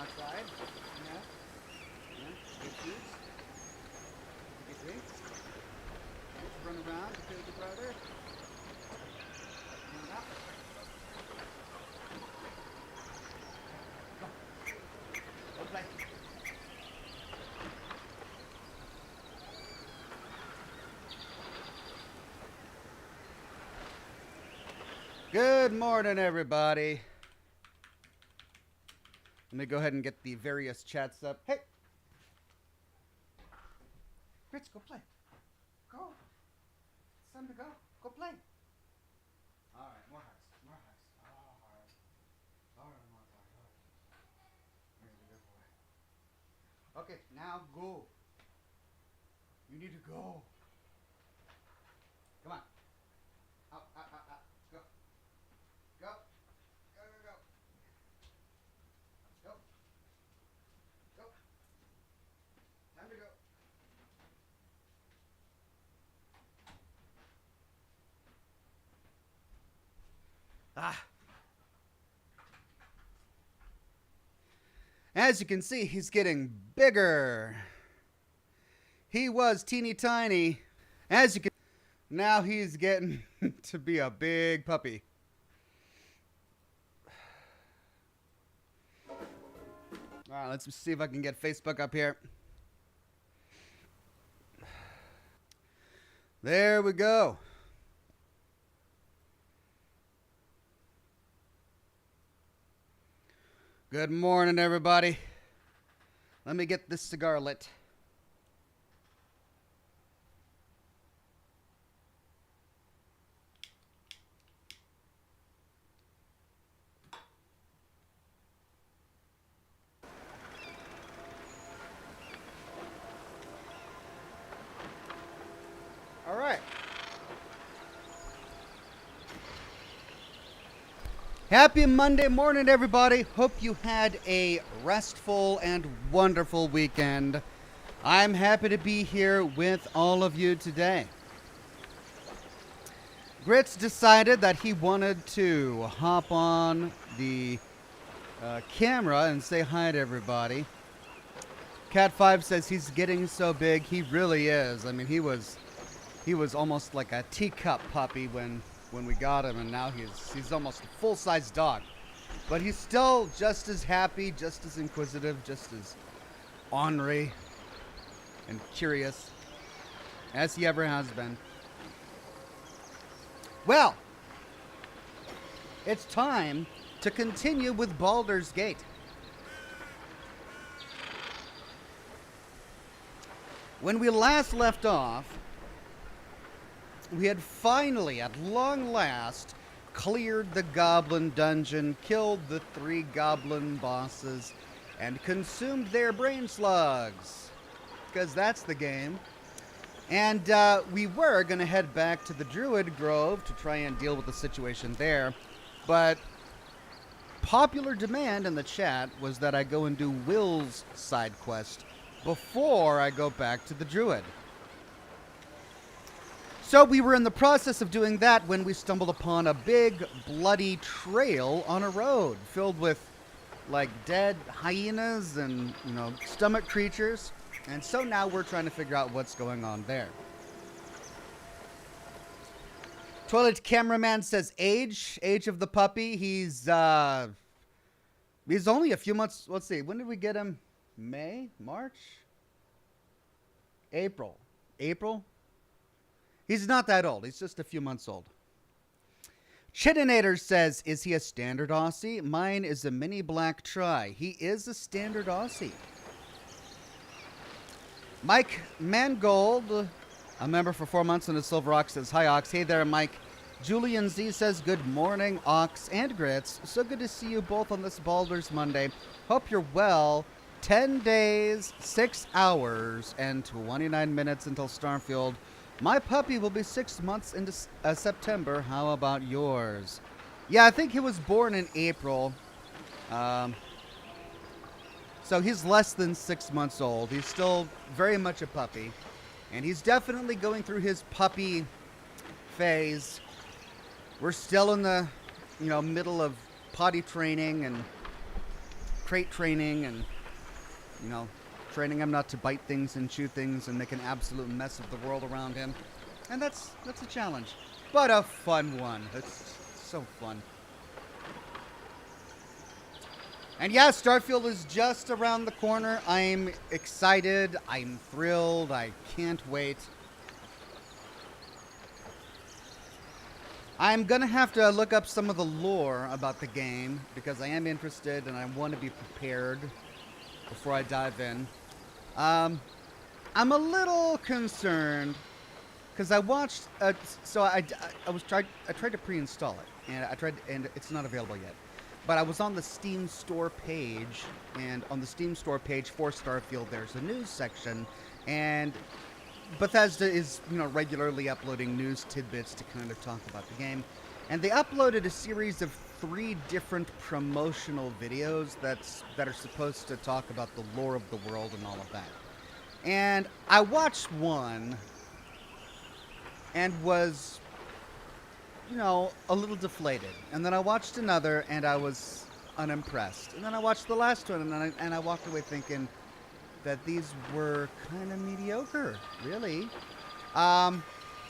outside. Yeah. Yeah. Get shoes. Get drinks. Let's run around to your brother. And up. Go. Go play. Good morning, everybody. Let me go ahead and get the various chats up. Hey! Grits, go play. Go. It's time to go. Go play. All right, more hearts. More hearts. Oh, hearts. All right, more hearts. Here's a good boy. Okay, now go. You need to go. Come on. Out, out, out, out. Go. Go. Go, go, go. Go. Go. Time to go. Ah. As you can see, he's getting bigger. He was teeny tiny. As you can now he's getting to be a big puppy. All right, let's see if I can get Facebook up here. There we go. Good morning, everybody. Let me get this cigar lit. All right. Happy Monday morning, everybody. Hope you had a restful and wonderful weekend. I'm happy to be here with all of you today. Grits decided that he wanted to hop on the camera and say hi to everybody. Cat5 says he's getting so big. He really is. I mean, he was almost like a teacup puppy when we got him, and now he's almost a full-size dog. But he's still just as happy, just as inquisitive, just as ornery and curious as he ever has been. Well, it's time to continue with Baldur's Gate. When we last left off, we had finally, at long last, cleared the goblin dungeon, killed the 3 goblin bosses, and consumed their brain slugs. Because that's the game. And we were going to head back to the Druid Grove to try and deal with the situation there. But popular demand in the chat was that I go and do Will's side quest before I go back to the Druid. So we were in the process of doing that when we stumbled upon a big, bloody trail on a road filled with, like, dead hyenas and, stomach creatures. And so now we're trying to figure out what's going on there. Toilet Cameraman says age of the puppy. He's only a few months. Let's see. When did we get him? May? March? April. He's not that old. He's just a few months old. Chitinator says, is he a standard Aussie? Mine is a mini black tri. He is a standard Aussie. Mike Mangold, a member for 4 months in the Silver Ox, says, hi, Ox. Hey there, Mike. Julian Z says, good morning, Ox and Grits. So good to see you both on this Baldur's Monday. Hope you're well. 10 days, 6 hours, and 29 minutes until Starfield. My puppy will be 6 months into September. How about yours? Yeah, I think he was born in April. So he's less than 6 months old. He's still very much a puppy. And he's definitely going through his puppy phase. We're still in the, middle of potty training and crate training and, you know, training him not to bite things and chew things and make an absolute mess of the world around him. And that's a challenge. But a fun one. It's so fun. And yeah, Starfield is just around the corner. I'm excited. I'm thrilled. I can't wait. I'm going to have to look up some of the lore about the game because I am interested and I want to be prepared before I dive in. I'm a little concerned because I watched. I tried to pre-install it, and it's not available yet. But I was on the Steam store page, and on the Steam store page for Starfield, there's a news section, and Bethesda is, regularly uploading news tidbits to kind of talk about the game. And they uploaded a series of 3 different promotional videos that are supposed to talk about the lore of the world and all of that. And I watched one and was, a little deflated. And then I watched another and I was unimpressed. And then I watched the last one and I walked away thinking that these were kind of mediocre, really. I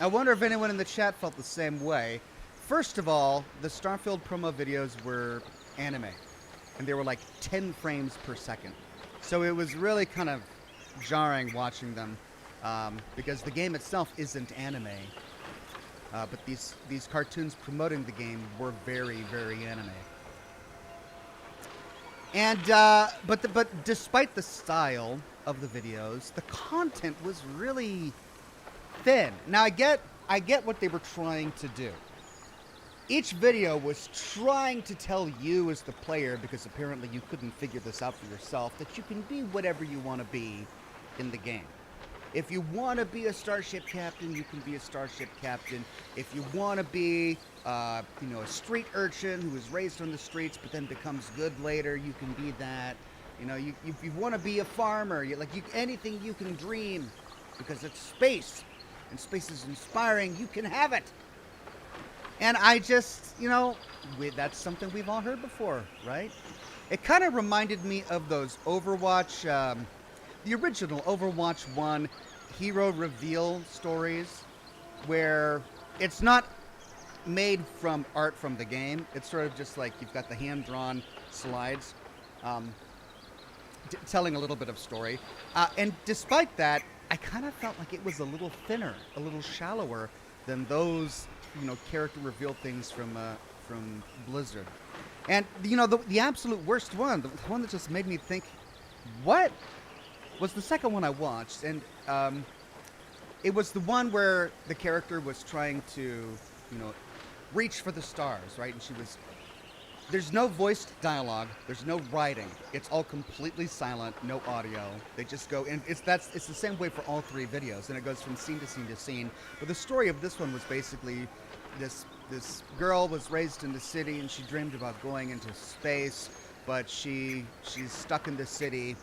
wonder if anyone in the chat felt the same way. First of all, the Starfield promo videos were anime, and they were like 10 frames per second. So it was really kind of jarring watching them, because the game itself isn't anime. But these cartoons promoting the game were very, very anime. And but despite the style of the videos, the content was really thin. Now I get what they were trying to do. Each video was trying to tell you as the player, because apparently you couldn't figure this out for yourself, that you can be whatever you want to be in the game. If you want to be a starship captain, you can be a starship captain. If you want to be, a street urchin who is raised on the streets but then becomes good later, you can be that. If you want to be a farmer, anything you can dream, because it's space, and space is inspiring. You can have it. And I just, that's something we've all heard before, right? It kind of reminded me of those Overwatch, the original Overwatch 1 hero reveal stories, where it's not made from art from the game. It's sort of just like you've got the hand-drawn slides telling a little bit of story. And despite that, I kind of felt like it was a little thinner, a little shallower than those, character reveal things from Blizzard. And, the absolute worst one, the one that just made me think, what? Was the second one I watched, and it was the one where the character was trying to, reach for the stars, right? And there's no voiced dialogue, there's no writing, it's all completely silent, no audio. They just go, and it's the same way for all 3 videos, and it goes from scene to scene to scene. But the story of this one was basically this girl was raised in the city, and she dreamed about going into space, but she's stuck in the city.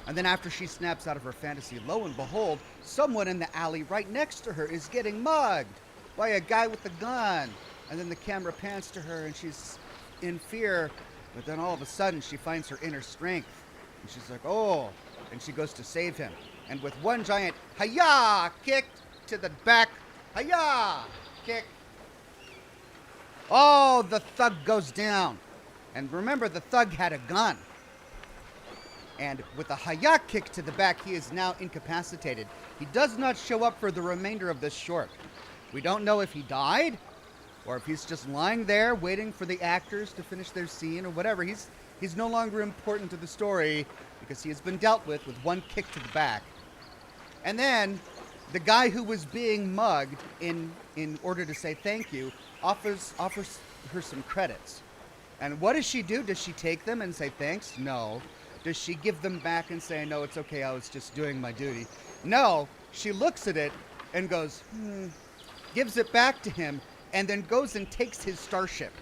And then after she snaps out of her fantasy, lo and behold, someone in the alley right next to her is getting mugged by a guy with a gun. And then the camera pans to her and she's in fear, but then all of a sudden she finds her inner strength. And she's like, oh, and she goes to save him. And with one giant hi-yah kick to the back, hi-yah kick, oh, the thug goes down. And remember, the thug had a gun. And with a hi-yah kick to the back, he is now incapacitated. He does not show up for the remainder of this short. We don't know if he died, or if he's just lying there waiting for the actors to finish their scene, or whatever. He's no longer important to the story because he has been dealt with one kick to the back. And then the guy who was being mugged, in order to say thank you, offers her some credits. And what does she do? Does she take them and say thanks? No. Does she give them back and say, no, it's okay, I was just doing my duty? No, she looks at it and goes, gives it back to him, and then goes and takes his starship.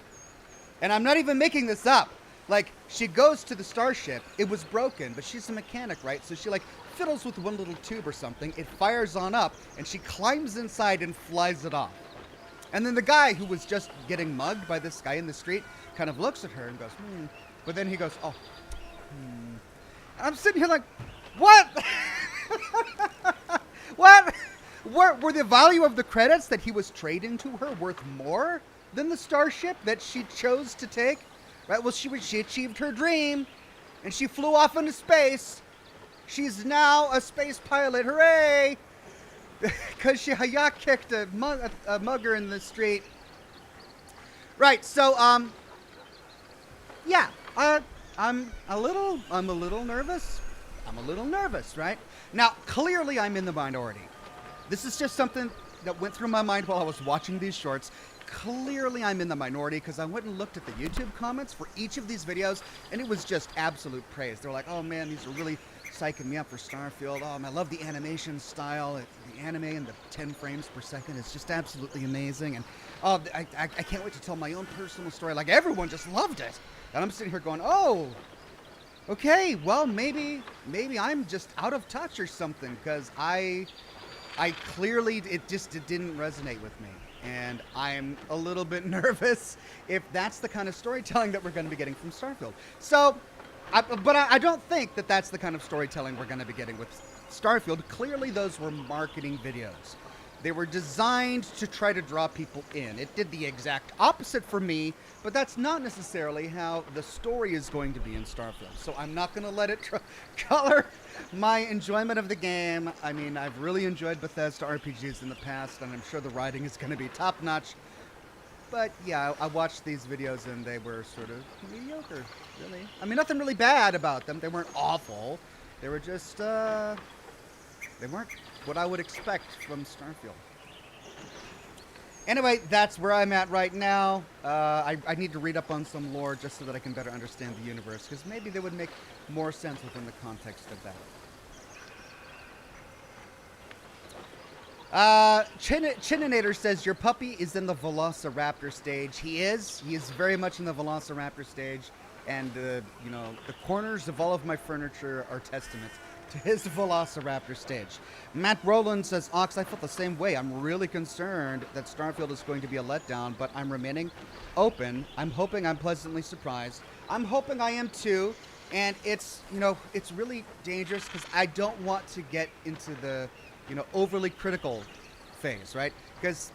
And I'm not even making this up. She goes to the starship, it was broken, but she's a mechanic, right? So she, fiddles with one little tube or something, it fires on up, and she climbs inside and flies it off. And then the guy who was just getting mugged by this guy in the street kind of looks at her and goes, But then he goes, oh. And I'm sitting here like, what? What? Were the value of the credits that he was trading to her worth more than the starship that she chose to take? Right? Well, she achieved her dream, and she flew off into space. She's now a space pilot. Hooray! Because she kicked a mugger in the street. Right. So, yeah. I'm a little nervous. I'm a little nervous, right? Now, clearly I'm in the minority. This is just something that went through my mind while I was watching these shorts. Clearly I'm in the minority because I went and looked at the YouTube comments for each of these videos, and it was just absolute praise. They're like, oh man, these are really psyching me up for Starfield. Oh, I love the animation style. The anime and the 10 frames per second is just absolutely amazing. And oh, I can't wait to tell my own personal story. Like, everyone just loved it. And I'm sitting here going, oh, okay, well, maybe I'm just out of touch or something, because I clearly, it didn't resonate with me. And I'm a little bit nervous if that's the kind of storytelling that we're going to be getting from Starfield. So, but I don't think that that's the kind of storytelling we're going to be getting with Starfield. Clearly, those were marketing videos. They were designed to try to draw people in. It did the exact opposite for me, but that's not necessarily how the story is going to be in Starfield. So I'm not going to let it color my enjoyment of the game. I mean, I've really enjoyed Bethesda RPGs in the past, and I'm sure the writing is going to be top-notch. But yeah, I watched these videos, and they were sort of mediocre, really. I mean, nothing really bad about them. They weren't awful. They were just, they weren't what I would expect from Starfield. Anyway, that's where I'm at right now. I need to read up on some lore just so that I can better understand the universe, because maybe they would make more sense within the context of that. Chininator says, your puppy is in the Velociraptor stage. He is very much in the Velociraptor stage, and you know, the corners of all of my furniture are testament to his Velociraptor stage. Matt Rowland says, Ox, I felt the same way. I'm really concerned that Starfield is going to be a letdown, but I'm remaining open. I'm hoping I'm pleasantly surprised. I'm hoping I am too, and it's, you know, it's really dangerous because I don't want to get into the, you know, overly critical phase, right? Because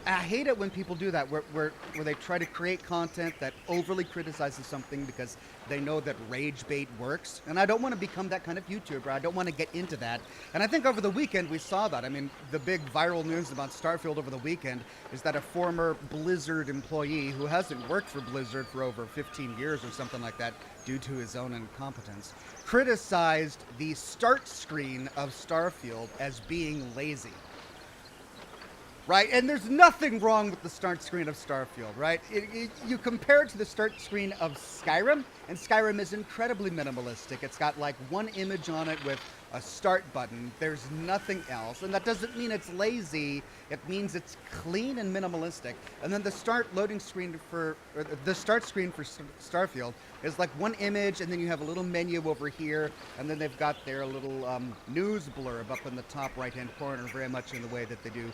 I hate it when people do that, where they try to create content that overly criticizes something because they know that rage bait works. And I don't want to become that kind of YouTuber. I don't want to get into that. And I think over the weekend we saw that. I mean, the big viral news about Starfield over the weekend is that a former Blizzard employee who hasn't worked for Blizzard for over 15 years or something like that due to his own incompetence criticized the start screen of Starfield as being lazy. Right? And there's nothing wrong with the start screen of Starfield, right? You compare it to the start screen of Skyrim, and Skyrim is incredibly minimalistic. It's got like one image on it with a start button. There's nothing else. And that doesn't mean it's lazy. It means it's clean and minimalistic. And then the start screen for Starfield is like one image, and then you have a little menu over here, and then they've got their little news blurb up in the top right-hand corner, very much in the way that they do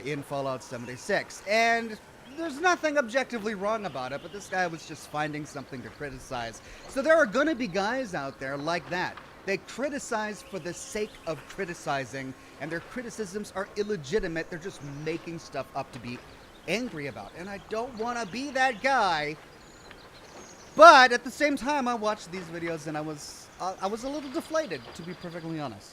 in Fallout 76. And there's nothing objectively wrong about it, but this guy was just finding something to criticize. So there are going to be guys out there like that. They criticize for the sake of criticizing, and their criticisms are illegitimate. They're just making stuff up to be angry about. And I don't want to be that guy. But at the same time, I watched these videos and I was a little deflated, to be perfectly honest.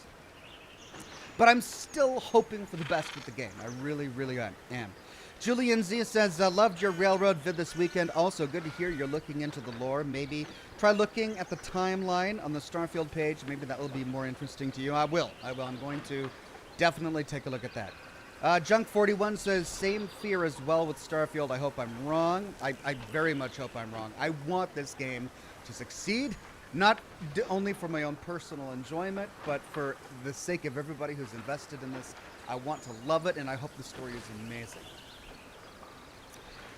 But I'm still hoping for the best with the game. I really, really am. Julian Z says, loved your railroad vid this weekend. Also, good to hear you're looking into the lore. Maybe try looking at the timeline on the Starfield page. Maybe that will be more interesting to you. I will. I'm going to definitely take a look at that. Junk41 says, same fear as well with Starfield. I hope I'm wrong. I very much hope I'm wrong. I want this game to succeed. Not only for my own personal enjoyment, but for the sake of everybody who's invested in this. I want to love it, and I hope the story is amazing.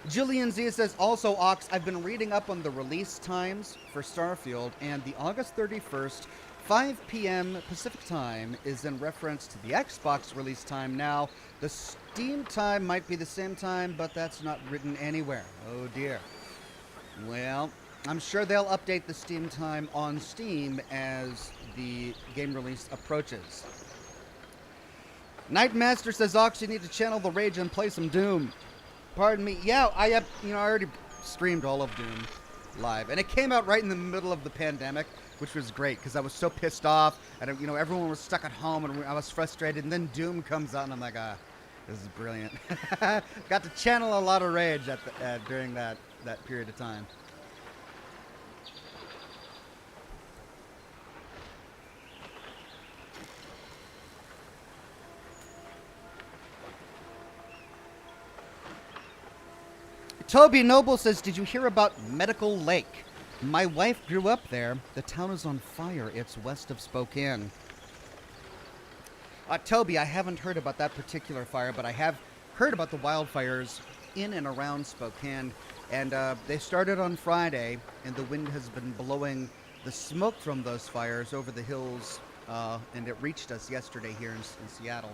Jillian Z says, also, Ox, I've been reading up on the release times for Starfield, and the August 31st, 5 p.m. Pacific time is in reference to the Xbox release time now. The Steam time might be the same time, but that's not written anywhere. Oh, dear. Well, I'm sure they'll update the Steam time on Steam as the game release approaches. Nightmaster says, Ox, you need to channel the rage and play some Doom. Pardon me. Yeah, I already streamed all of Doom live, and it came out right in the middle of the pandemic, which was great because I was so pissed off, and everyone was stuck at home, and I was frustrated. And then Doom comes out, and I'm like, this is brilliant. Got to channel a lot of rage during that period of time. Toby Noble says, did you hear about Medical Lake? My wife grew up there. The town is on fire. It's west of Spokane. Toby, I haven't heard about that particular fire, but I have heard about the wildfires in and around Spokane. And they started on Friday, and the wind has been blowing the smoke from those fires over the hills, and it reached us yesterday here in Seattle.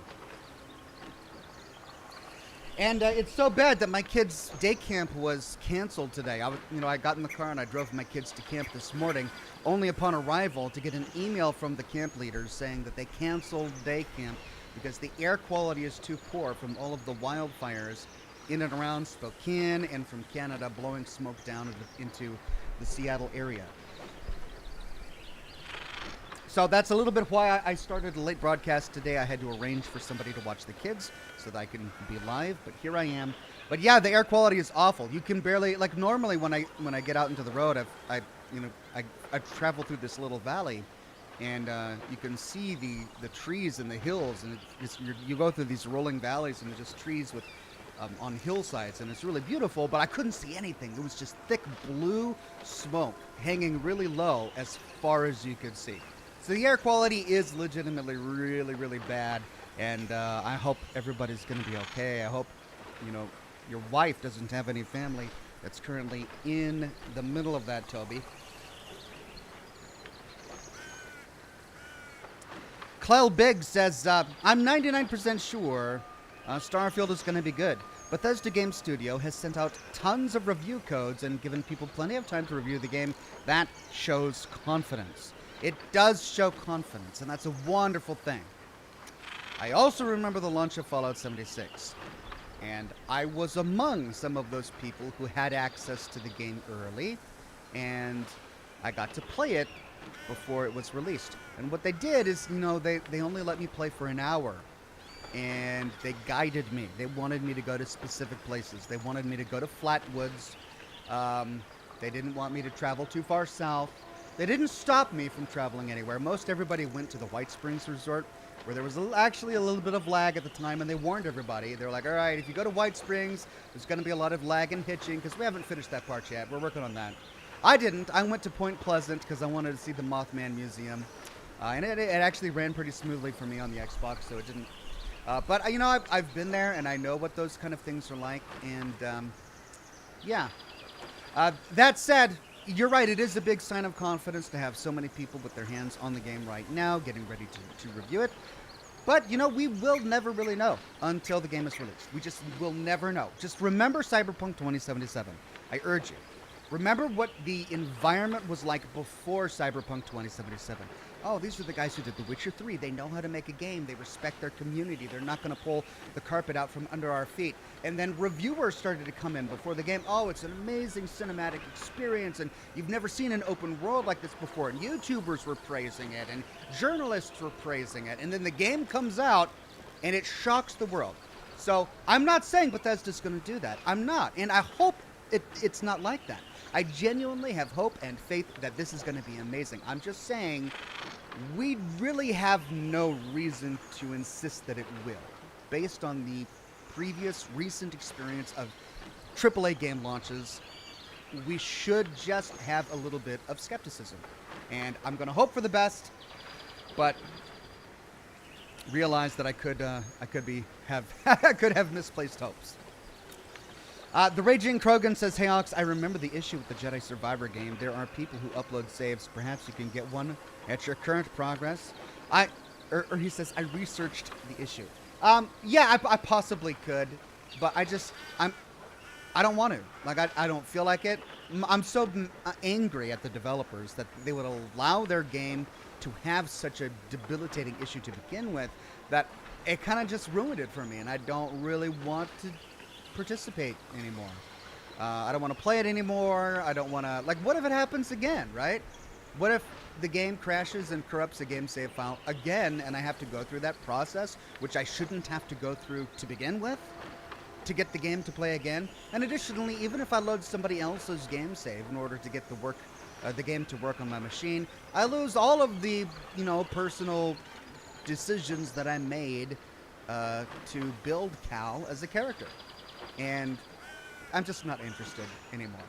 And it's so bad that my kids' day camp was canceled today. I got in the car and I drove my kids to camp this morning, only upon arrival to get an email from the camp leaders saying that they canceled day camp because the air quality is too poor from all of the wildfires in and around Spokane and from Canada blowing smoke down into the Seattle area. So that's a little bit why I started a late broadcast today. I had to arrange for somebody to watch the kids so that I can be live, but here I am. But yeah, the air quality is awful. You can barely, like normally when I get out into the road, I travel through this little valley, and you can see the trees and the hills, and you go through these rolling valleys and there's just trees with on hillsides, and it's really beautiful, but I couldn't see anything. It was just thick blue smoke hanging really low as far as you could see. So the air quality is legitimately really, really bad, and I hope everybody's going to be okay. I hope, your wife doesn't have any family that's currently in the middle of that, Toby. Clell Big says, I'm 99% sure Starfield is going to be good. Bethesda Game Studio has sent out tons of review codes and given people plenty of time to review the game. That shows confidence. It does show confidence, and that's a wonderful thing. I also remember the launch of Fallout 76, and I was among some of those people who had access to the game early, and I got to play it before it was released. And what they did is, they only let me play for an hour, and they guided me. They wanted me to go to specific places. They wanted me to go to Flatwoods. They didn't want me to travel too far south. They didn't stop me from traveling anywhere. Most everybody went to the White Springs Resort, where there was actually a little bit of lag at the time, and they warned everybody. They were like, all right, if you go to White Springs, there's going to be a lot of lag and hitching, because we haven't finished that part yet. We're working on that. I didn't. I went to Point Pleasant because I wanted to see the Mothman Museum, and it actually ran pretty smoothly for me on the Xbox, so it didn't. But, I've been there, and I know what those kind of things are like, and, yeah. That said, you're right, it is a big sign of confidence to have so many people with their hands on the game right now, getting ready to review it. But, we will never really know until the game is released. We just will never know. Just remember Cyberpunk 2077. I urge you. Remember what the environment was like before Cyberpunk 2077. Oh, these are the guys who did The Witcher 3. They know how to make a game. They respect their community. They're not going to pull the carpet out from under our feet. And then reviewers started to come in before the game. Oh, it's an amazing cinematic experience, and you've never seen an open world like this before. And YouTubers were praising it, and journalists were praising it. And then the game comes out, and it shocks the world. So I'm not saying Bethesda's going to do that. I'm not. And I hope it's not like that. I genuinely have hope and faith that this is going to be amazing. I'm just saying we really have no reason to insist that it will, based on the previous recent experience of AAA game launches. We should just have a little bit of skepticism. And I'm going to hope for the best, but realize that I could have misplaced hopes. The Raging Krogan says, hey Ox, I remember the issue with the Jedi Survivor game. There are people who upload saves. Perhaps you can get one at your current progress. Or he says, I researched the issue. Yeah, I possibly could, but I don't want to. Like, I don't feel like it. I'm so angry at the developers that they would allow their game to have such a debilitating issue to begin with that it kind of just ruined it for me, and I don't really want to participate anymore. I don't want to play it anymore. I don't want to... Like, what if it happens again, right? What if the game crashes and corrupts the game save file again, and I have to go through that process, which I shouldn't have to go through to begin with, to get the game to play again? And additionally, even if I load somebody else's game save in order to get the game to work on my machine, I lose all of the, personal decisions that I made to build Cal as a character. And I'm just not interested anymore.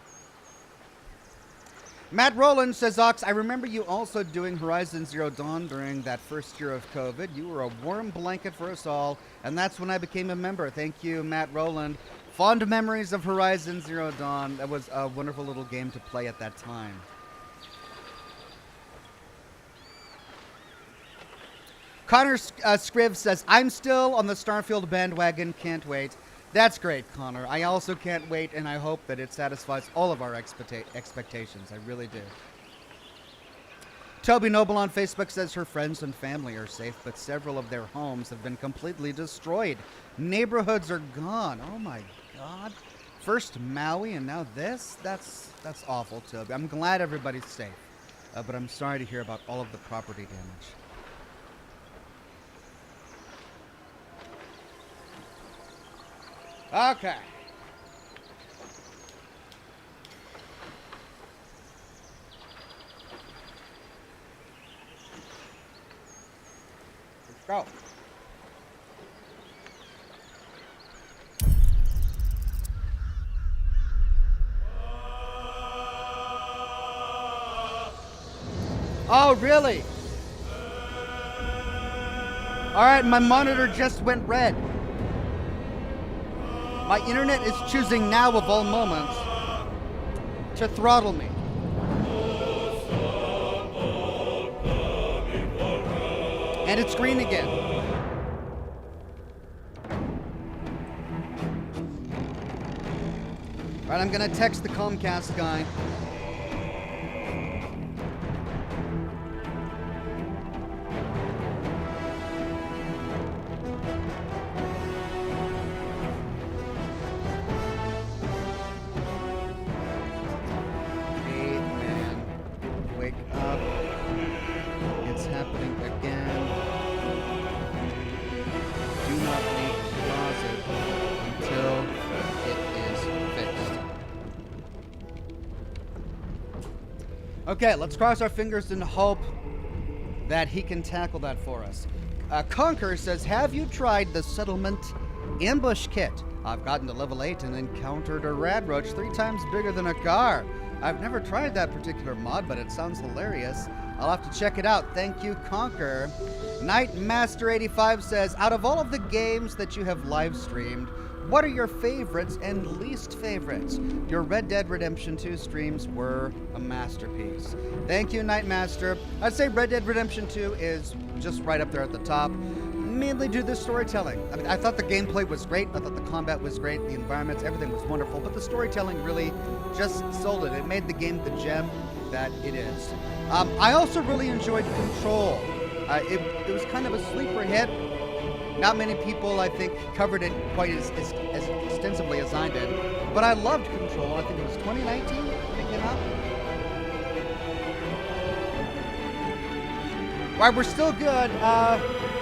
Matt Rowland says, Ox, I remember you also doing Horizon Zero Dawn during that first year of COVID. You were a warm blanket for us all, and that's when I became a member. Thank you, Matt Rowland. Fond memories of Horizon Zero Dawn. That was a wonderful little game to play at that time. Connor Scriv says, I'm still on the Starfield bandwagon. Can't wait. That's great, Connor. I also can't wait, and I hope that it satisfies all of our expectations. I really do. Toby Noble on Facebook says her friends and family are safe, but several of their homes have been completely destroyed. Neighborhoods are gone. Oh, my God. First Maui, and now this? That's awful, Toby. I'm glad everybody's safe, but I'm sorry to hear about all of the property damage. Okay. Let's go. Oh, really? All right, my monitor just went red. My internet is choosing now, of all moments, to throttle me. And it's green again. All right, I'm gonna text the Comcast guy. Okay, let's cross our fingers and hope that he can tackle that for us. Conquer says, have you tried the Settlement Ambush Kit? I've gotten to level 8 and encountered a rad roach 3 times bigger than a car. I've never tried that particular mod, but it sounds hilarious. I'll have to check it out. Thank you, Conquer. Nightmaster85 says, out of all of the games that you have live streamed, what are your favorites and least favorites? Your Red Dead Redemption 2 streams were a masterpiece. Thank you, Nightmaster. I'd say Red Dead Redemption 2 is just right up there at the top, mainly due to the storytelling. I mean, I thought the gameplay was great. I thought the combat was great. The environments, everything was wonderful. But the storytelling really just sold it. It made the game the gem that it is. I also really enjoyed Control. It was kind of a sleeper hit. Not many people, I think, covered it quite as extensively as I did. But I loved Control. I think it was 2019 it came out. All right, we're still good.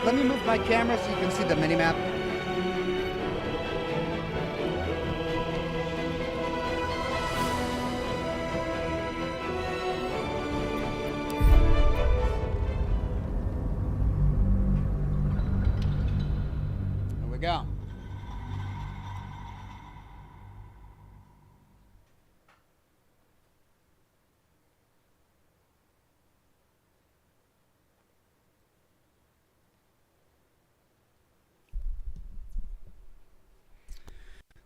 Let me move my camera so you can see the mini-map. Go.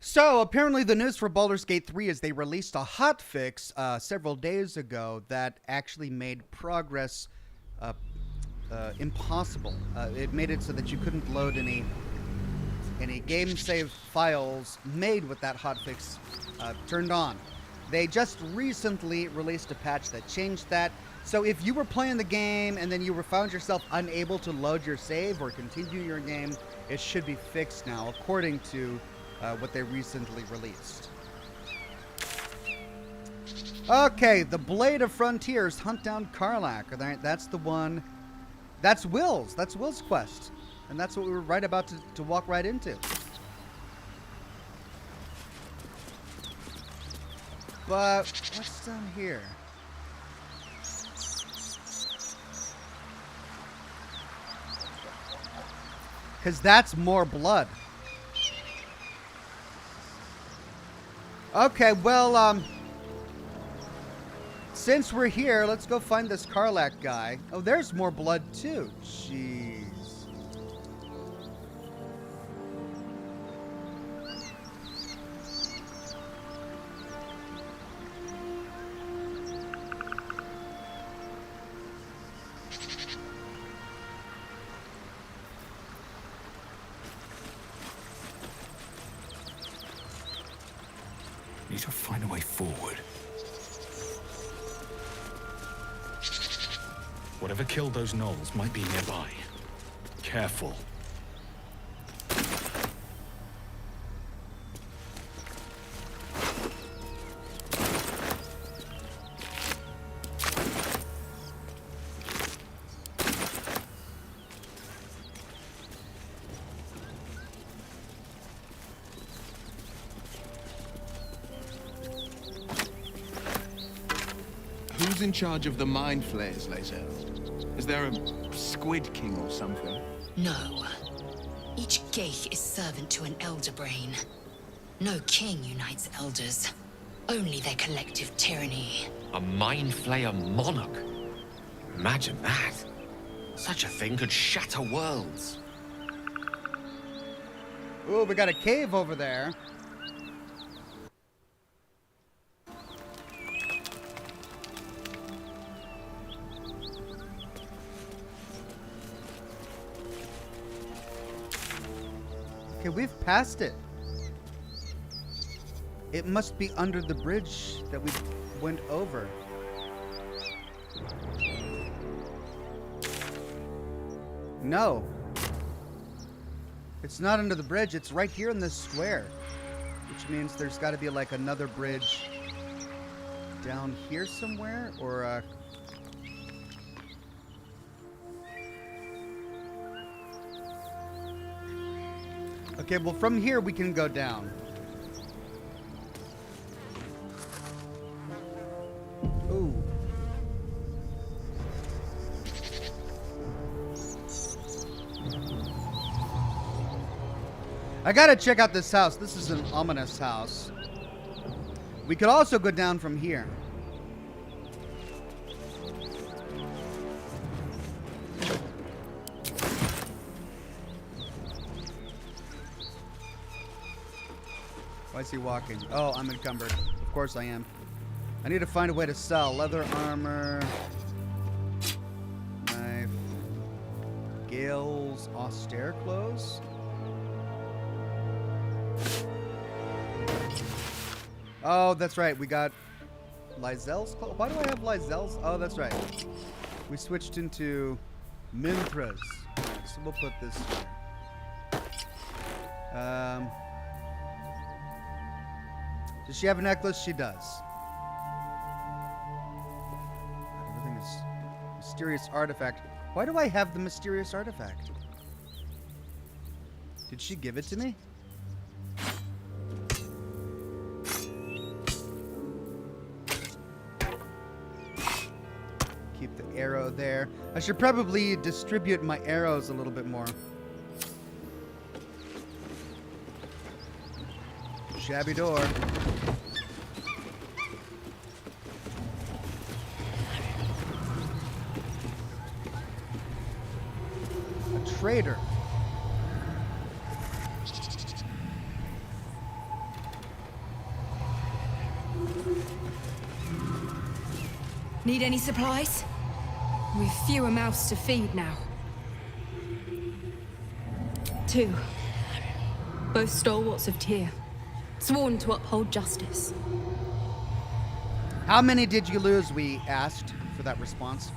So apparently the news for Baldur's Gate 3 is they released a hotfix several days ago that actually made progress impossible. It made it so that you couldn't load any any game save files made with that hotfix turned on. They just recently released a patch that changed that. So if you were playing the game and then you found yourself unable to load your save or continue your game, it should be fixed now, according to what they recently released. Okay, the Blade of Frontiers, hunt down Karlach. That's the one. That's Will's. That's Will's quest. And that's what we were right about to walk right into. But what's down here? Because that's more blood. Okay, well, since we're here, let's go find this Karlach guy. Oh, there's more blood too. Jeez. Need to find a way forward. Whatever killed those gnolls might be nearby. Careful. Who's in charge of the mind flayers, Lae'zel? Is there a Squid King or something? No. Each Geich is servant to an elder brain. No king unites elders. Only their collective tyranny. A mind flayer monarch? Imagine that. Such a thing could shatter worlds. Ooh, we got a cave over there. Okay, we've passed it. It must be under the bridge that we went over. No. It's not under the bridge. It's right here in this square. Which means there's got to be like another bridge down here somewhere, or okay, well, from here we can go down. Ooh. I gotta check out this house. This is an ominous house. We could also go down from here. Why is he walking? Oh, I'm encumbered. Of course I am. I need to find a way to sell. Leather armor. Knife. Gale's austere clothes. Oh, that's right. We got Lae'zel's clothes. Why do I have Lae'zel's? Oh, that's right. We switched into Minthra's. So we'll put this here. Does she have a necklace? She does. Everything is mysterious artifact. Why do I have the mysterious artifact? Did she give it to me? Keep the arrow there. I should probably distribute my arrows a little bit more. Shabby door. A traitor. Need any supplies? We've fewer mouths to feed now. 2. Both stalwarts of Tyr, sworn to uphold justice. How many did you lose, we asked for that response.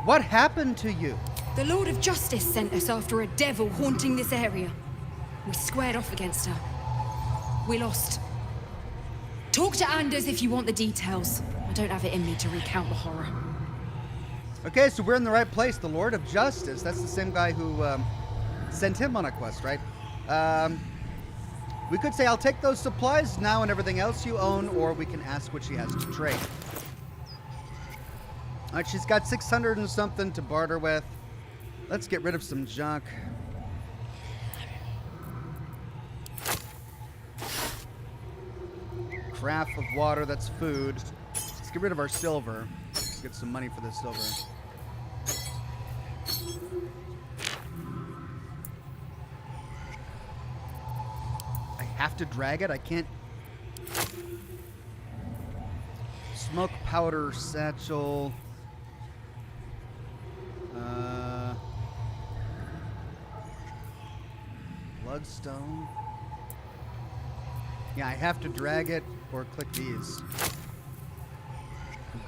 What happened to you? The Lord of Justice sent us after a devil haunting this area. We squared off against her. We lost. Talk to Anders if you want the details. I don't have it in me to recount the horror. Okay, so we're in the right place. The Lord of Justice. That's the same guy who sent him on a quest, right? We could say, I'll take those supplies now and everything else you own, or we can ask what she has to trade. All right, she's got 600 and something to barter with. Let's get rid of some junk. Craft of water, that's food. Let's get rid of our silver. Get some money for this silver. I have to drag it? I can't... Smoke powder satchel. Bloodstone. Yeah, I have to drag it or click these.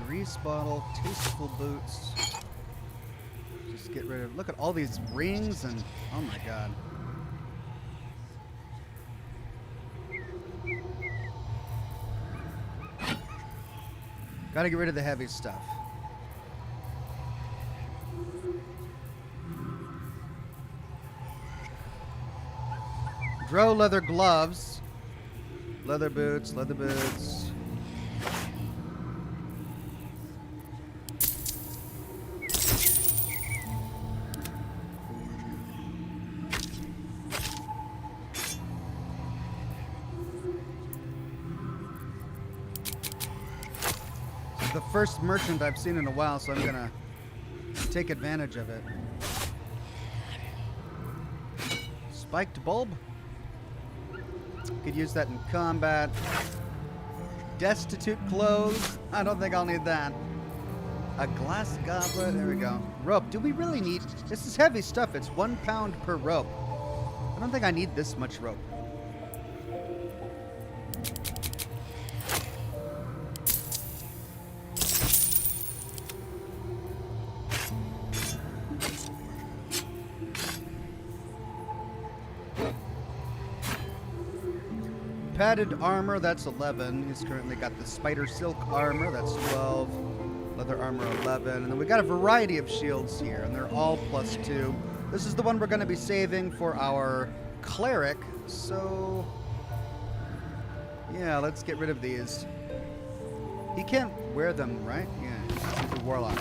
Grease bottle, tasteful boots. Just get rid of... Look at all these rings and... Oh my god. Gotta get rid of the heavy stuff. Drow leather gloves. Leather boots, leather boots. The first merchant I've seen in a while, so I'm gonna take advantage of it. Spiked bulb. Could use that in combat. Destitute clothes. I don't think I'll need that. A glass goblet. There we go. Rope. Do we really need... This is heavy stuff. It's 1 pound per rope. I don't think I need this much rope. Padded armor, that's 11. He's currently got the spider silk armor, that's 12. Leather armor, 11. And then we got a variety of shields here, and they're all +2. This is the one we're going to be saving for our cleric, so... Yeah, let's get rid of these. He can't wear them, right? Yeah, he's a warlock.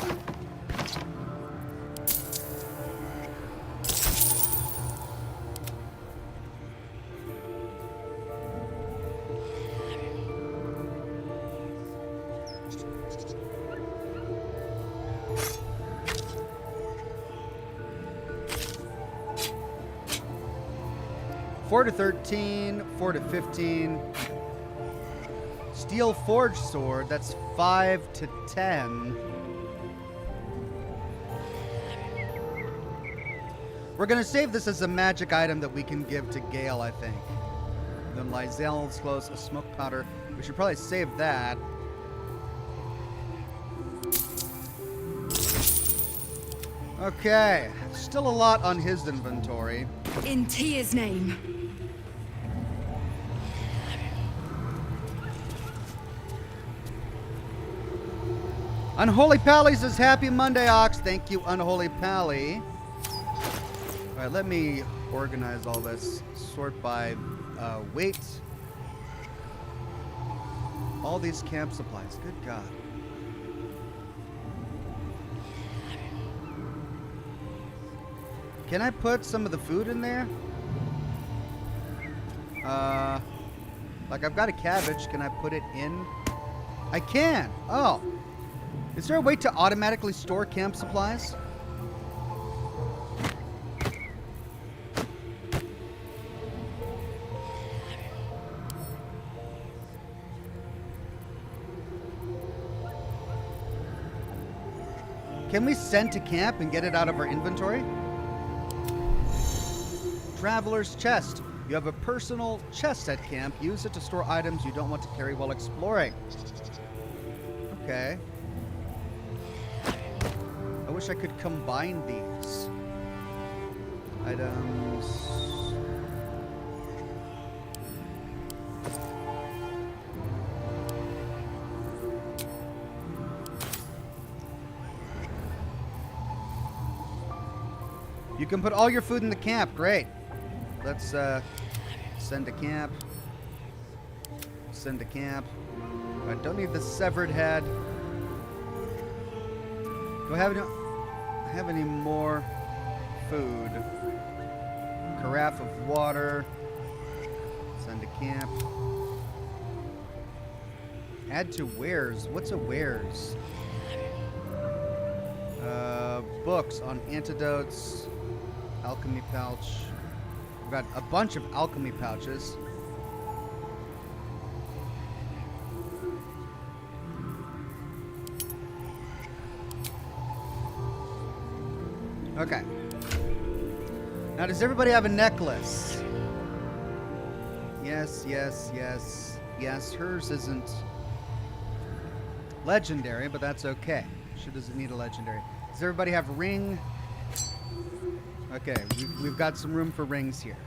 Four to 13, 4 to 15. Steel forged sword, that's 5 to 10. We're gonna save this as a magic item that we can give to Gale, I think. Then Lysel's close, a smoke powder. We should probably save that. Okay, still a lot on his inventory. In Tyr's name. Unholy Pally says, Happy Monday, Ox. Thank you, Unholy Pally. All right, let me organize all this. Sort by weight. All these camp supplies. Good God. Can I put some of the food in there? Like I've got a cabbage. Can I put it in? I can. Oh. Is there a way to automatically store camp supplies? Can we send to camp and get it out of our inventory? Traveler's chest. You have a personal chest at camp. Use it to store items you don't want to carry while exploring. Okay. I wish I could combine these. Items. You can put all your food in the camp. Great. Let's send to camp. Send to camp. I don't need the severed head. Do I have any more food? Carafe of water. Send to camp. Add to wares. What's a wares? Books on antidotes. Alchemy pouch. We've got a bunch of alchemy pouches. Okay. Now, does everybody have a necklace? Yes, yes, yes. Yes, hers isn't legendary, but that's okay. She doesn't need a legendary. Does everybody have a ring? Okay, we've got some room for rings here.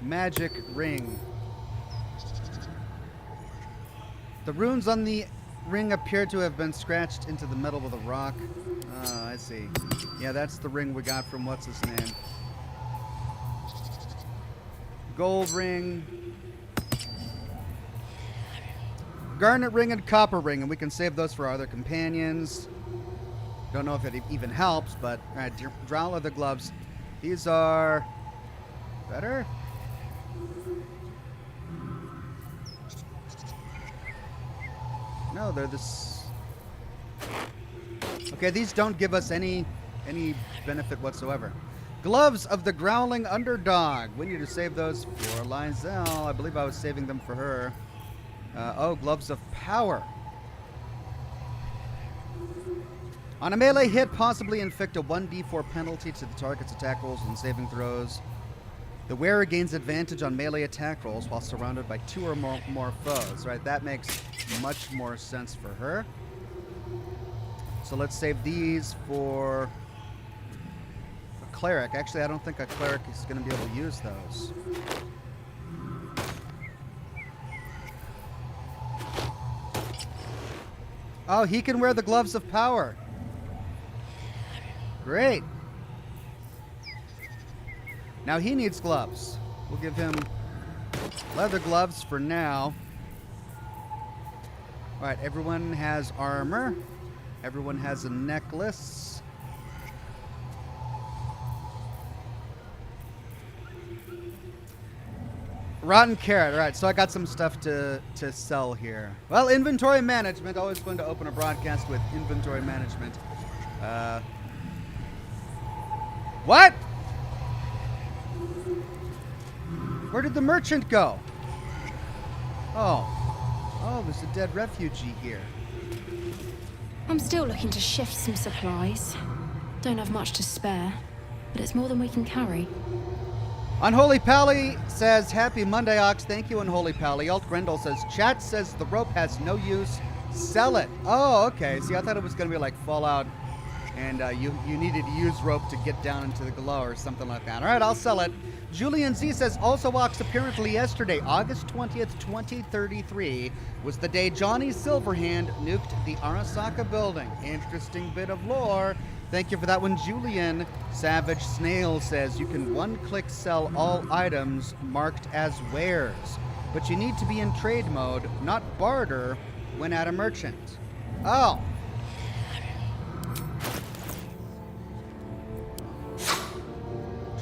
Magic ring. The runes on the ring appear to have been scratched into the metal with a rock. Oh, I see. Yeah, that's the ring we got from what's his name. Gold ring. Garnet ring and copper ring, and we can save those for our other companions. Don't know if it even helps, but alright, drow leather gloves. These are better. No, they're this. Okay, these don't give us any benefit whatsoever. Gloves of the Growling Underdog. We need to save those for Lizelle. I believe I was saving them for her. Oh, Gloves of Power. On a melee hit, possibly inflict a 1d4 penalty to the target's attack rolls and saving throws. The wearer gains advantage on melee attack rolls while surrounded by 2 or more foes. Right, that makes much more sense for her. So let's save these for a cleric. Actually, I don't think a cleric is going to be able to use those. Oh, he can wear the Gloves of Power. Great. Now he needs gloves. We'll give him leather gloves for now. All right, everyone has armor. Everyone has a necklace. Rotten carrot. All right, so I got some stuff to sell here. Well, inventory management. Always fun to open a broadcast with inventory management. What? Where did the merchant go? Oh, there's a dead refugee here. I'm still looking to shift some supplies. Don't have much to spare, but it's more than we can carry. Unholy Pally says, Happy Monday, Ox. Thank you, Unholy Pally. Alt Grendel says, Chat says the rope has no use. Sell it. Oh, okay. See, I thought it was going to be like Fallout, and you needed to use rope to get down into the glow or something like that. All right, I'll sell it. Julian Z says, also, Ox, apparently yesterday, August 20th, 2033, was the day Johnny Silverhand nuked the Arasaka building. Interesting bit of lore. Thank you for that one, Julian. Savage Snail says, you can one-click sell all items marked as wares, but you need to be in trade mode, not barter, when at a merchant. Oh.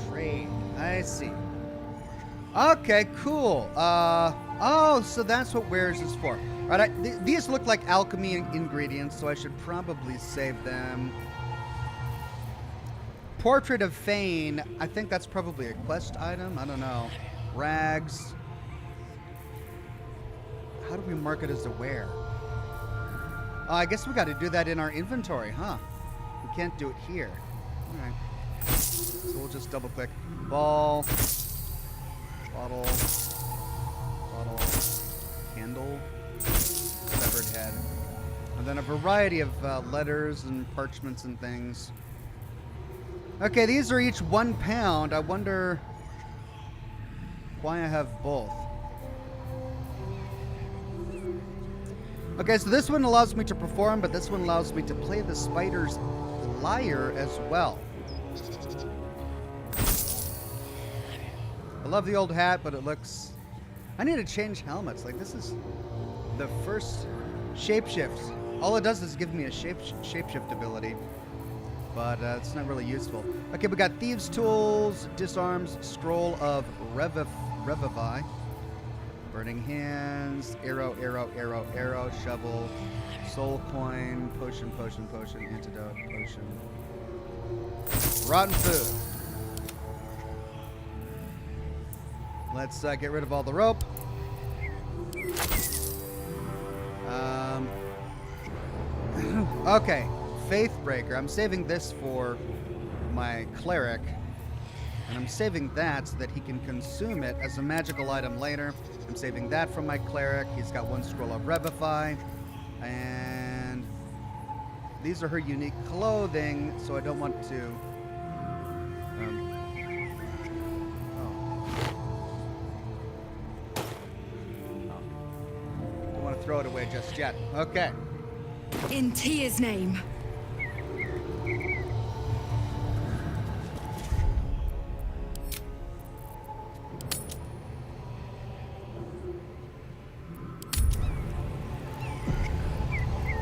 Trade. I see. Okay, cool. Oh, so that's what wares is for. All right, these look like alchemy ingredients, so I should probably save them. Portrait of Fane. I think that's probably a quest item. I don't know. Rags. How do we mark it as a wear? I guess we got to do that in our inventory, huh? We can't do it here. All right. So we'll just double click. Ball. Bottle. Bottle. Candle. Severed head. And then a variety of letters and parchments and things. Okay, these are each 1 pound. I wonder why I have both. Okay, so this one allows me to perform, but this one allows me to play the spider's lyre as well. I love the old hat, but it looks... I need to change helmets. Like, this is the first shapeshift. All it does is give me a shapeshift ability, but it's not really useful. Okay, we got Thieves' Tools, Disarms, Scroll of Revivify, Burning Hands, Arrow, Shovel, Soul Coin, Potion, Antidote, Potion. Rotten Food. Let's get rid of all the rope. Okay, Faithbreaker. I'm saving this for my cleric, and I'm saving that so that he can consume it as a magical item later. I'm saving that from my cleric. He's got 1 scroll of Revivify, and these are her unique clothing, so I don't want to... don't want to throw it away just yet. Okay. In Tia's name.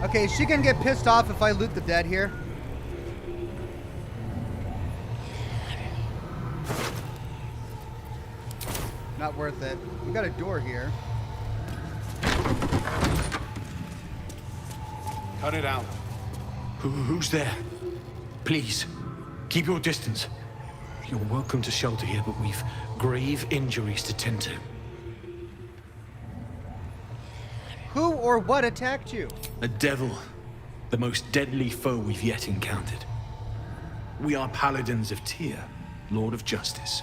Okay, is she gonna get pissed off if I loot the dead here? Not worth it. We got a door here. Cut it out. Who's there? Please, keep your distance. You're welcome to shelter here, but we've grave injuries to tend to. Who or what attacked you? A devil, the most deadly foe we've yet encountered. We are paladins of Tyr, Lord of Justice.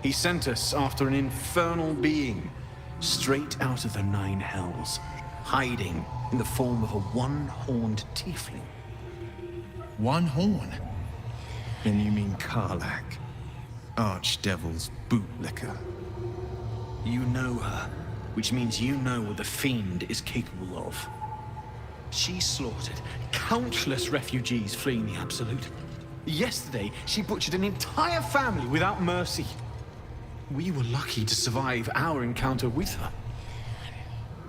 He sent us after an infernal being, straight out of the 9 hells, hiding in the form of a one-horned tiefling. One horn? Then you mean Karlach, Archdevil's bootlicker. You know her, which means you know what the Fiend is capable of. She slaughtered countless refugees fleeing the Absolute. Yesterday, she butchered an entire family without mercy. We were lucky to survive our encounter with her.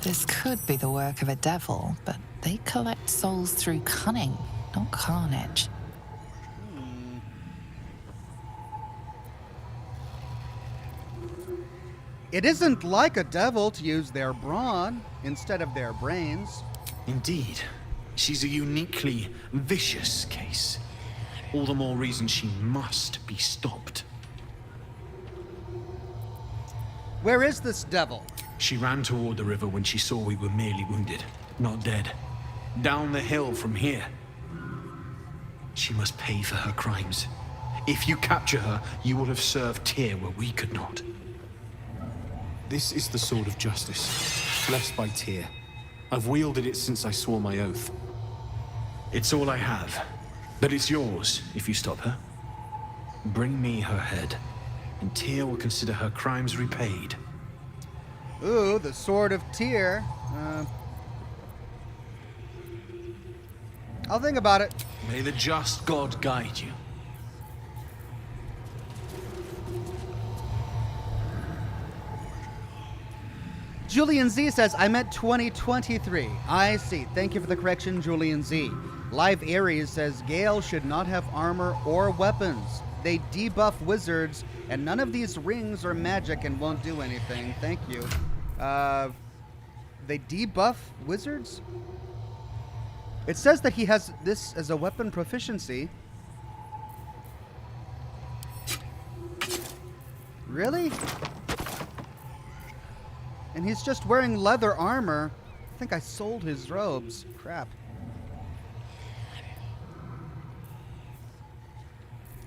This could be the work of a devil, but they collect souls through cunning, not carnage. It isn't like a devil to use their brawn instead of their brains. Indeed, she's a uniquely vicious case. All the more reason she must be stopped. Where is this devil? She ran toward the river when she saw we were merely wounded, not dead. Down the hill from here. She must pay for her crimes. If you capture her, you will have served Tyr where we could not. This is the sword of justice, blessed by Tyr. I've wielded it since I swore my oath. It's all I have, but it's yours if you stop her. Bring me her head, and Tyr will consider her crimes repaid. Ooh, the sword of Tyr. I'll think about it. May the just God guide you. Julian Z says, I meant 2023. I see. Thank you for the correction, Julian Z. Live Aries says, Gale should not have armor or weapons. They debuff wizards, and none of these rings are magic and won't do anything. Thank you. They debuff wizards? It says that he has this as a weapon proficiency. Really? And he's just wearing leather armor. I think I sold his robes. Crap.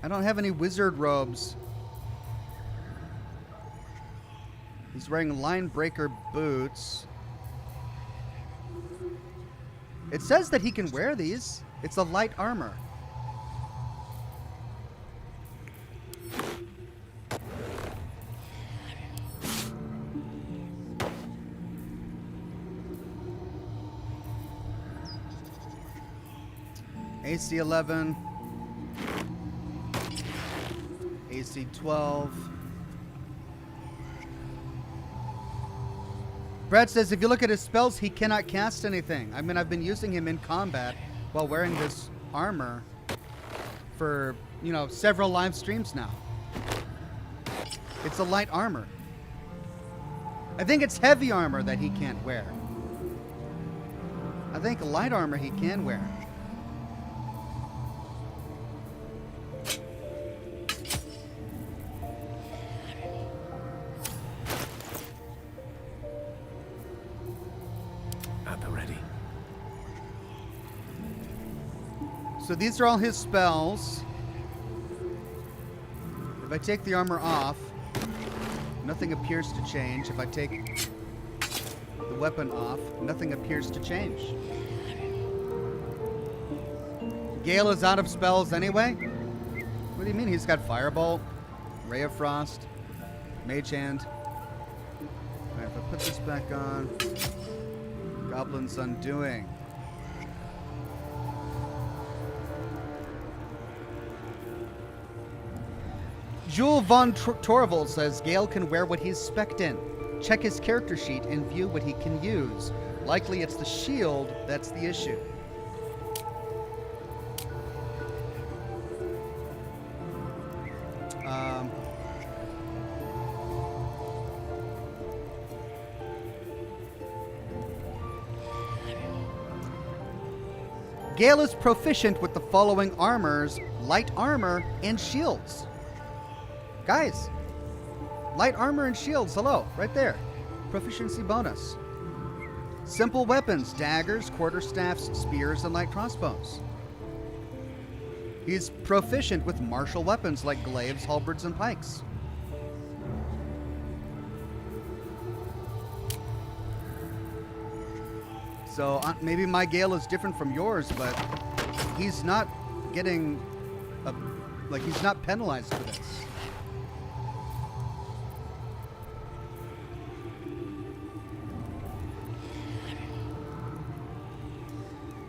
I don't have any wizard robes. He's wearing line breaker boots. It says that he can wear these. It's a light armor. AC 11. AC 12. Brad says if you look at his spells, he cannot cast anything. I mean, I've been using him in combat while wearing this armor for, you know, several live streams now. It's a light armor. I think it's heavy armor that he can't wear. I think light armor he can wear. So these are all his spells. If I take the armor off, nothing appears to change. If I take the weapon off, nothing appears to change. Gale is out of spells anyway? What do you mean? He's got Firebolt, Ray of Frost, Mage Hand. Alright, if I put this back on, Goblin's Undoing. Jewel von Torval says Gale can wear what he's spec'd in. Check his character sheet and view what he can use. Likely it's the shield that's the issue. Gale is proficient with the following armors: light armor and shields. Guys, light armor and shields, hello, right there. Proficiency bonus. Simple weapons, daggers, quarterstaffs, spears, and light crossbows. He's proficient with martial weapons like glaives, halberds, and pikes. So maybe my Gale is different from yours, but he's not getting, he's not penalized for this.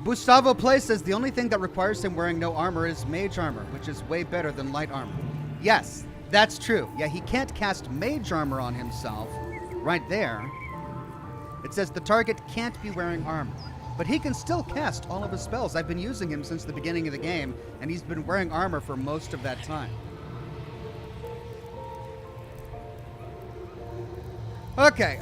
Gustavo Play says the only thing that requires him wearing no armor is mage armor, which is way better than light armor. Yes, that's true. Yeah, he can't cast mage armor on himself. Right there. It says the target can't be wearing armor. But he can still cast all of his spells. I've been using him since the beginning of the game, and he's been wearing armor for most of that time. Okay,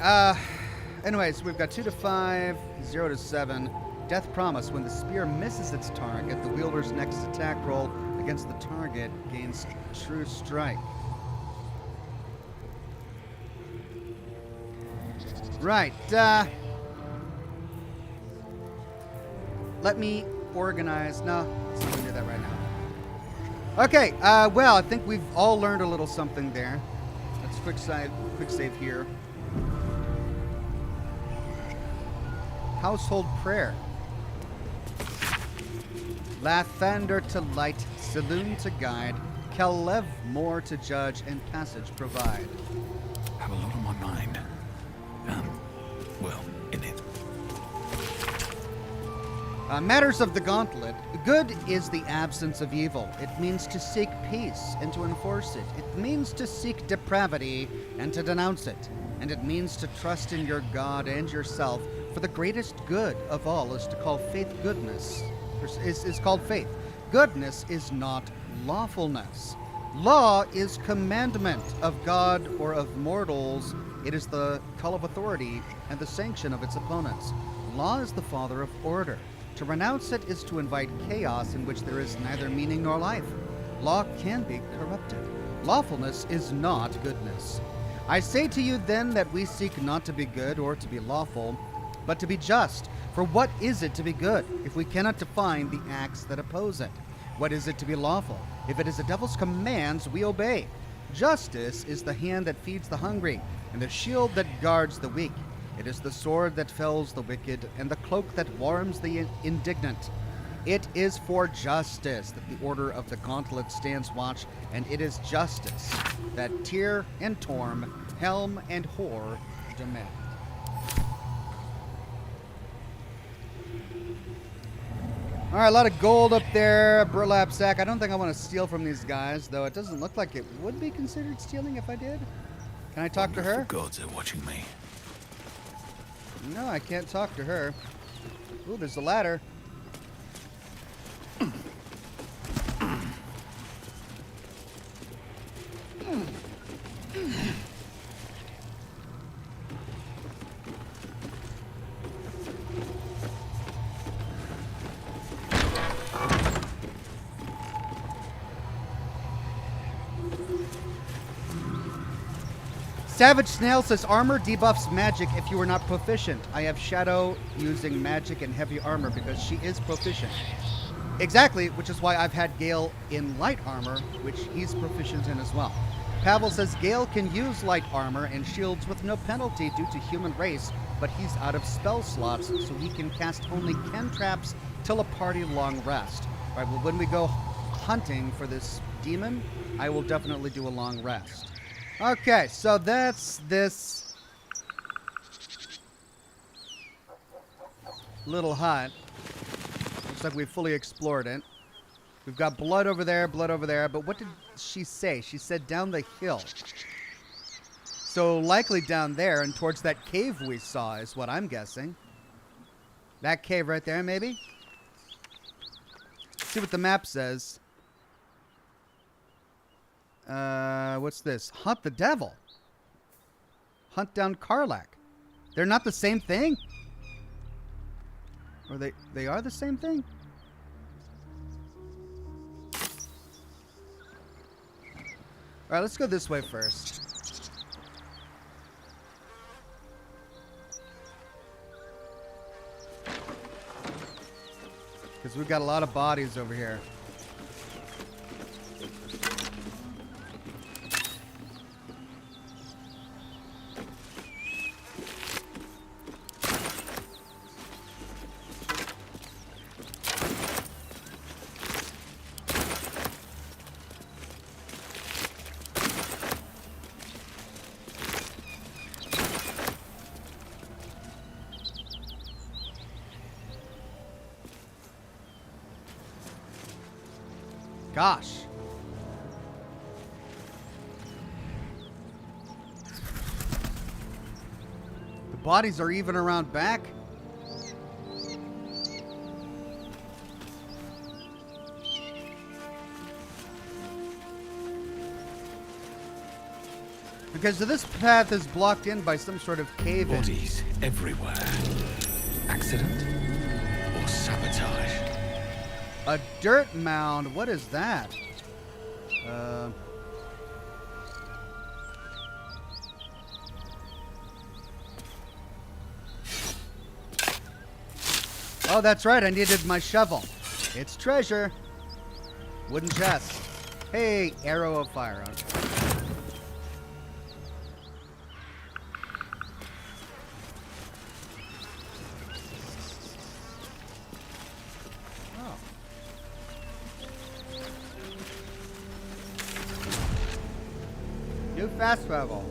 anyways, we've got 2 to 5, 0 to 7. Death Promise. When the spear misses its target, the wielder's next attack roll against the target gains True Strike. Right. Let me organize. No, let's not do that right now. Okay. Well, I think we've all learned a little something there. Let's quick save here. Household prayer. Lathander to light, Saloon to guide, Kalev more to judge, and passage provide. Have a lot on my mind. Well, in it. Matters of the Gauntlet. Good is the absence of evil. It means to seek peace and to enforce it. It means to seek depravity and to denounce it. And it means to trust in your God and yourself, for the greatest good of all is to call faith goodness. Is called faith. Goodness is not lawfulness. Law is commandment of God or of mortals. It is the call of authority and the sanction of its opponents. Law is the father of order. To renounce it is to invite chaos in which there is neither meaning nor life. Law can be corrupted. Lawfulness is not goodness. I say to you then that we seek not to be good or to be lawful, but to be just. For what is it to be good, if we cannot define the acts that oppose it? What is it to be lawful? If it is the devil's commands, we obey. Justice is the hand that feeds the hungry, and the shield that guards the weak. It is the sword that fells the wicked, and the cloak that warms the indignant. It is for justice that the Order of the Gauntlet stands watch, and it is justice that Tyr and Torm, Helm and Hor demand. All right, a lot of gold up there, burlap sack. I don't think I want to steal from these guys, though it doesn't look like it would be considered stealing if I did. Can I talk to her? The gods are watching me. No, I can't talk to her. Ooh, there's a ladder. Savage Snail says armor debuffs magic if you are not proficient. I have Shadow using magic and heavy armor because she is proficient. Exactly, which is why I've had Gale in light armor, which he's proficient in as well. Pavel says Gale can use light armor and shields with no penalty due to human race, but he's out of spell slots, so he can cast only cantraps till a party long rest. All right, well, when we go hunting for this demon, I will definitely do a long rest. Okay, so that's this little hut. Looks like we've fully explored it. We've got blood over there, but what did she say? She said down the hill. So likely down there and towards that cave we saw is what I'm guessing. That cave right there, maybe? Let's see what the map says. What's this? Hunt the devil. Hunt down Karlach. They're not the same thing? Or they are the same thing? Alright, let's go this way first. Because we've got a lot of bodies over here. Gosh. The bodies are even around back. Okay, so this path is blocked in by some sort of cave. Bodies everywhere. Accident or sabotage? A dirt mound. What is that? Oh, that's right. I needed my shovel. It's treasure. Wooden chest. Hey, arrow of fire. New fast travel.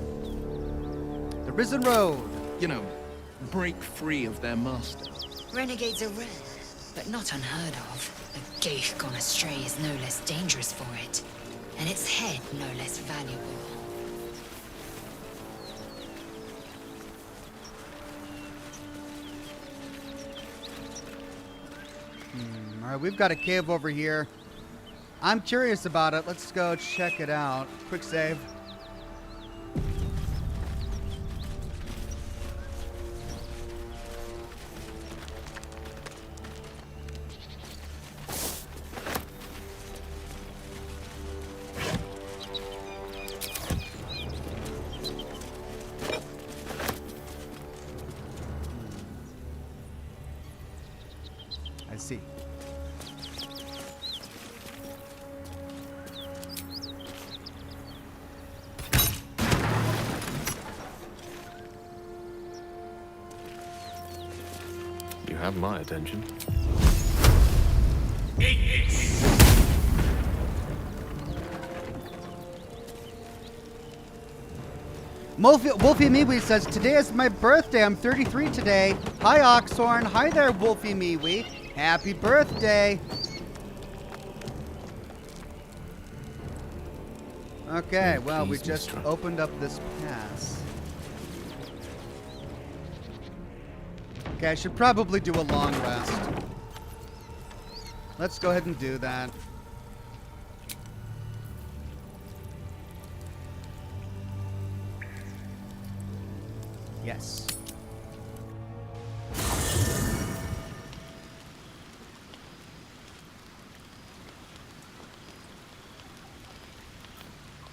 The Risen Road. You know, break free of their master. Renegades are rare, but not unheard of. A geich gone astray is no less dangerous for it, and its head no less valuable. Alright, we've got a cave over here. I'm curious about it. Let's go check it out. Quick save. see. You have my attention. Wolfie Miwi says, today is my birthday. I'm 33 today. Hi, Oxhorn. Hi there, Wolfie Miwi. Happy birthday. Okay, well, we just opened up this pass. Okay, I should probably do a long rest. Let's go ahead and do that. Yes.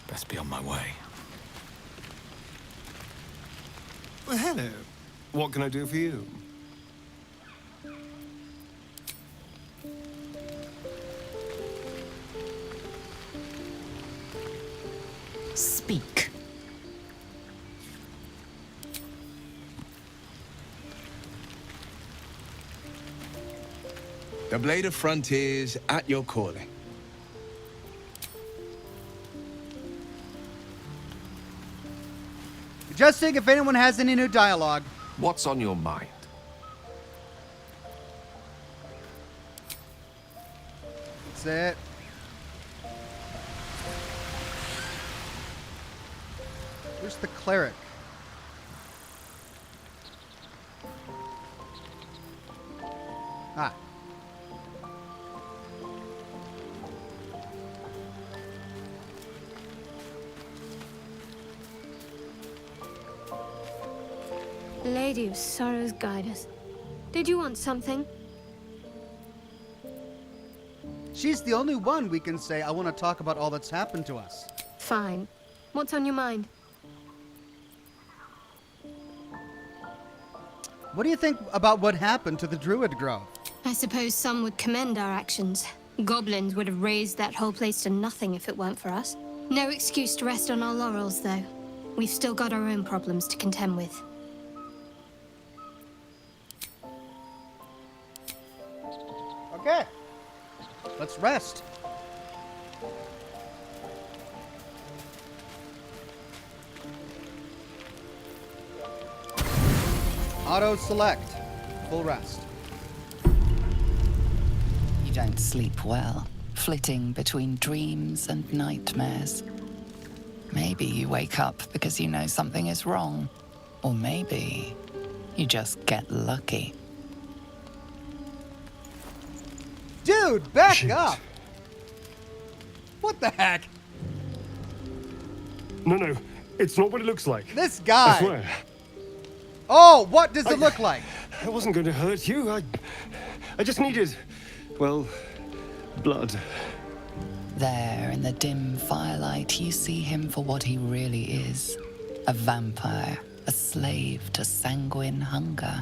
Best be on my way. Well, hello. What can I do for you? Speak. The Blade of Frontiers at your calling. Just seeing if anyone has any new dialogue. What's on your mind? That's it. Where's the cleric? Ah. Lady of Sorrows, guide us. Did you want something? She's the only one we can say, I want to talk about all that's happened to us. Fine. What's on your mind? What do you think about what happened to the Druid Grove? I suppose some would commend our actions. Goblins would have razed that whole place to nothing if it weren't for us. No excuse to rest on our laurels, though. We've still got our own problems to contend with. Okay. Let's rest. Auto select. Full rest. You don't sleep well, flitting between dreams and nightmares. Maybe you wake up because you know something is wrong. Or maybe you just get lucky. Dude, back Shoot. up! What the heck? No, it's not what it looks like. This guy. I swear. Oh, what does it look like? I wasn't going to hurt you. I just needed, well, blood. There, in the dim firelight, you see him for what he really is. A vampire, a slave to sanguine hunger.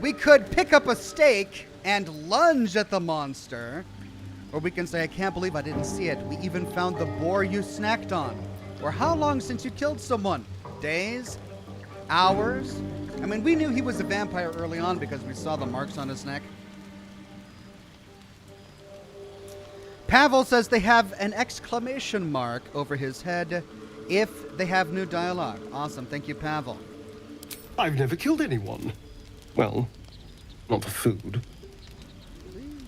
We could pick up a stake and lunge at the monster. Or we can say, I can't believe I didn't see it. We even found the boar you snacked on. Or how long since you killed someone? Days? Hours? I mean, we knew he was a vampire early on because we saw the marks on his neck. Pavel says they have an exclamation mark over his head if they have new dialogue. Awesome. Thank you, Pavel. I've never killed anyone. Well, not for food.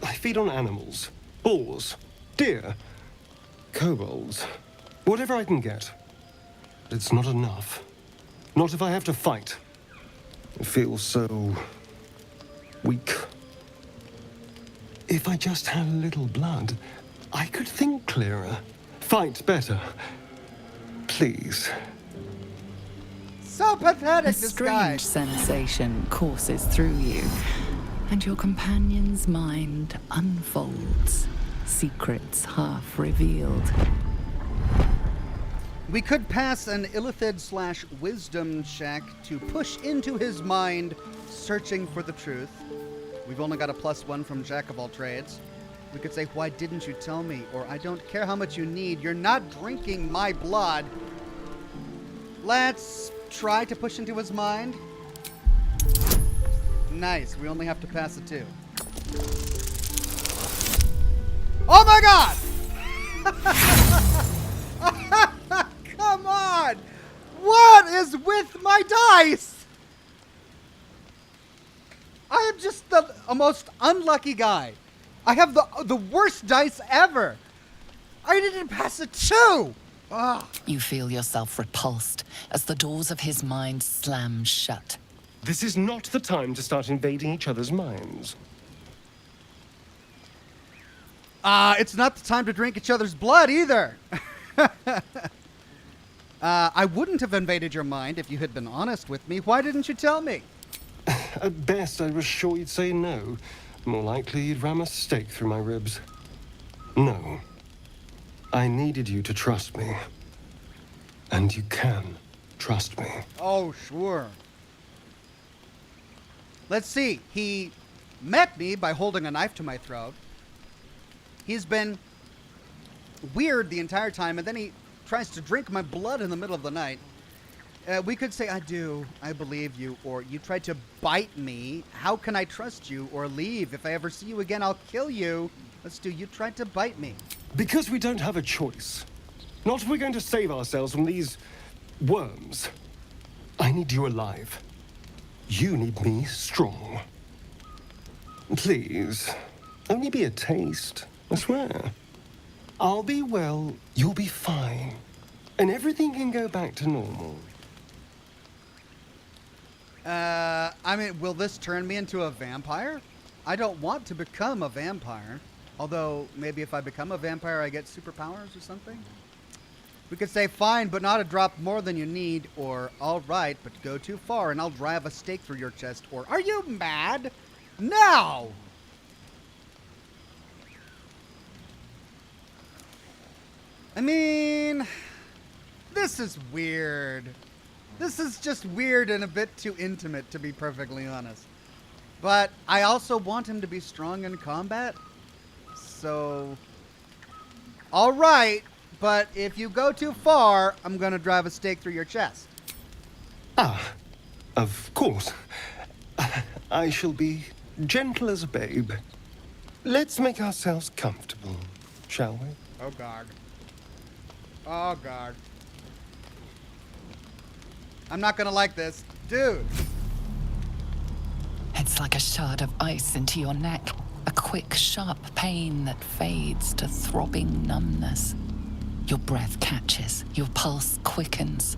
I feed on animals. Boars. Deer. Kobolds. Whatever I can get. But it's not enough. Not if I have to fight. I feel so weak. If I just had a little blood, I could think clearer. Fight better. Please. So pathetic, A this guy. strange sensation courses through you, and your companion's mind unfolds, secrets half revealed. We could pass an Illithid/wisdom check to push into his mind, searching for the truth. We've only got a +1 from Jack of all trades. We could say, why didn't you tell me? Or I don't care how much you need. You're not drinking my blood. Let's try to push into his mind. Nice. We only have to pass a 2. Oh my god! Come on! What is with my dice? I am just the most unlucky guy. I have the worst dice ever. I didn't pass a 2. Ugh. You feel yourself repulsed as the doors of his mind slam shut. This is not the time to start invading each other's minds. It's not the time to drink each other's blood either. I wouldn't have invaded your mind if you had been honest with me. Why didn't you tell me? At best, I was sure you'd say no. More likely, you'd ram a stake through my ribs. No. I needed you to trust me. And you can trust me. Oh, sure. Let's see. He met me by holding a knife to my throat. He's been weird the entire time, and then he tries to drink my blood in the middle of the night. We could say, I do, I believe you, or you tried to bite me. How can I trust you or leave? If I ever see you again, I'll kill you. Let's do, you tried to bite me. Because we don't have a choice. Not if we're going to save ourselves from these worms. I need you alive. You need me strong. Please, only be a taste, I swear. I'll be well, you'll be fine. And everything can go back to normal. I mean, will this turn me into a vampire? I don't want to become a vampire. Although, maybe if I become a vampire, I get superpowers or something? We could say, fine, but not a drop more than you need. Or, all right, but go too far and I'll drive a stake through your chest. Or, are you mad? No! I mean, this is weird. This is just weird and a bit too intimate, to be perfectly honest. But I also want him to be strong in combat. So, all right, but if you go too far, I'm going to drive a stake through your chest. Ah, of course. I shall be gentle as a babe. Let's make ourselves comfortable, shall we? Oh, God. Oh, God. I'm not going to like this. Dude. It's like a shard of ice into your neck. A quick, sharp pain that fades to throbbing numbness. Your breath catches. Your pulse quickens.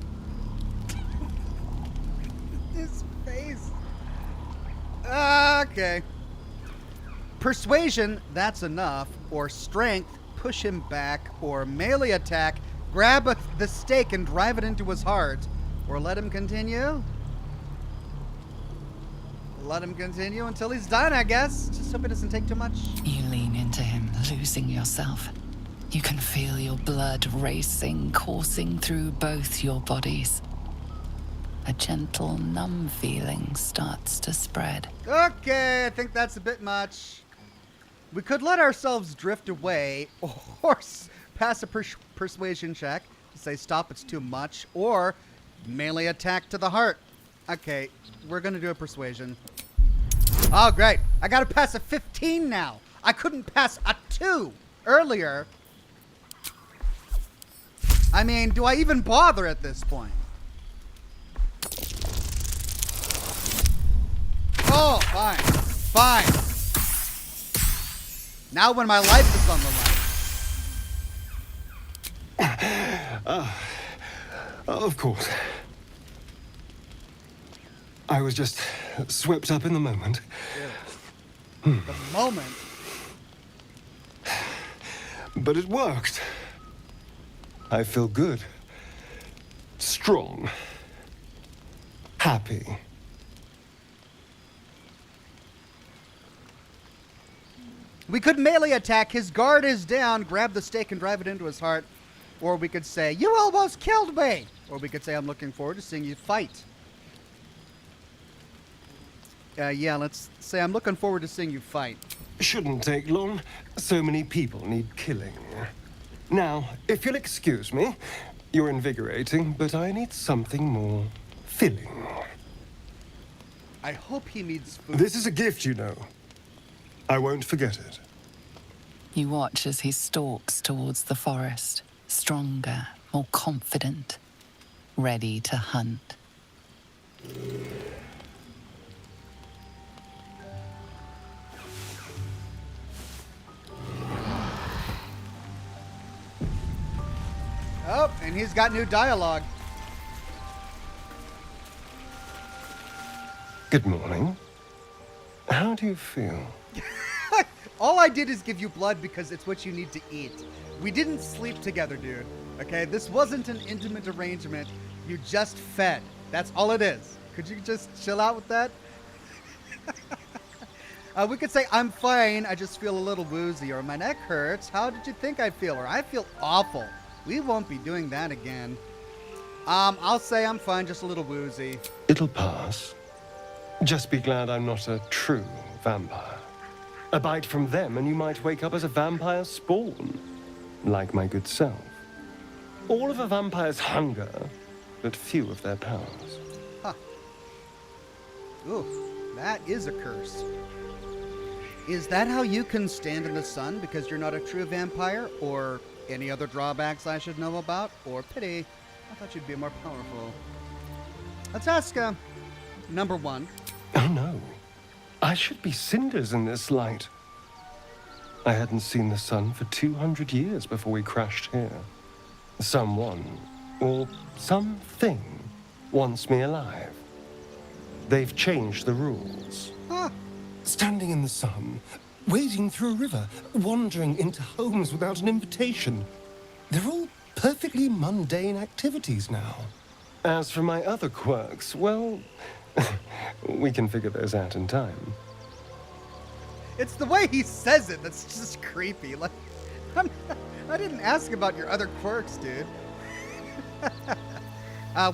His face. Okay. Persuasion, that's enough. Or strength, push him back. Or melee attack, grab the stake and drive it into his heart. Or let him continue. Let him continue until he's done, I guess. Just hope it doesn't take too much. You lean into him, losing yourself. You can feel your blood racing, coursing through both your bodies. A gentle, numb feeling starts to spread. Okay, I think that's a bit much. We could let ourselves drift away, or pass a persuasion check to say, stop, it's too much, or melee attack to the heart. Okay, we're going to do a persuasion. Oh, great. I got to pass a 15 now. I couldn't pass a 2 earlier. I mean, do I even bother at this point? Oh, fine. Fine. Now when my life is on the line. Of course. I was just swept up in the moment. The moment? But it worked. I feel good. Strong. Happy. We could melee attack. His guard is down. Grab the stake and drive it into his heart. Or we could say, you almost killed me! Or we could say, I'm looking forward to seeing you fight. Yeah, let's say I'm looking forward to seeing you fight. Shouldn't take long. So many people need killing. Now, if you'll excuse me, you're invigorating, but I need something more filling. I hope he needs food. This is a gift, you know. I won't forget it. You watch as he stalks towards the forest, stronger, more confident, ready to hunt. Oh, and he's got new dialogue. Good morning. How do you feel? All I did is give you blood because it's what you need to eat. We didn't sleep together, dude. Okay, this wasn't an intimate arrangement. You just fed. That's all it is. Could you just chill out with that? We could say, I'm fine, I just feel a little woozy, or my neck hurts. How did you think I feel? Or I feel awful. We won't be doing that again. I'll say I'm fine, just a little woozy. It'll pass. Just be glad I'm not a true vampire. A bite from them and you might wake up as a vampire spawn, like my good self. All of a vampire's hunger, but few of their powers. Huh. Ooh, that is a curse. Is that how you can stand in the sun because you're not a true vampire? Or any other drawbacks I should know about? Or pity, I thought you'd be more powerful. Let's ask, number one. Oh no. I should be cinders in this light. I hadn't seen the sun for 200 years before we crashed here. Someone, or something, wants me alive. They've changed the rules. Huh. Standing in the sun, wading through a river, wandering into homes without an invitation. They're all perfectly mundane activities now. As for my other quirks, well, we can figure those out in time. It's the way he says it that's just creepy. Like, I didn't ask about your other quirks, dude.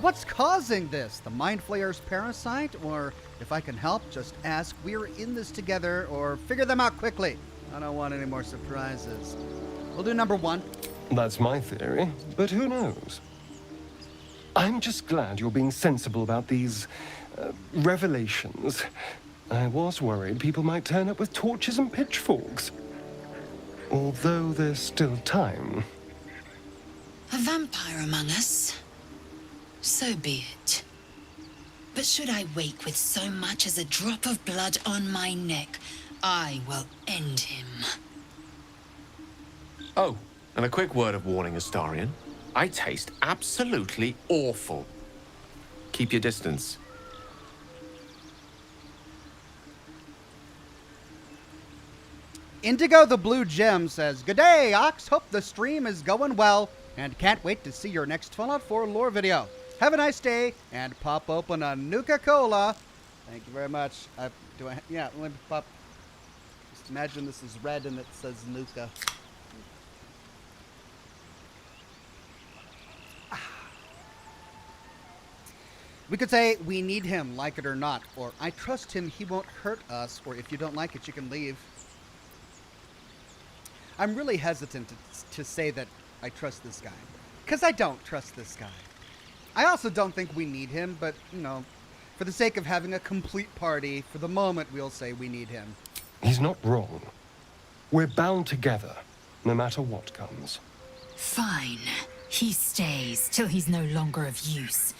What's causing this? The Mind Flayer's parasite? Or, if I can help, just ask, we're in this together, or figure them out quickly. I don't want any more surprises. We'll do number one. That's my theory, but who knows? I'm just glad you're being sensible about these revelations. I was worried people might turn up with torches and pitchforks. Although there's still time. A vampire among us? So be it. But should I wake with so much as a drop of blood on my neck, I will end him. Oh, and a quick word of warning, Astarion. I taste absolutely awful. Keep your distance. Indigo the Blue Gem says, good day, Ox. Hope the stream is going well, and can't wait to see your next Fallout 4 lore video. Have a nice day, and pop open a Nuka-Cola. Thank you very much. Yeah, let me pop. Just imagine this is red and it says Nuka. We could say, we need him, like it or not, or I trust him, he won't hurt us, or if you don't like it, you can leave. I'm really hesitant to say that I trust this guy, because I don't trust this guy. I also don't think we need him, but, you know, for the sake of having a complete party, for the moment, we'll say we need him. He's not wrong. We're bound together, no matter what comes. Fine. He stays till he's no longer of use.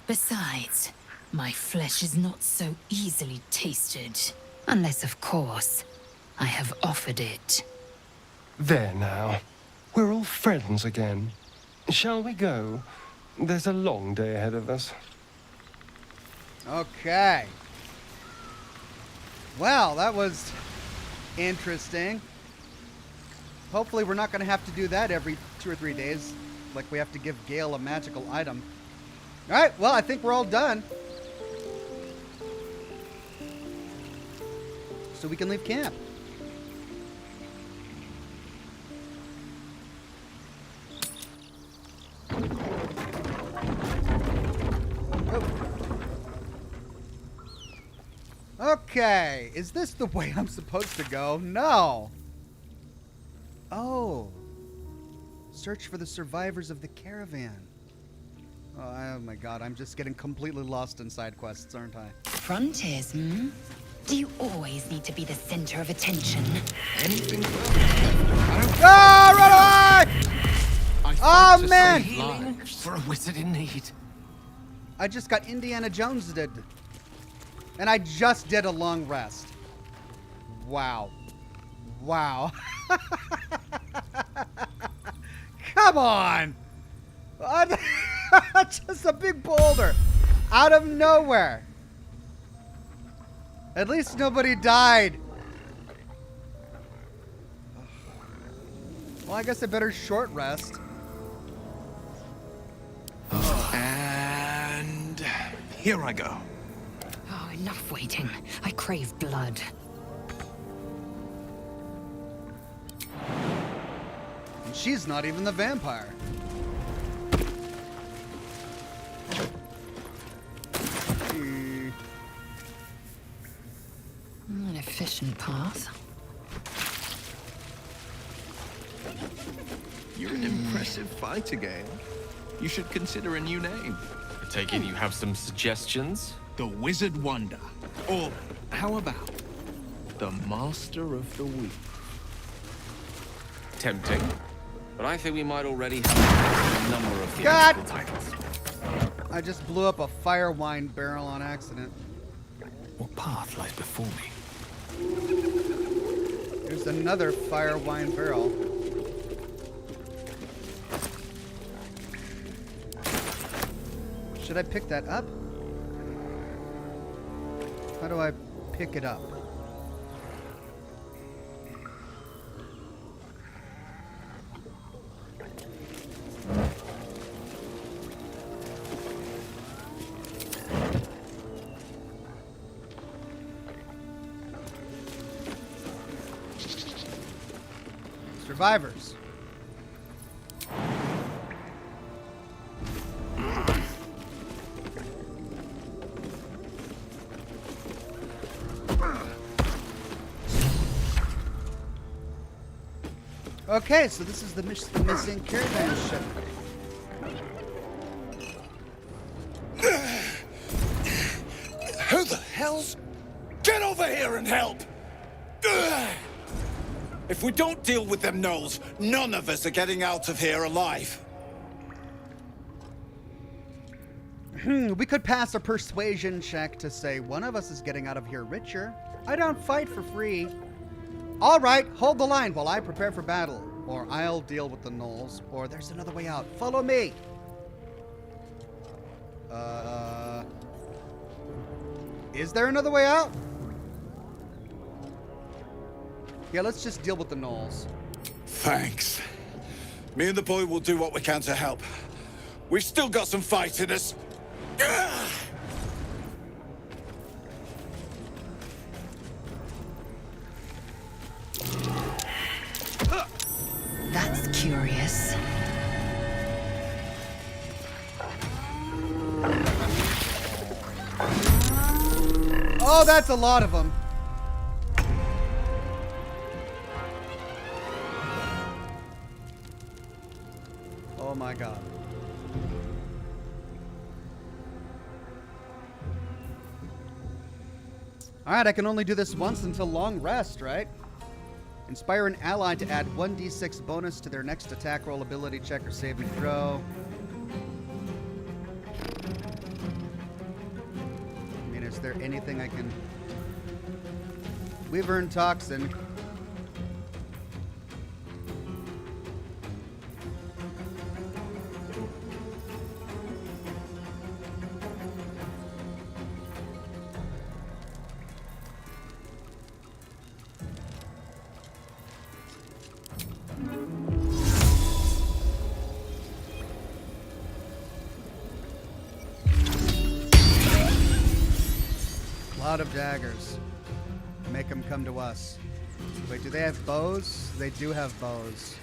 Besides, my flesh is not so easily tasted. Unless, of course, I have offered it. There now. We're all friends again. Shall we go? There's a long day ahead of us. Okay. Well, that was interesting. Hopefully we're not going to have to do that every 2 or 3 days. Like we have to give Gale a magical item. Alright, well, I think we're all done. So we can leave camp. Okay, is this the way I'm supposed to go? No. Oh. Search for the survivors of the caravan. Oh my god, I'm just getting completely lost in side quests, aren't I? Frontiers, hmm? Do you always need to be the center of attention? Anything Ah, run away! Oh, man! For a wizard in need. I just got Indiana Jones did. And I just did a long rest. Wow. Wow. Come on! Just a big boulder. Out of nowhere. At least nobody died. Well, I guess I better short rest. And here I go. Oh, enough waiting. I crave blood. And she's not even the vampire. An efficient path. You're an impressive fighter, Gale. You should consider a new name. I take it you have some suggestions? The Wizard Wonder. Or how about the Master of the Week? Tempting. But I think we might already have a number of God! theatrical titles. I just blew up a fire wine barrel on accident. What path lies before me? There's another fire wine barrel. Should I pick that up? How do I pick it up? Survivors. Okay, so this is the missing caravan ship. Who the hell's... Get over here and help! If we don't deal with them gnolls, none of us are getting out of here alive. We could pass a persuasion check to say one of us is getting out of here richer. I don't fight for free. All right, hold the line while I prepare for battle. Or I'll deal with the gnolls. Or there's another way out. Follow me. Is there another way out? Yeah, let's just deal with the gnolls. Thanks. Me and the boy will do what we can to help. We've still got some fight in us. That's curious. Oh, that's a lot of them. Oh my god. Alright, I can only do this once until long rest, right? Inspire an ally to add 1d6 bonus to their next attack roll, ability check, or saving throw. I mean, is there anything I can... Wyvern Toxin. Cloud of daggers. Make them come to us. Wait, do they have bows? They do have bows.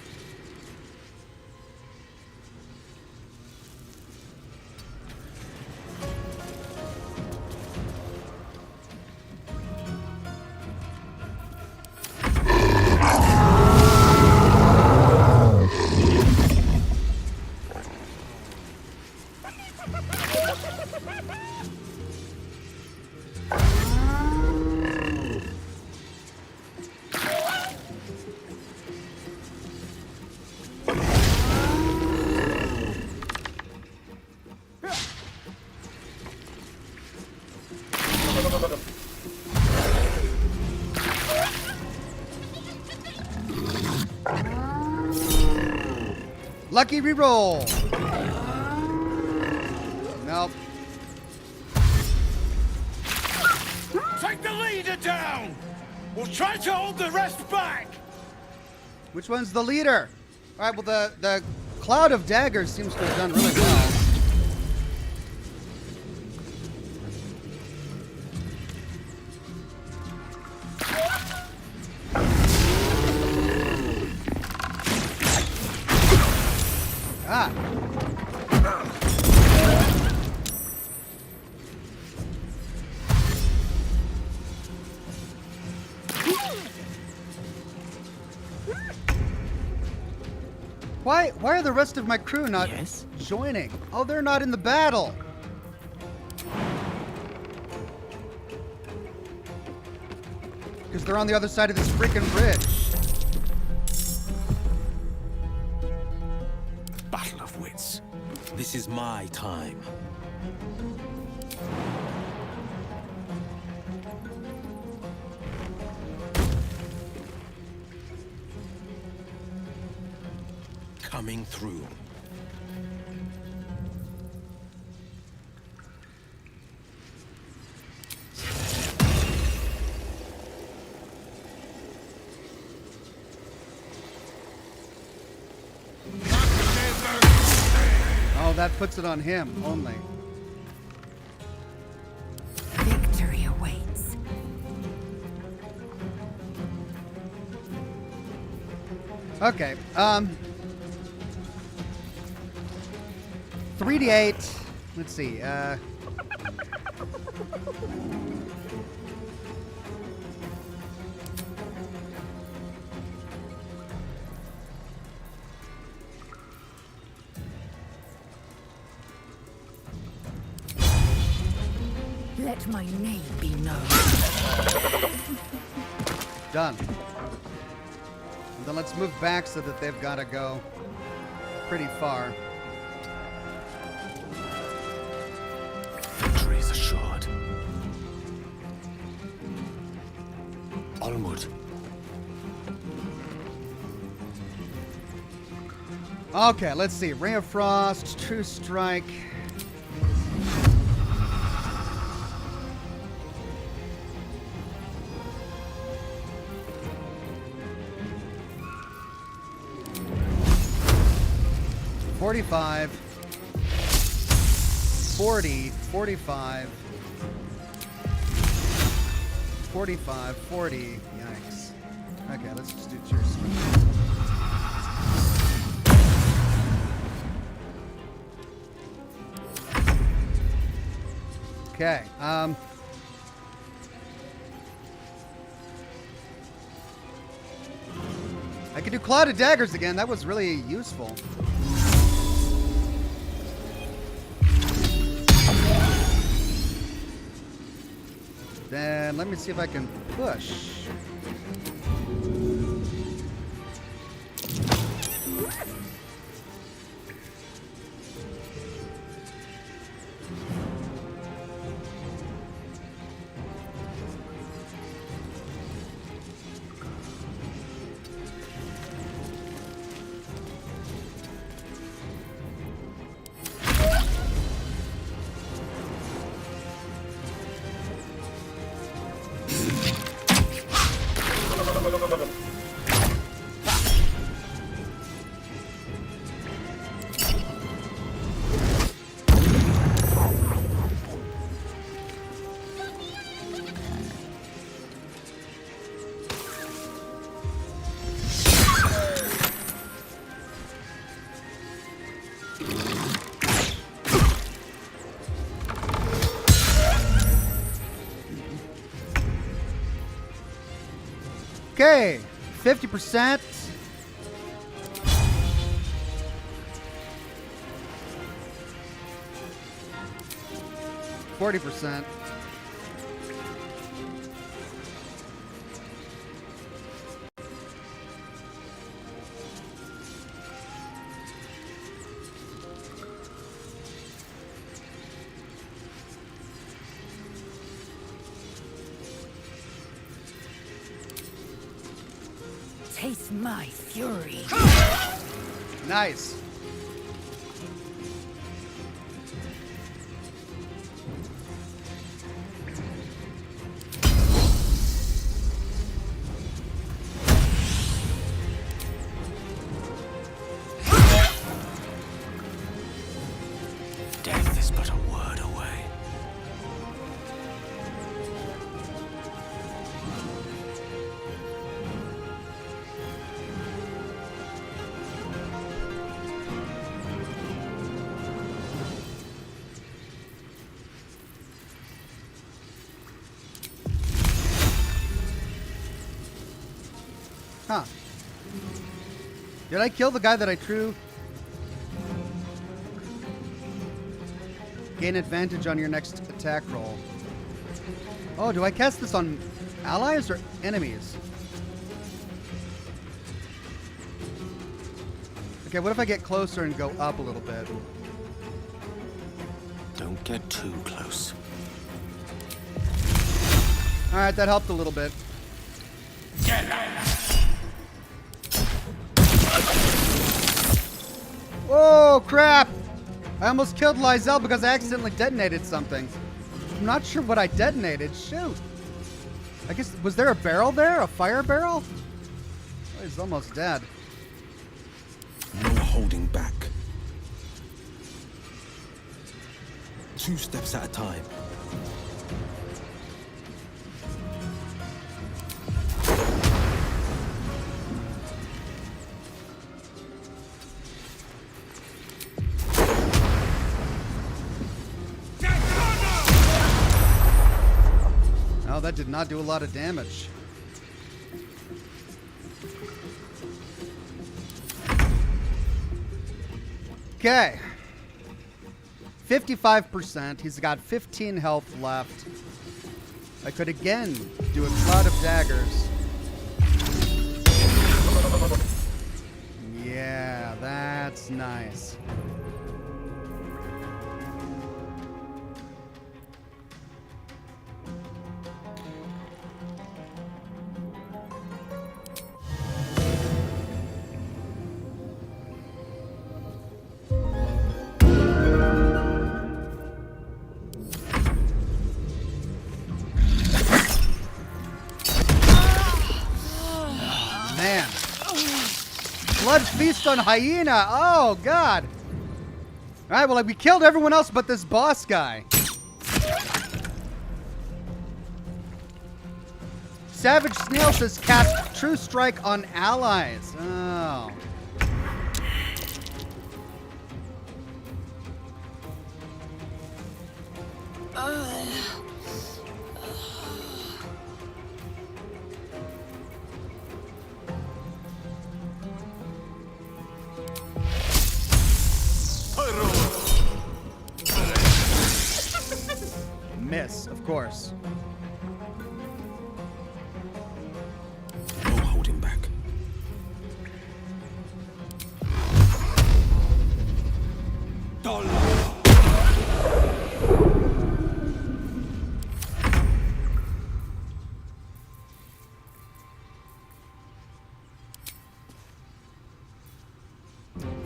Lucky reroll. Nope. Take the leader down! We'll try to hold the rest back! Which one's the leader? All right, well, the cloud of daggers seems to have done really well. Ah. Why are the rest of my crew not joining? Oh, they're not in the battle. Because they're on the other side of this freaking bridge. Battle of wits. This is my time. Coming through. Oh, that puts it on him only. Victory awaits. Okay, 3d8. Let's see, 'Let my name be known. done. And then let's move back so that they've got to go pretty far. Victory is assured. Onward. Okay, let's see. Ray of Frost, True Strike. $45, 40, 45, 45, 40. Yikes. Okay, let's just do True Strike. Okay, I could do Cloud of Daggers again. That was really useful. Then let me see if I can push. Okay, 50%. %. Taste my fury. Nice. is but a word away. Huh. Did I kill the guy that I threw? Gain advantage on your next attack roll. Oh, do I cast this on allies or enemies? Okay, what if I get closer and go up a little bit? Don't get too close. Alright, that helped a little bit. Oh, crap! I almost killed Lysel because I accidentally detonated something. I'm not sure what I detonated. Shoot. I guess, was there a barrel there? A fire barrel? Oh, he's almost dead. No holding back. 2 steps at a time. Oh, that did not do a lot of damage. Okay. 55%. He's got 15 health left. I could again do a cloud of daggers. Yeah, that's nice. Man. Blood feast on hyena. Oh, God. All right, well, we killed everyone else but this boss guy. Savage Snail says cast True Strike on allies. Oh. Miss, of course. No holding back.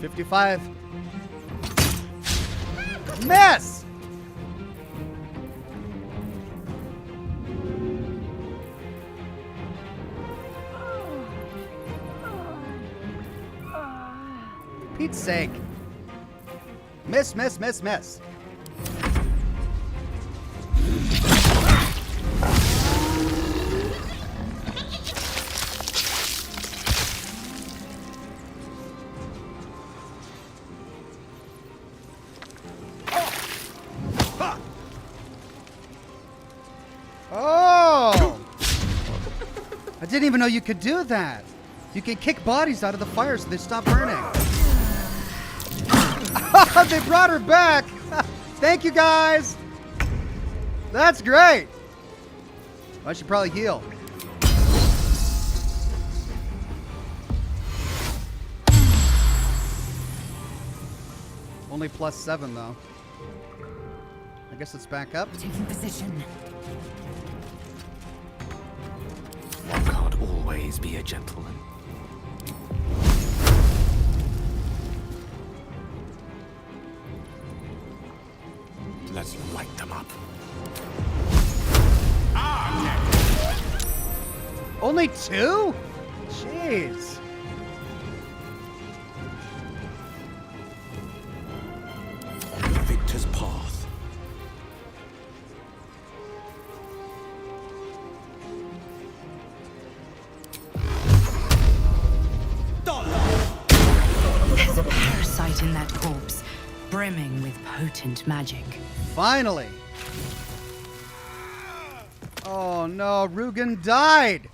$55. Miss! Pete's sake. Miss, miss, miss, miss. Oh! I didn't even know you could do that. You can kick bodies out of the fire so they stop burning. They brought her back. Thank you, guys. That's great. I should probably heal. Only +7, though. I guess it's back up. Taking position. One can't always be a gentleman. Let's light them up. Only 2? Jeez. The victor's path There's a parasite in that corpse, brimming with potent magic. Finally. Oh no, Rugen died.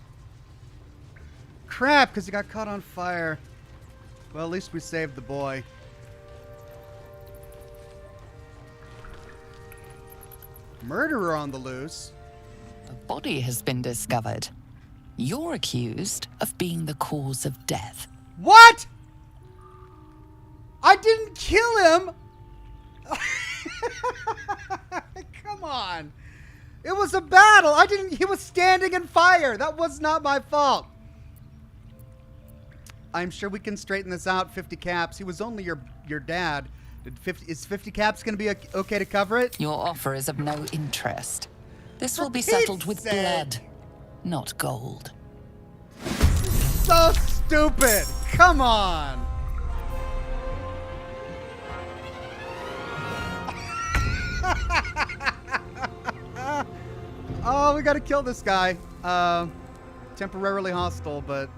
Crap, because he got caught on fire. Well, at least we saved the boy. Murderer on the loose. A body has been discovered. You're accused of being the cause of death. What? I didn't kill him. Come on. It was a battle. He was standing in fire. That was not my fault. I'm sure we can straighten this out. 50 caps. He was only your dad. Is 50 caps going to be okay to cover it? Your offer is of no interest. This will be settled with blood, not gold. So stupid. Come on. Oh, we got to kill this guy. Temporarily hostile, but...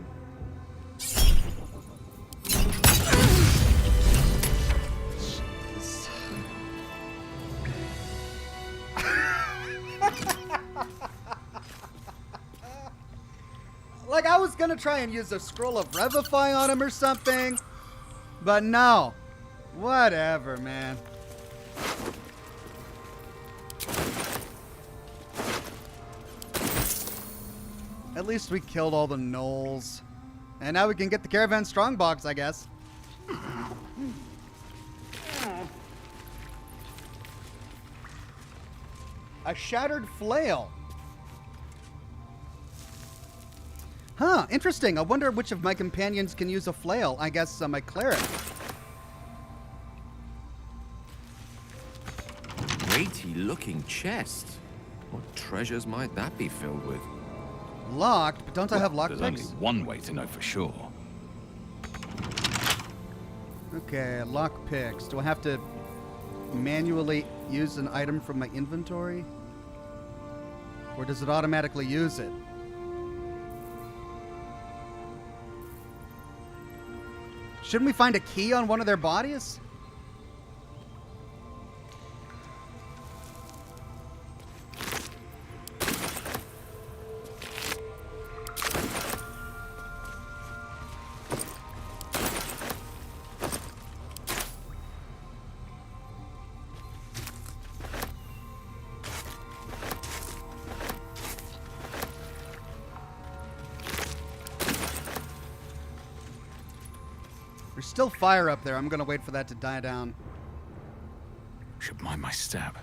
Like, I was gonna try and use a scroll of Revivify on him or something, but no. Whatever, man. At least we killed all the gnolls. And now we can get the Caravan strongbox, I guess. A shattered flail. Huh, interesting. I wonder which of my companions can use a flail. I guess my cleric. Weighty looking chest. What treasures might that be filled with? Locked, but don't I have lock There's picks? only one way to know for sure. Okay, lock picks. Do I have to manually use an item from my inventory? Or does it automatically use it? Shouldn't we find a key on one of their bodies? There's still fire up there. I'm gonna wait for that to die down. Should mind my stab.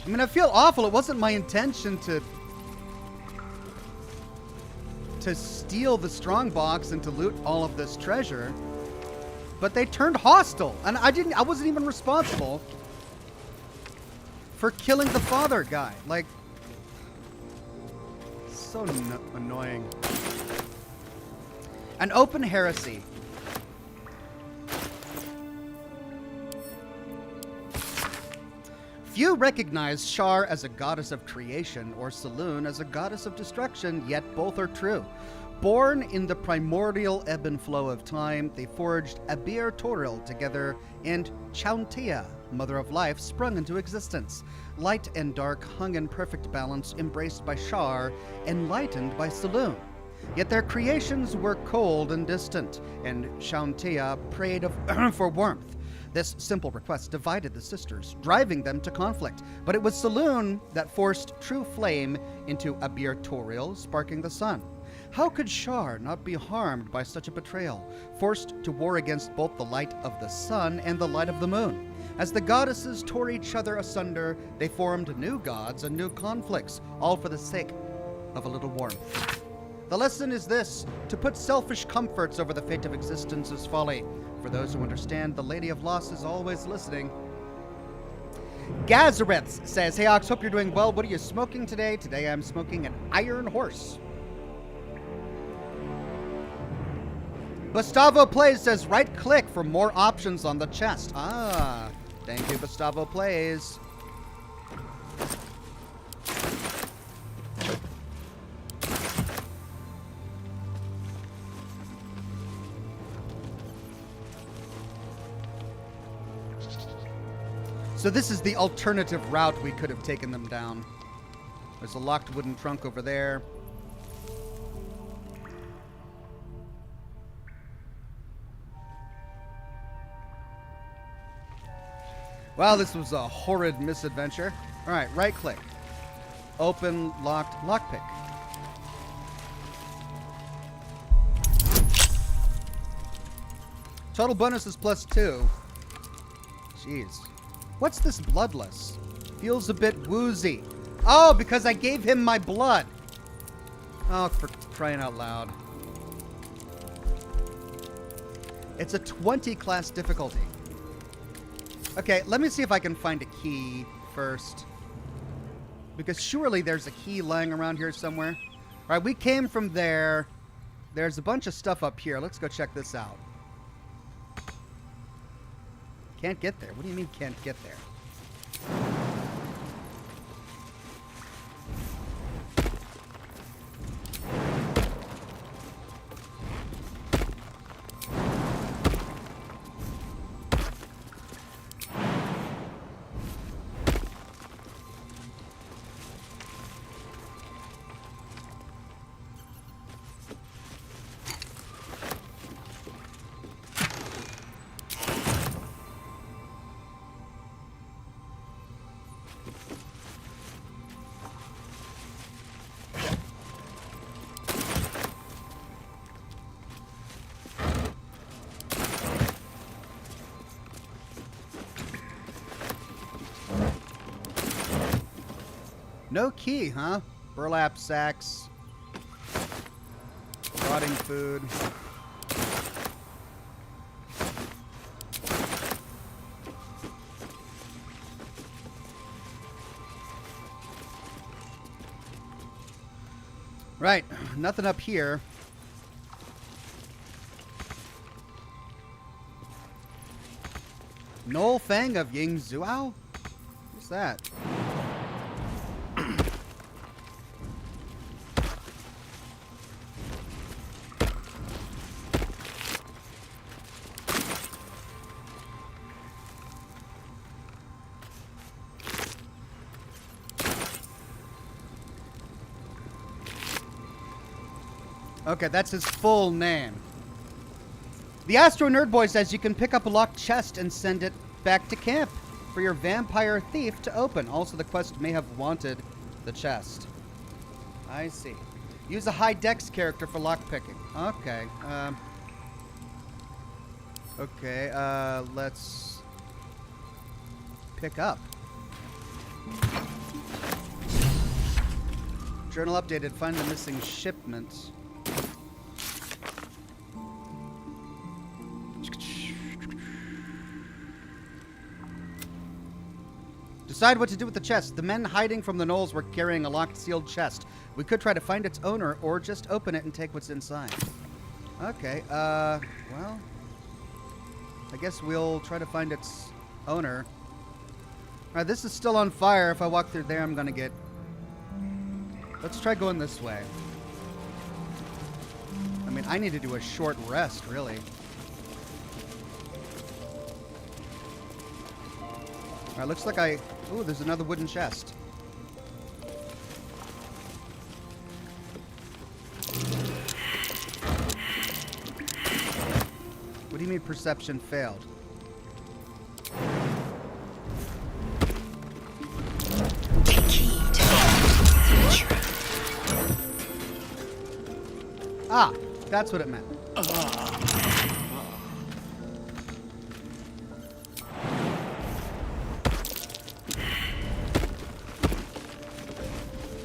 I mean, I feel awful. It wasn't my intention to steal the strongbox and to loot all of this treasure. But they turned hostile, and I wasn't even responsible for killing the father guy. Like, so annoying. An open heresy. Few recognize Shar as a goddess of creation or Saloon as a goddess of destruction, yet both are true. Born in the primordial ebb and flow of time, they forged Abir Toril together, and Chauntea, Mother of Life, sprung into existence. Light and dark hung in perfect balance, embraced by Shar, enlightened by Saloon. Yet their creations were cold and distant, and Chauntea prayed for warmth. This simple request divided the sisters, driving them to conflict. But it was Saloon that forced true flame into Abir Toril, sparking the sun. How could Shar not be harmed by such a betrayal, forced to war against both the light of the sun and the light of the moon? As the goddesses tore each other asunder, they formed new gods and new conflicts, all for the sake of a little warmth. The lesson is this: to put selfish comforts over the fate of existence is folly. For those who understand, the Lady of Loss is always listening. Gazareth says, "Hey Ox, hope you're doing well. What are you smoking today?" Today I'm smoking an Iron Horse. Gustavo Plays says, right click for more options on the chest. Ah, thank you, Gustavo Plays. So this is the alternative route we could have taken them down. There's a locked wooden trunk over there. Wow, this was a horrid misadventure. All right, right click. Open, locked, lockpick. Total bonus is +2. Jeez. What's this bloodless? Feels a bit woozy. Oh, because I gave him my blood. Oh, for crying out loud. It's a 20 class difficulty. Okay, let me see if I can find a key first. Because surely there's a key lying around here somewhere. All right, we came from there. There's a bunch of stuff up here. Let's go check this out. Can't get there. What do you mean can't get there? No key, huh? Burlap sacks. Rotting food. Right, nothing up here. Knoll Fang of Ying Zuao? What's that? Okay, that's his full name. The Astro Nerd Boy says you can pick up a locked chest and send it back to camp for your vampire thief to open. Also, the quest may have wanted the chest. I see. Use a high dex character for lockpicking. Okay. Let's pick up. Journal updated. Find the missing shipment. Decide what to do with the chest. The men hiding from the knolls were carrying a locked, sealed chest. We could try to find its owner or just open it and take what's inside. Okay, well, I guess we'll try to find its owner. All right, this is still on fire. If I walk through there, I'm gonna get... Let's try going this way. I mean, I need to do a short rest, really. All right, looks like I... Ooh, there's another wooden chest. What do you mean perception failed? Take heed. Future. Ah, that's what it meant.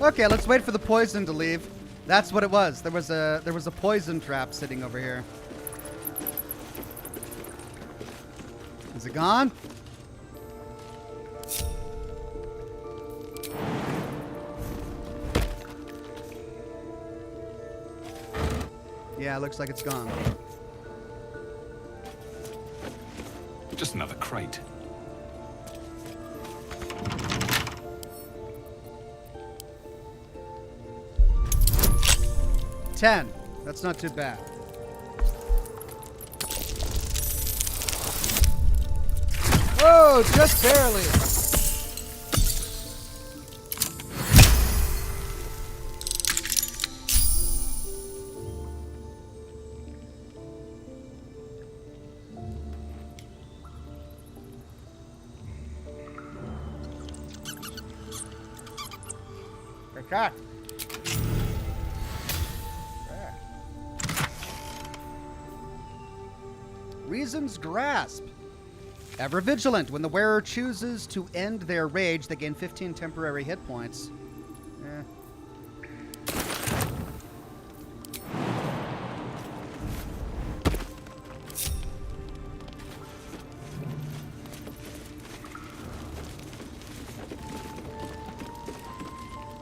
Okay, let's wait for the poison to leave. That's what it was. There was a poison trap sitting over here. Is it gone? Yeah, it looks like it's gone. Just another crate. $10. That's not too bad. Whoa, Oh, just barely. Okay. Reason's Grasp. Ever vigilant. When the wearer chooses to end their rage, they gain 15 temporary hit points.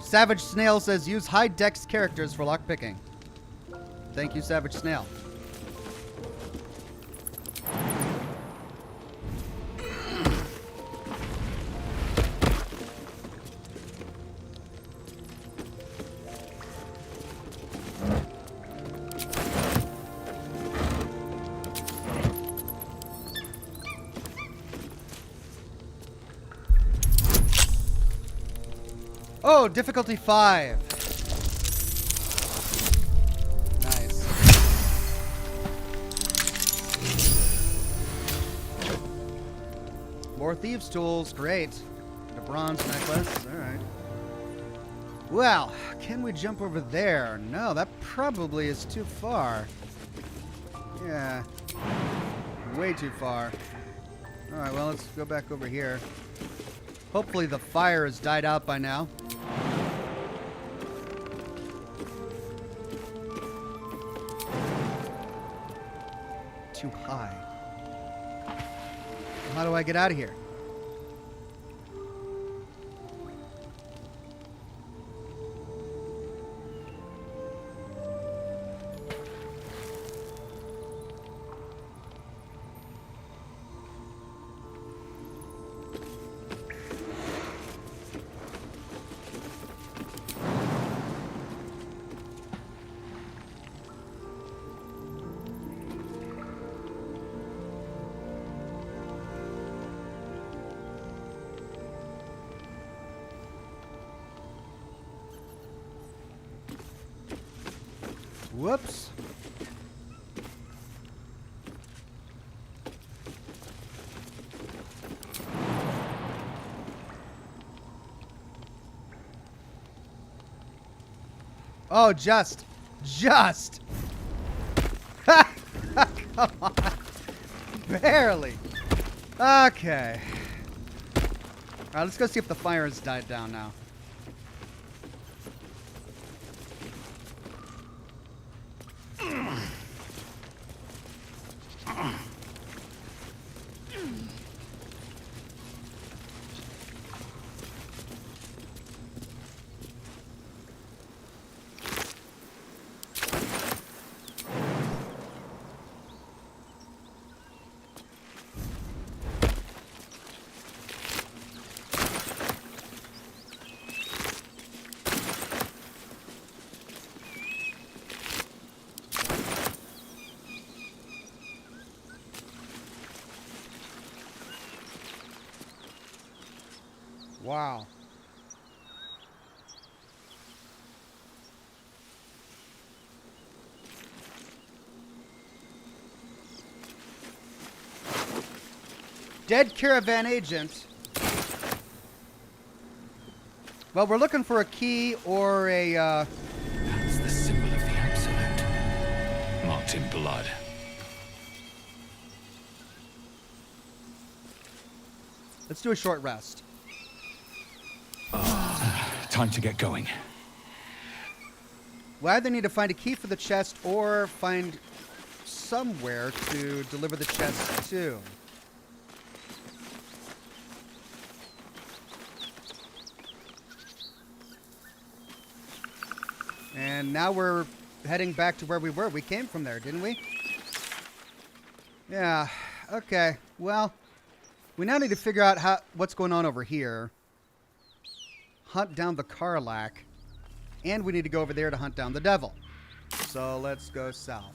Savage Snail says use high dex characters for lockpicking. Thank you, Savage Snail. Oh, difficulty 5. Nice. More thieves' tools. Great. A bronze necklace. All right. Well, can we jump over there? No, that probably is too far. Yeah. Way too far. All right, well, let's go back over here. Hopefully the fire has died out by now. Too high. How do I get out of here? Whoops. Oh, just. Come on. Barely. Okay. All right, let's go see if the fire has died down now. Wow. Dead Caravan agent. Well, we're looking for a key or a, That's the symbol of the Absolute. Marked in blood. Let's do a short rest. Time to get going. We either need to find a key for the chest or find somewhere to deliver the chest to. And now we're heading back to where we were. We came from there, didn't we? Yeah. Okay. Well, we now need to figure out what's going on over here. Hunt down the Karlach. And we need to go over there to hunt down the devil. So let's go south.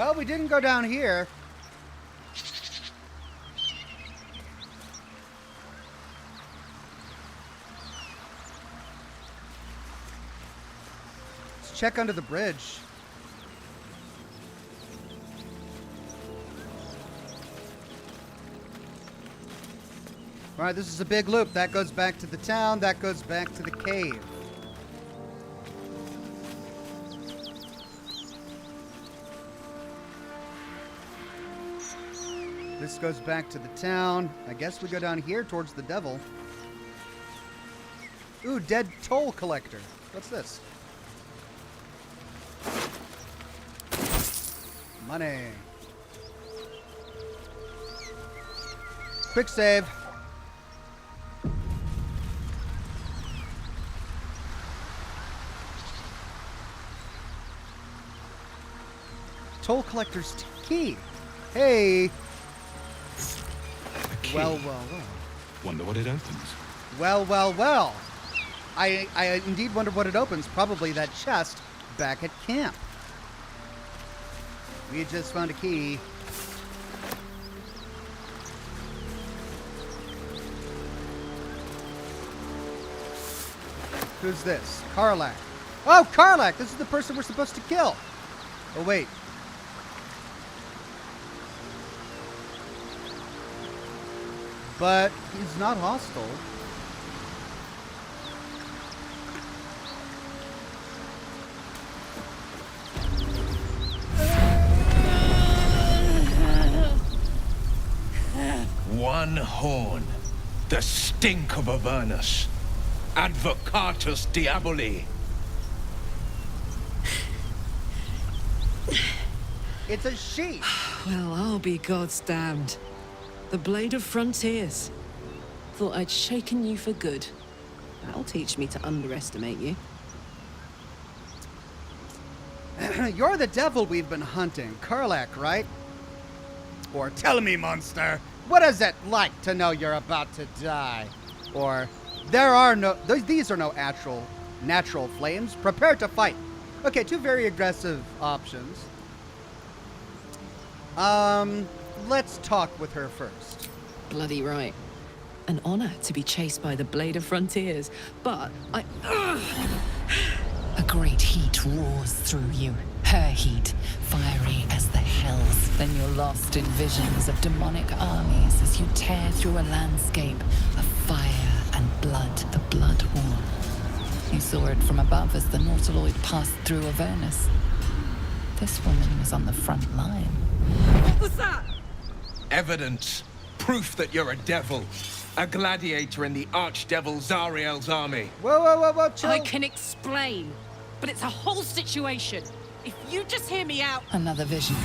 Well, we didn't go down here. Let's check under the bridge. All right, this is a big loop. That goes back to the town. That goes back to the cave. This goes back to the town. I guess we go down here towards the devil. Ooh, dead toll collector. What's this? Money. Quick save. Toll collector's key. Hey. Well. Wonder what it opens. Well. I indeed wonder what it opens. Probably that chest back at camp. We just found a key. Who's this? Karlach. Oh, Karlach! This is the person we're supposed to kill. Oh, wait. But he's not hostile. One horn. The stink of Avernus. Advocatus Diaboli. It's a sheep. Well, I'll be God's damned. The Blade of Frontiers. Thought I'd shaken you for good. That'll teach me to underestimate you. You're the devil we've been hunting, Karlach, right? Or tell me, monster, what is it like to know you're about to die? Or these are no natural flames. Prepare to fight. Okay, two very aggressive options. Let's talk with her first. Bloody right. An honor to be chased by the Blade of Frontiers, but A great heat roars through you. Her heat, fiery as the hells. Then you're lost in visions of demonic armies as you tear through a landscape of fire and blood. The Blood War. You saw it from above as the Nautiloid passed through Avernus. This woman was on the front line. What was that? Evidence. Proof that you're a devil. A gladiator in the archdevil Zariel's army. Whoa, chill. I can explain, but it's a whole situation. If you just hear me out... Another vision.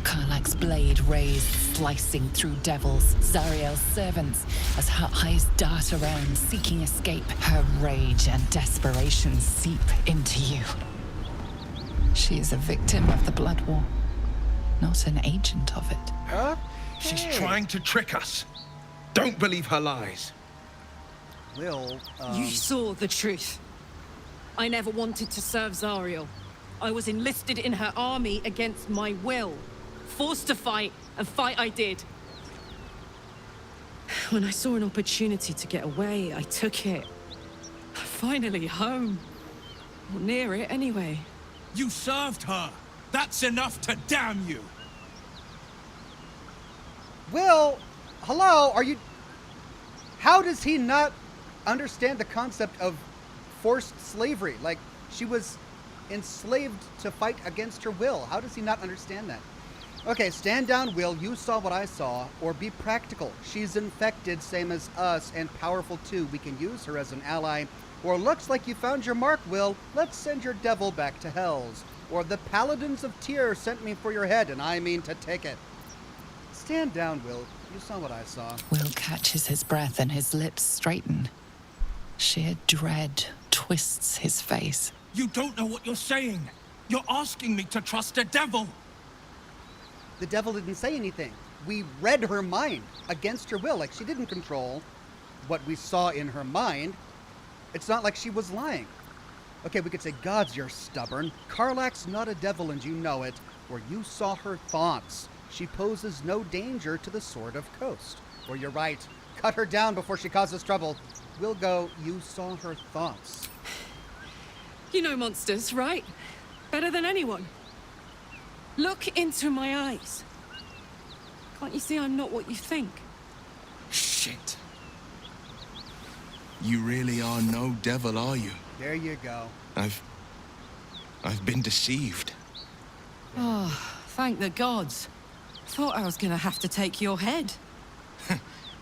Karlach's blade raised, slicing through devils, Zariel's servants, as her eyes dart around, seeking escape. Her rage and desperation seep into you. She is a victim of the Blood War, not an agent of it. Okay. She's trying to trick us. Don't believe her lies. Will, You saw the truth. I never wanted to serve Zariel. I was enlisted in her army against my will. Forced to fight, and fight I did. When I saw an opportunity to get away, I took it. Finally home. Or near it, anyway. You served her. That's enough to damn you. Will, hello, are you... How does he not understand the concept of forced slavery? Like, she was enslaved to fight against her will. How does he not understand that? Okay, stand down, Will. You saw what I saw. Or be practical. She's infected, same as us, and powerful too. We can use her as an ally. Or looks like you found your mark, Will. Let's send your devil back to Hells. Or the paladins of Tyr sent me for your head, and I mean to take it. Stand down, Will. You saw what I saw. Will catches his breath and his lips straighten. Sheer dread twists his face. You don't know what you're saying. You're asking me to trust a devil. The devil didn't say anything. We read her mind against her will. Like, she didn't control what we saw in her mind. It's not like she was lying. Okay, we could say, gods, you're stubborn. Karlach's not a devil and you know it, or you saw her thoughts. She poses no danger to the Sword of Coast. Or you're right. Cut her down before she causes trouble. We'll go, you saw her thoughts. You know monsters, right? Better than anyone. Look into my eyes. Can't you see I'm not what you think? Shit. You really are no devil, are you? There you go. I've been deceived. Oh, thank the gods. Thought I was gonna have to take your head.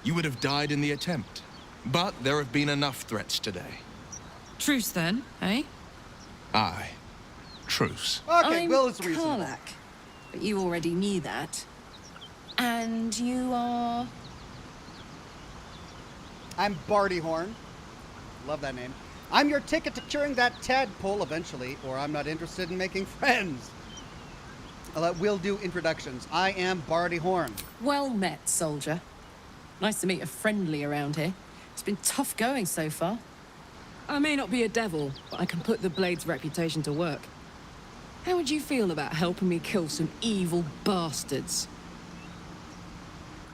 You would have died in the attempt. But there have been enough threats today. Truce then, eh? Aye. Truce. Okay, I'm Will is reasonable. Karlach, but you already knew that. And you are... I'm Bartyhorn. Love that name. I'm your ticket to curing that tadpole eventually, or I'm not interested in making friends. I'll let Will do introductions. I am Bartyhorn. Well met, soldier. Nice to meet a friendly around here. It's been tough going so far. I may not be a devil, but I can put the Blade's reputation to work. How would you feel about helping me kill some evil bastards?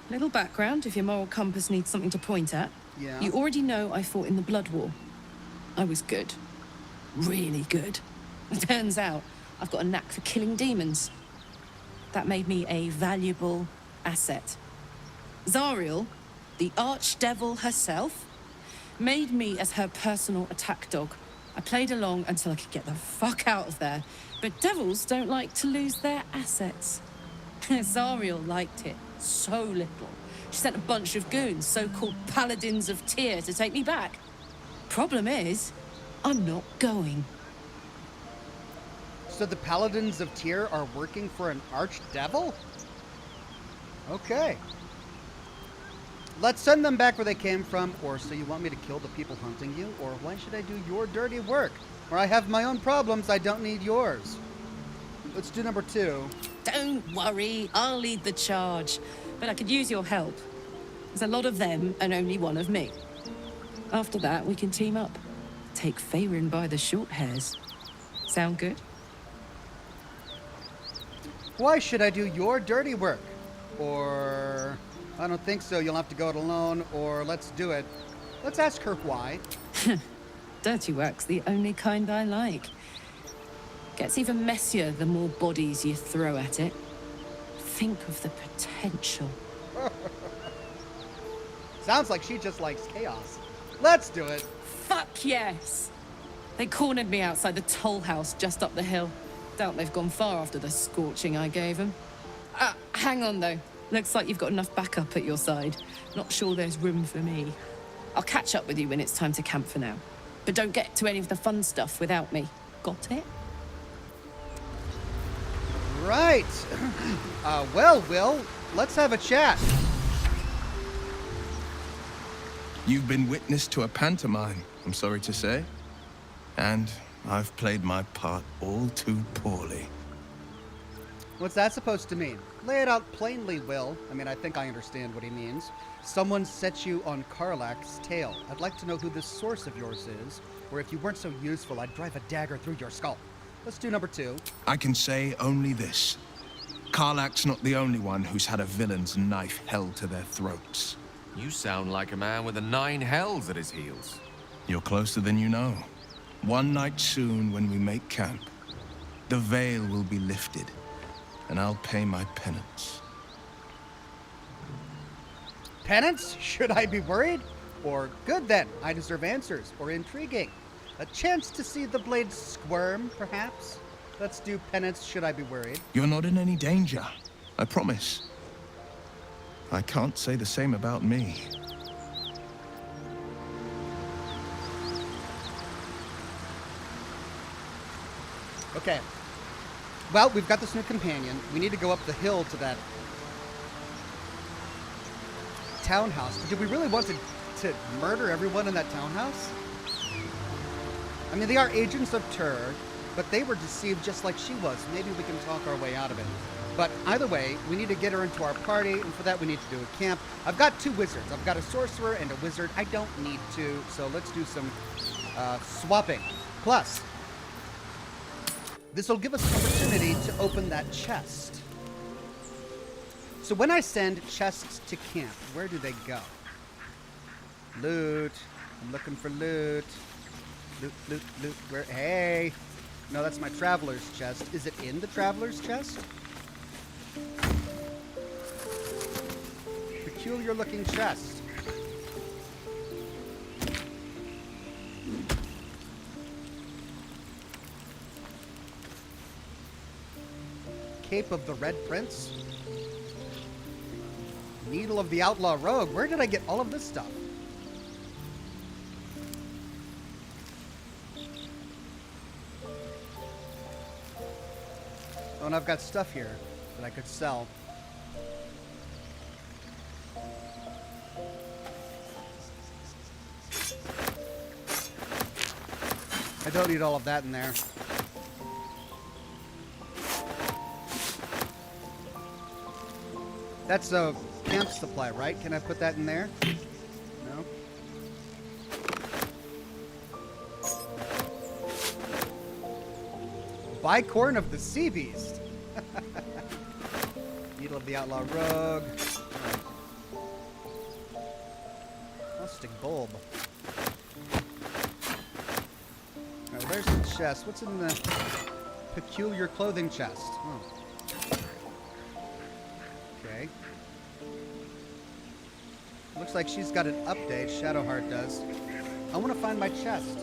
Little background, if your moral compass needs something to point at. Yeah. You already know I fought in the Blood War. I was good. Really good. Turns out, I've got a knack for killing demons. That made me a valuable asset. Zariel, the archdevil herself, made me as her personal attack dog. I played along until I could get the fuck out of there. But devils don't like to lose their assets. Zariel liked it so little. She sent a bunch of goons, so-called paladins of Tyr, to take me back. Problem is, I'm not going. So the paladins of Tyr are working for an archdevil? Okay. Let's send them back where they came from, or so you want me to kill the people hunting you, or why should I do your dirty work? Or I have my own problems, I don't need yours. Let's do number 2. Don't worry, I'll lead the charge. But I could use your help. There's a lot of them and only one of me. After that, we can team up. Take Faerun by the short hairs. Sound good? Why should I do your dirty work? Or I don't think so, you'll have to go it alone, or let's do it. Let's ask her why. Dirty work's the only kind I like. Gets even messier the more bodies you throw at it. Think of the potential. Sounds like she just likes chaos. Let's do it. Fuck yes! They cornered me outside the toll house just up the hill. Doubt they've gone far after the scorching I gave them. Hang on though. Looks like you've got enough backup at your side. Not sure there's room for me. I'll catch up with you when it's time to camp for now. But don't get to any of the fun stuff without me. Got it? Right. Well, Will, let's have a chat. You've been witness to a pantomime, I'm sorry to say. And I've played my part all too poorly. What's that supposed to mean? Lay it out plainly, Will. I mean, I think I understand what he means. Someone set you on Karlach's tail. I'd like to know who this source of yours is, or if you weren't so useful, I'd drive a dagger through your skull. Let's do number 2. I can say only this. Karlach's not the only one who's had a villain's knife held to their throats. You sound like a man with the 9 hells at his heels. You're closer than you know. One night soon, when we make camp, the veil will be lifted, and I'll pay my penance. Penance? Should I be worried? Or good then, I deserve answers. Or intriguing. A chance to see the blade squirm, perhaps? Let's do penance, should I be worried? You're not in any danger, I promise. I can't say the same about me. Okay. Well, we've got this new companion. We need to go up the hill to that townhouse. Do we really want to murder everyone in that townhouse? I mean, they are agents of Tyr, but they were deceived just like she was. Maybe we can talk our way out of it. But either way, we need to get her into our party, and for that we need to do a camp. I've got 2 wizards. I've got a sorcerer and a wizard. I don't need 2, so let's do some swapping. Plus, This will give us an opportunity to open that chest. So when I send chests to camp, where do they go? Loot. I'm looking for loot. Loot, loot, loot. Where? Hey. No, that's my traveler's chest. Is it in the traveler's chest? Peculiar looking chest. Cape of the Red Prince. Needle of the Outlaw Rogue. Where did I get all of this stuff? Oh, and I've got stuff here that I could sell. I don't need all of that in there. That's a camp supply, right? Can I put that in there? No? Bicorn of the Sea Beast. Needle of the Outlaw Rogue. Caustic Bulb. Alright, where's the chest? What's in the peculiar clothing chest? Oh. Okay. Looks like she's got an update. Shadowheart does. I want to find my chest.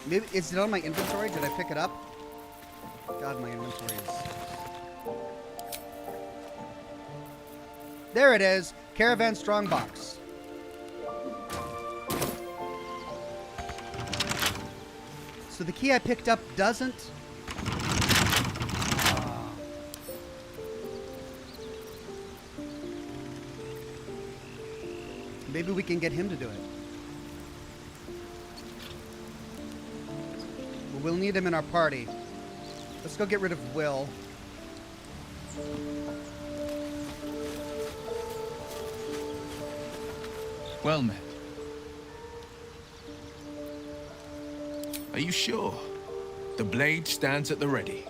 Maybe is it on my inventory? Did I pick it up? God, my inventory is. There it is. Caravan Strongbox. So the key I picked up doesn't. Maybe we can get him to do it. Well, we'll need him in our party. Let's go get rid of Will. Well met. Are you sure? The blade stands at the ready.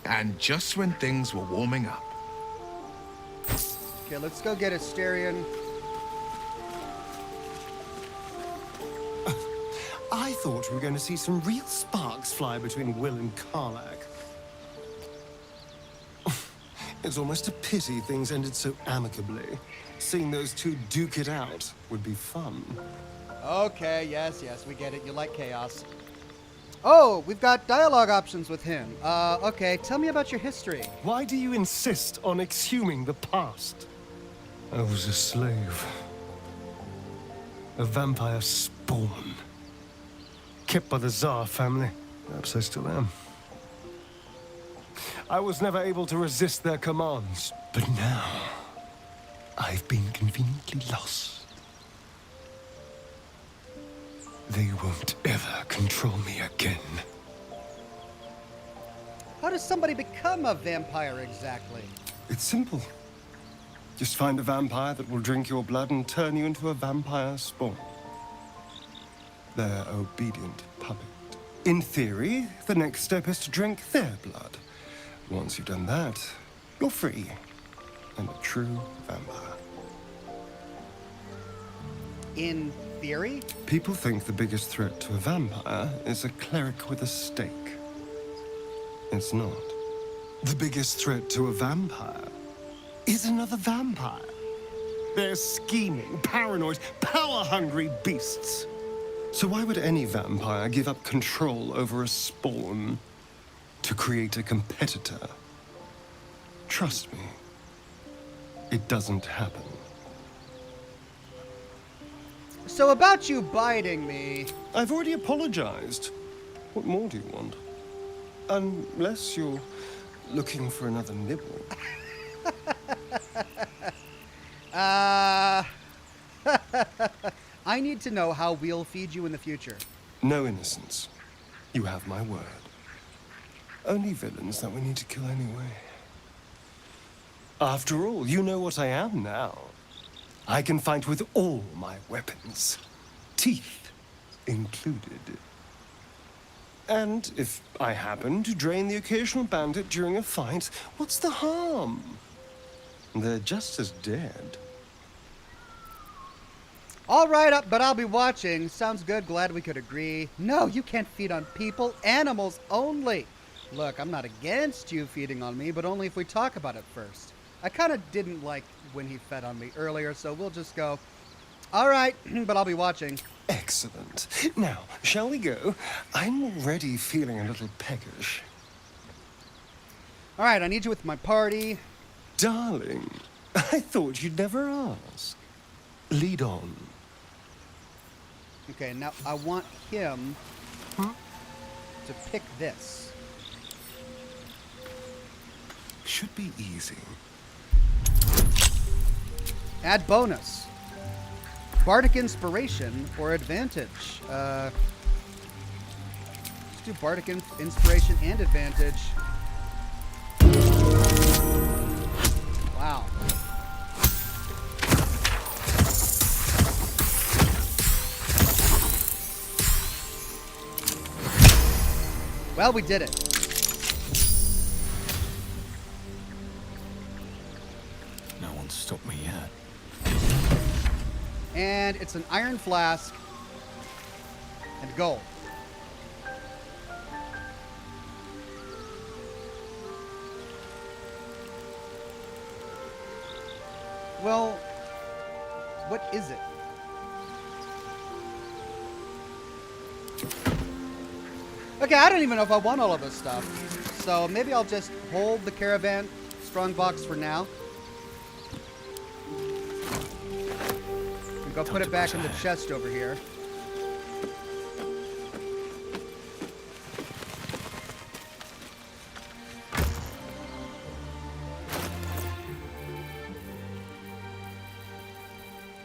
And just when things were warming up. Okay, let's go get Asterion. I thought we were going to see some real sparks fly between Will and Karlach. It's almost a pity things ended so amicably. Seeing those two duke it out would be fun. Okay, yes, we get it. You like chaos. Oh, we've got dialogue options with him. Okay, tell me about your history. Why do you insist on exhuming the past? I was a slave. A vampire spawn. Kept by the Tsar family. Perhaps I still am. I was never able to resist their commands. But now, I've been conveniently lost. They won't ever control me again. How does somebody become a vampire exactly? It's simple. Just find a vampire that will drink your blood and turn you into a vampire spawn. Their obedient puppet. In theory, the next step is to drink their blood. Once you've done that, you're free and a true vampire. In theory? People think the biggest threat to a vampire is a cleric with a stake. It's not. The biggest threat to a vampire is another vampire. They're scheming, paranoid, power-hungry beasts. So why would any vampire give up control over a spawn to create a competitor? Trust me, it doesn't happen. So about you biting me... I've already apologized. What more do you want? Unless you're looking for another nibble. I need to know how we'll feed you in the future. No innocence. You have my word. Only villains that we need to kill anyway. After all, you know what I am now. I can fight with all my weapons. teeth included. And if I happen to drain the occasional bandit during a fight, what's the harm? They're just as dead. All right, but I'll be watching. Sounds good. Glad we could agree. No, you can't feed on people. Animals only. Look, I'm not against you feeding on me, but only if we talk about it first. I kind of didn't like when he fed on me earlier, so we'll just go, all right, but I'll be watching. Excellent. Now, shall we go? I'm already feeling a little peckish. All right, I need you with my party. Darling, I thought you'd never ask. Lead on. Okay, now I want him to pick this. Should be easy. Add bonus. Bardic Inspiration or Advantage. Let's do Bardic Inspiration and Advantage. Wow. Well, we did it. No one's stopped me yet. And it's an iron flask and gold. Well, what is it? Okay, I don't even know if I want all of this stuff. So maybe I'll just hold the Caravan strongbox for now. And go put it back in the chest over here.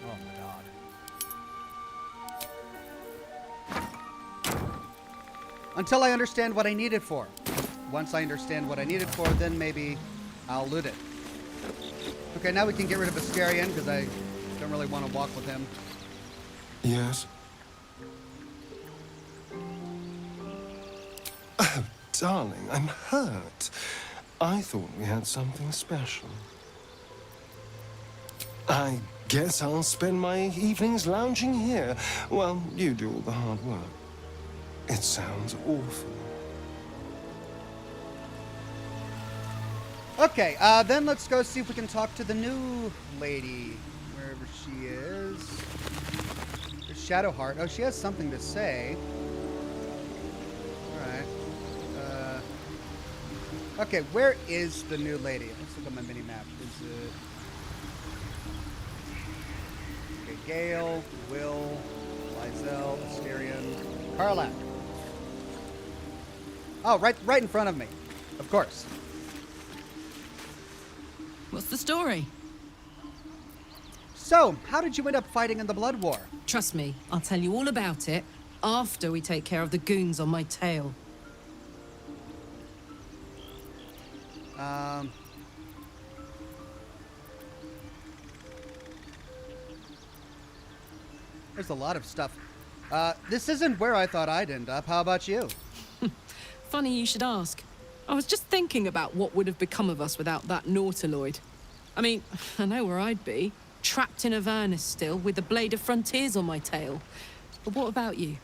Oh my god. Until I understand what I need it for. Once I understand what I need it for, then maybe I'll loot it. Okay, now we can get rid of Astarion, because I don't really want to walk with him. Yes? Oh, darling, I'm hurt. I thought we had something special. I guess I'll spend my evenings lounging here while you do all the hard work. It sounds awful. Okay, then let's go see if we can talk to the new lady, wherever she is. Shadowheart. Oh, she has something to say. Alright. Okay, where is the new lady? Let's look at my mini-map. Is it... Okay, Gale, Will, Lizelle, Astarion, Karlach. Oh, right in front of me. Of course. What's the story? So, how did you end up fighting in the Blood War? Trust me, I'll tell you all about it after we take care of the goons on my tail. There's a lot of stuff. This isn't where I thought I'd end up. How about you? Funny you should ask. I was just thinking about what would have become of us without that Nautiloid. I mean, I know where I'd be. Trapped in Avernus still, with the Blade of Frontiers on my tail. But what about you?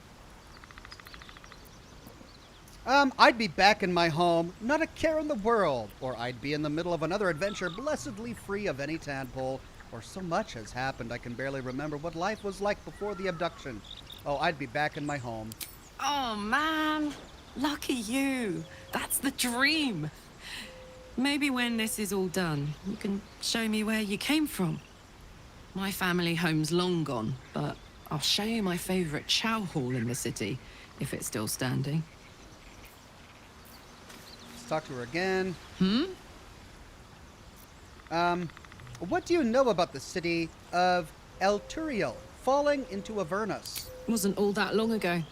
I'd be back in my home, not a care in the world. Or I'd be in the middle of another adventure, blessedly free of any tadpole. Or so much has happened I can barely remember what life was like before the abduction. Oh, I'd be back in my home. Oh, man. Lucky you. That's the dream. Maybe when this is all done, you can show me where you came from. My family home's long gone, but I'll show you my favorite chow hall in the city, if it's still standing. Let's talk to her again. What do you know about the city of Elturiel falling into Avernus? It wasn't all that long ago.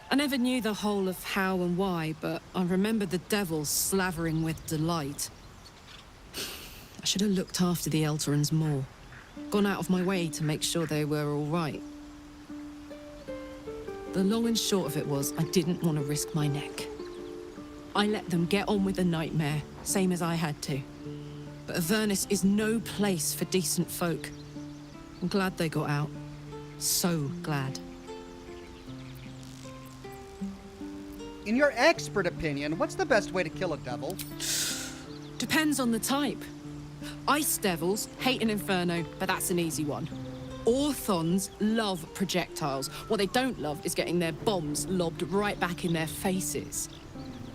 I never knew the whole of how and why, but I remember the devils slavering with delight. I should have looked after the Elturans more. Gone out of my way to make sure they were all right. The long and short of it was, I didn't want to risk my neck. I let them get on with the nightmare, same as I had to. But Avernus is no place for decent folk. I'm glad they got out. So glad. In your expert opinion, what's the best way to kill a devil? Depends on the type. Ice devils hate an inferno, but that's an easy one. Orthons love projectiles. What they don't love is getting their bombs lobbed right back in their faces.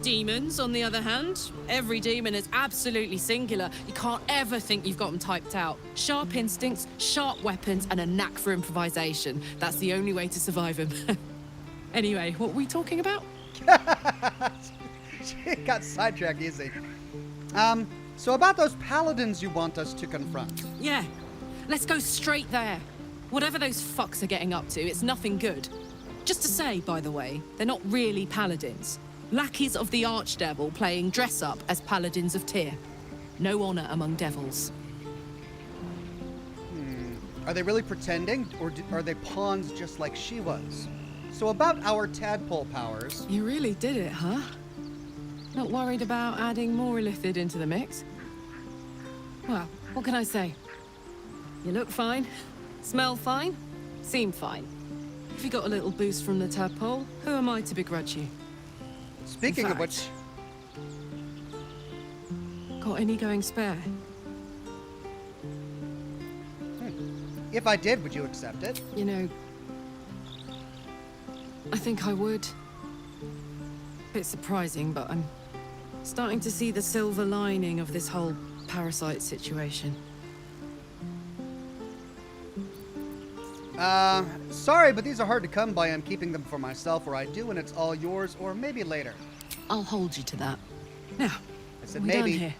Demons, on the other hand, every demon is absolutely singular. You can't ever think you've got them typed out. Sharp instincts, sharp weapons, and a knack for improvisation. That's the only way to survive them. Anyway, what were we talking about? She got sidetracked easy. So about those paladins you want us to confront. Yeah, let's go straight there. Whatever those fucks are getting up to, it's nothing good. Just to say, by the way, they're not really paladins. Lackeys of the Archdevil playing dress-up as paladins of Tyr. No honor among devils. Are they really pretending, or are they pawns just like she was? So about our tadpole powers... You really did it, huh? Not worried about adding more illithid into the mix? Well, what can I say? You look fine, smell fine, seem fine. If you got a little boost from the tadpole, who am I to begrudge you? Speaking of which... Got any going spare? If I did, would you accept it? You know, I think I would. Bit surprising, but I'm starting to see the silver lining of this whole parasite situation. Sorry, but these are hard to come by. I'm keeping them for myself, or I do, and it's all yours, or maybe later. I'll hold you to that. Now, I said we maybe. done here?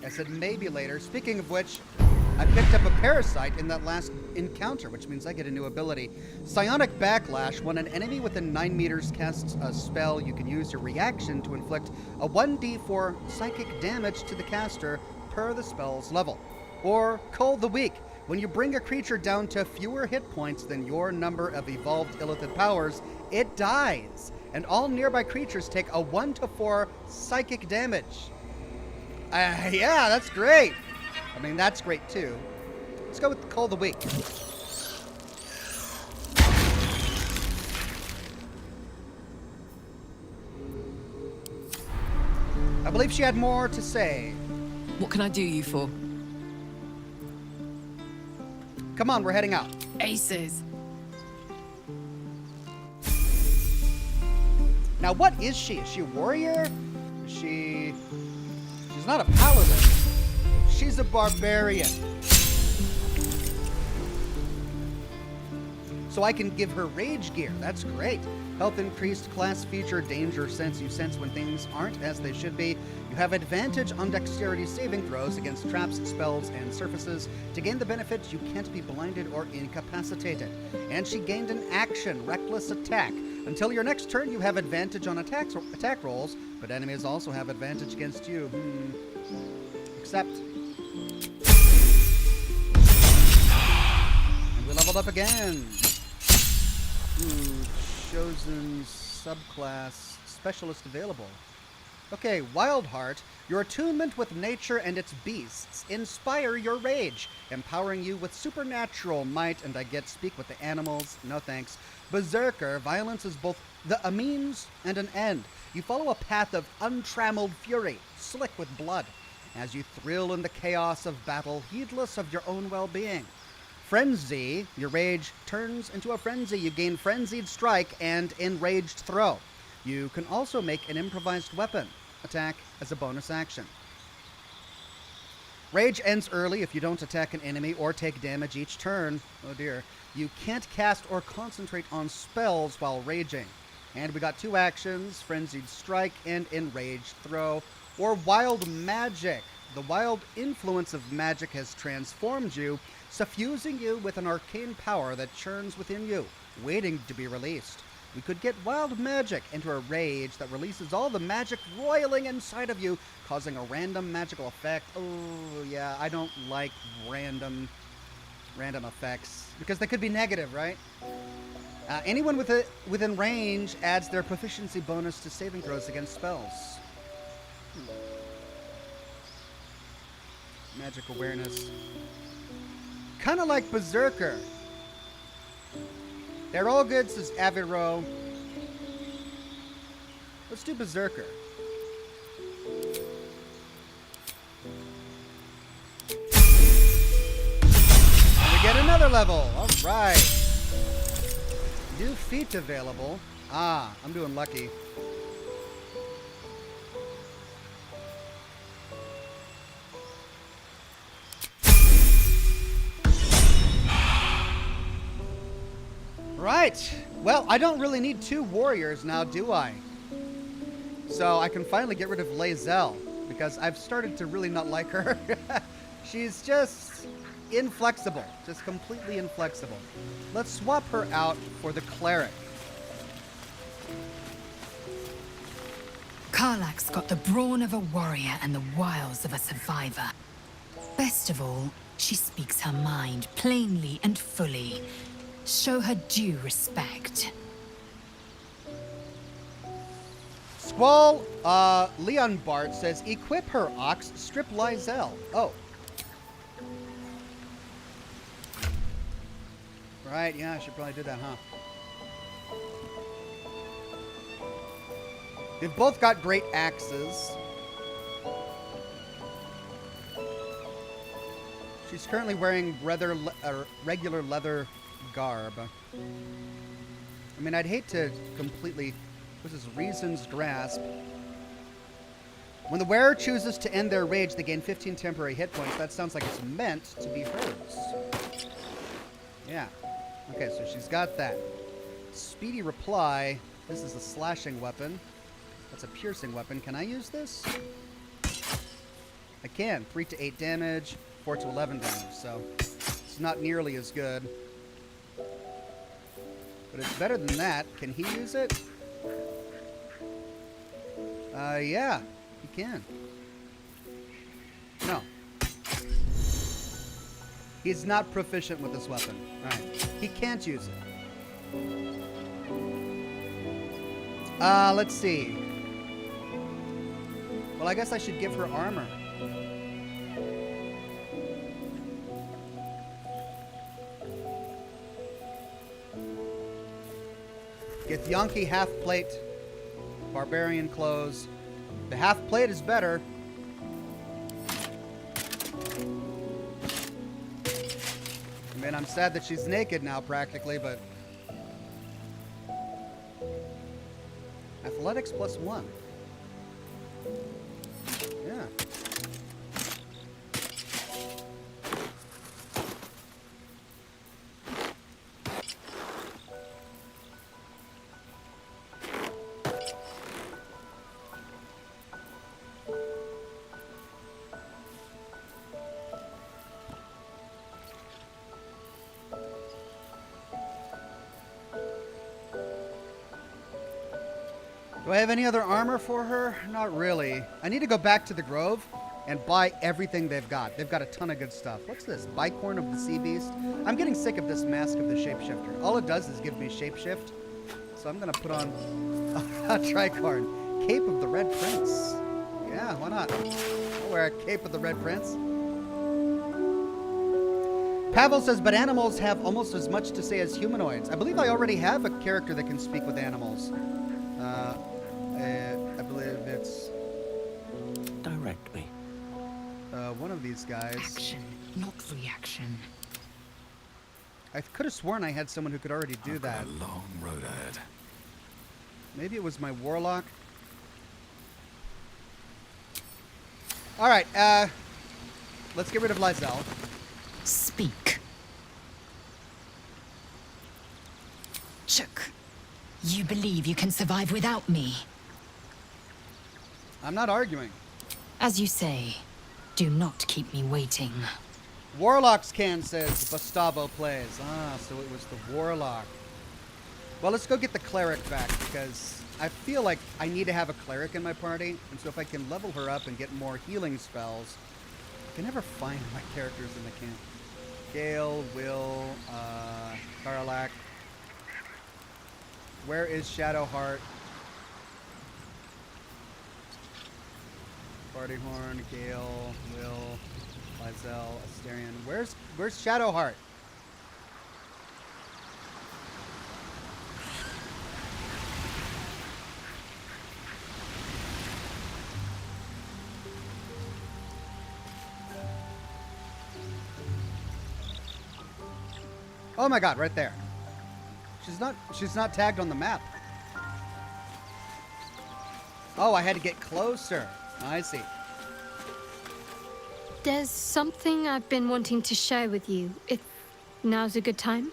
I said maybe later. Speaking of which, I picked up a parasite in that last encounter, which means I get a new ability. Psionic Backlash. When an enemy within 9 meters casts a spell, you can use your reaction to inflict a 1d4 psychic damage to the caster per the spell's level. Or Cull the Weak. When you bring a creature down to fewer hit points than your number of evolved illithid powers, it dies, and all nearby creatures take a 1 to 4 psychic damage. Yeah, that's great. I mean, that's great too. Let's go with Cull the Weak. I believe she had more to say. What can I do you for? Come on, we're heading out. Aces. Now, what is she? Is she a warrior? She's not a paladin. She's a barbarian. So I can give her rage gear. That's great. Health increased, class feature, danger sense. You sense when things aren't as they should be. You have advantage on dexterity saving throws against traps, spells, and surfaces. To gain the benefit, you can't be blinded or incapacitated. And she gained an action, reckless attack. Until your next turn, you have advantage on attack rolls, but enemies also have advantage against you. Except... And we leveled up again. Chosen subclass specialist available. Okay, Wildheart. Your attunement with nature and its beasts inspire your rage, empowering you with supernatural might, and I get speak with the animals. No thanks. Berserker. Violence is both a means and an end. You follow a path of untrammeled fury, slick with blood, as you thrill in the chaos of battle, heedless of your own well-being. Frenzy, your rage turns into a frenzy. You gain Frenzied Strike and Enraged Throw. You can also make an improvised weapon attack as a bonus action. Rage ends early if you don't attack an enemy or take damage each turn. Oh dear. You can't cast or concentrate on spells while raging. And we got 2 actions, Frenzied Strike and Enraged Throw, or Wild Magic. The wild influence of magic has transformed you, suffusing you with an arcane power that churns within you, waiting to be released. We could get wild magic into a rage that releases all the magic roiling inside of you, causing a random magical effect. Oh, yeah, I don't like random effects, because they could be negative, right? Anyone within range adds their proficiency bonus to saving throws against spells. Magic awareness. Kind of like Berserker. They're all good, says Aviro. Let's do Berserker. And we get another level. All right. New feat available. Ah, I'm doing lucky. Right. Well, I don't really need 2 warriors now, do I? So I can finally get rid of Lae'zel, because I've started to really not like her. She's just inflexible. Just completely inflexible. Let's swap her out for the cleric. Karlach's got the brawn of a warrior and the wiles of a survivor. Best of all, she speaks her mind plainly and fully. Show her due respect. Squall, Leon Bart says, equip her ox, strip Lae'zel. Oh. Right, yeah, I should probably do that, huh? They've both got great axes. She's currently wearing regular leather garb. I mean, I'd hate to completely... This is Reason's Grasp. When the wearer chooses to end their rage, they gain 15 temporary hit points. That sounds like it's meant to be hers. Yeah. Okay, so she's got that. Speedy Reply. This is a slashing weapon. That's a piercing weapon. Can I use this? I can. 3 to 8 damage, 4 to 11 damage. So it's not nearly as good. But it's better than that. Can he use it? Yeah, he can. No. He's not proficient with this weapon. Alright. He can't use it. Let's see. Well, I guess I should give her armor. Githyanki half plate. Barbarian clothes. The half plate is better. I mean, I'm sad that she's naked now, practically, but... Athletics +1. Yeah. Do I have any other armor for her? Not really. I need to go back to the Grove and buy everything they've got. They've got a ton of good stuff. What's this? Bicorn of the Sea Beast? I'm getting sick of this Mask of the Shapeshifter. All it does is give me Shapeshift. So I'm going to put on a tricorn. Cape of the Red Prince. Yeah, why not? I'll wear a Cape of the Red Prince. Pavel says, but animals have almost as much to say as humanoids. I believe I already have a character that can speak with animals. I believe it's... Direct me. One of these guys. Action, not reaction. I could have sworn I had someone who could already do that. A long road ahead. Maybe it was my warlock. All right, let's get rid of Lae'zel. Speak. Chook. You believe you can survive without me? I'm not arguing. As you say, do not keep me waiting. Warlocks can, says Gustavo plays. Ah, so it was the warlock. Well, let's go get the cleric back, because I feel like I need to have a cleric in my party, and so if I can level her up and get more healing spells, I can never find my characters in the camp. Gale, Will, Karlach. Where is Shadowheart? Bartyhorn, Gale, Will, Lizel, Asterion. Where's Shadowheart? Oh my god, right there. She's not tagged on the map. Oh, I had to get closer. I see. There's something I've been wanting to share with you, if now's a good time.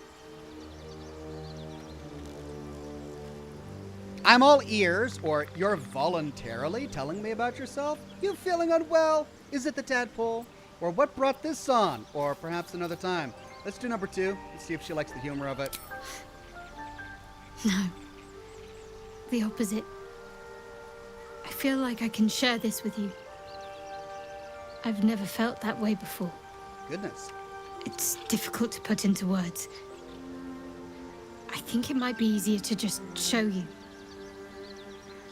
I'm all ears, or you're voluntarily telling me about yourself? You feeling unwell? Is it the tadpole? Or what brought this on? Or perhaps another time. Let's do number 2. Let's see if she likes the humor of it. No. The opposite. I feel like I can share this with you. I've never felt that way before. Goodness. It's difficult to put into words. I think it might be easier to just show you.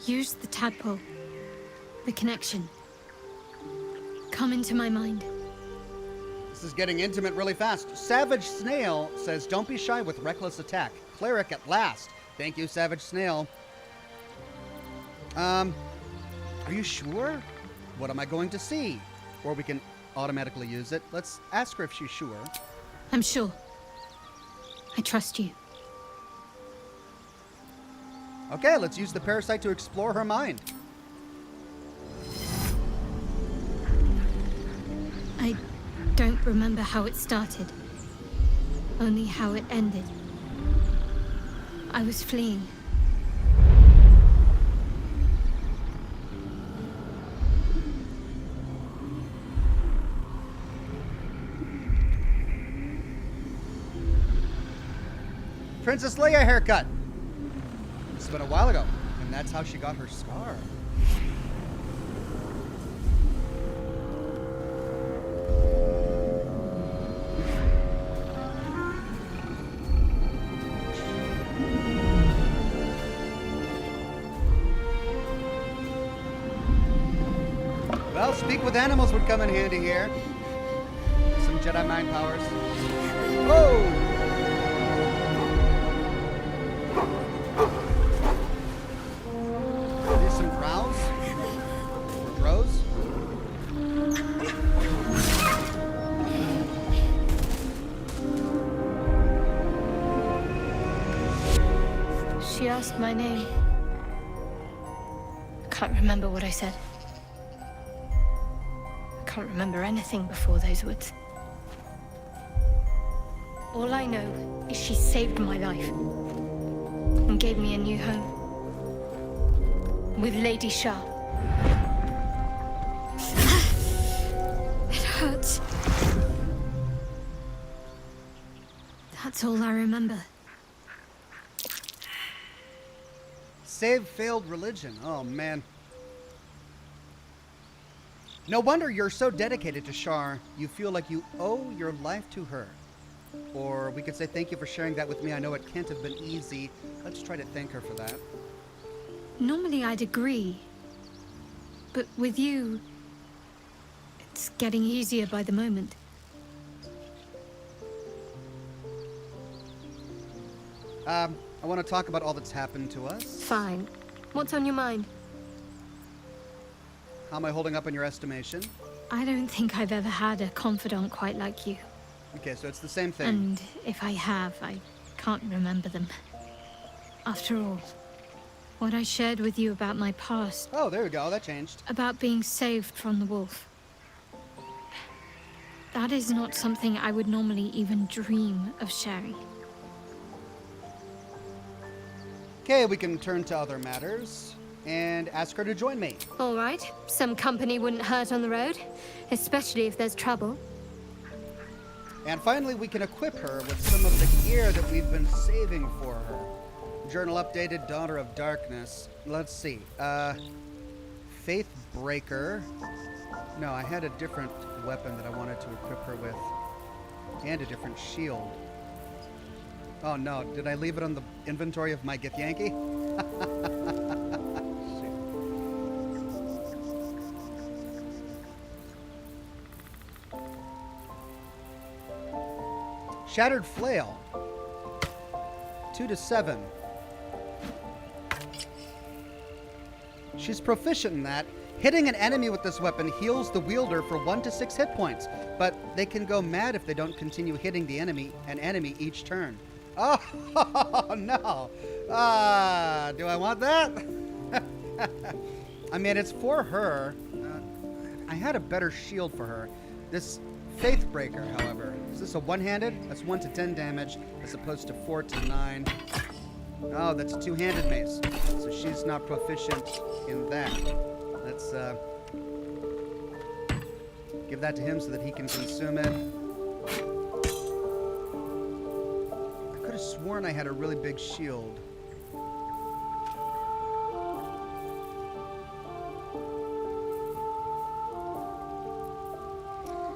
Use the tadpole. The connection. Come into my mind. This is getting intimate really fast. Savage Snail says, don't be shy with reckless attack. Cleric at last. Thank you, Savage Snail. Are you sure? What am I going to see? Or we can automatically use it. Let's ask her if she's sure. I'm sure. I trust you. Okay, let's use the parasite to explore her mind. I don't remember how it started. Only how it ended. I was fleeing. Princess Leia haircut. It's been a while ago, and that's how she got her scar. Well, speak with animals would come in handy here. Some Jedi mind powers. Whoa! She asked my name. I can't remember what I said. I can't remember anything before those words. All I know is she saved my life and gave me a new home with Lady Shah. It hurts. That's all I remember. Save failed religion. Oh, man. No wonder you're so dedicated to Shar. You feel like you owe your life to her. Or we could say thank you for sharing that with me. I know it can't have been easy. Let's try to thank her for that. Normally I'd agree. But with you, it's getting easier by the moment. I want to talk about all that's happened to us. Fine. What's on your mind? How am I holding up in your estimation? I don't think I've ever had a confidant quite like you. Okay, so it's the same thing. And if I have, I can't remember them. After all, what I shared with you about my past... Oh, there we go. That changed. About being saved from the wolf. That is not something I would normally even dream of sharing. Okay, we can turn to other matters and ask her to join me. All right. Some company wouldn't hurt on the road, especially if there's trouble. And finally, we can equip her with some of the gear that we've been saving for her. Journal updated, Daughter of Darkness. Let's see. Faith Breaker. No, I had a different weapon that I wanted to equip her with. And a different shield. Oh no, did I leave it on the inventory of my Githyanki? Shattered Flail. 2 to 7. She's proficient in that. Hitting an enemy with this weapon heals the wielder for 1 to 6 hit points, but they can go mad if they don't continue hitting an enemy each turn. Oh, no. Do I want that? I mean, it's for her. I had a better shield for her. This Faithbreaker, however, is this a one-handed? That's 1 to 10 damage, as opposed to 4 to 9. Oh, that's a two-handed mace, so she's not proficient in that. Let's give that to him so that he can consume it. I could have sworn I had a really big shield.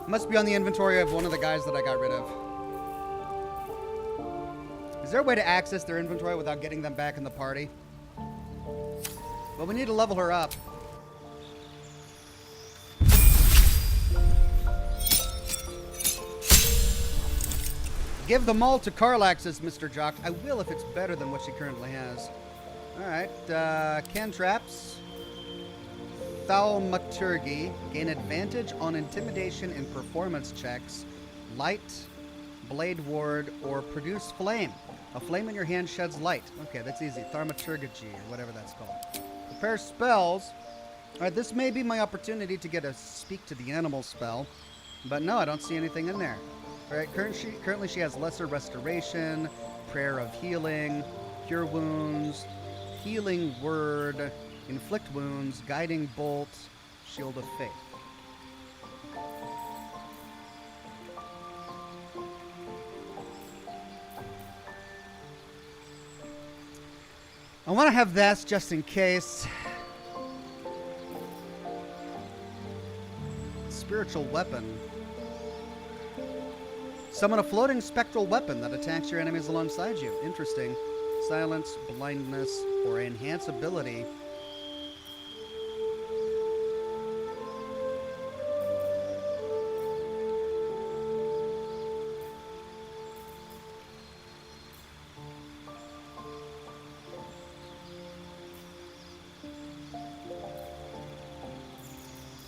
Must be on the inventory of one of the guys that I got rid of. Is there a way to access their inventory without getting them back in the party? Well, we need to level her up. Give them all to Karlach, says Mr. Jock. I will if it's better than what she currently has. Alright, cantraps. Thaumaturgy. Gain advantage on intimidation and performance checks. Light, blade ward, or produce flame. A flame in your hand sheds light. Okay, that's easy. Thaumaturgy, or whatever that's called. Prepare spells. Alright, this may be my opportunity to get a speak to the animal spell. But no, I don't see anything in there. Alright, currently she has Lesser Restoration, Prayer of Healing, Cure Wounds, Healing Word, Inflict Wounds, Guiding Bolt, Shield of Faith. I want to have this just in case. Spiritual Weapon. Summon a floating spectral weapon that attacks your enemies alongside you. Interesting. Silence, blindness, or enhance ability.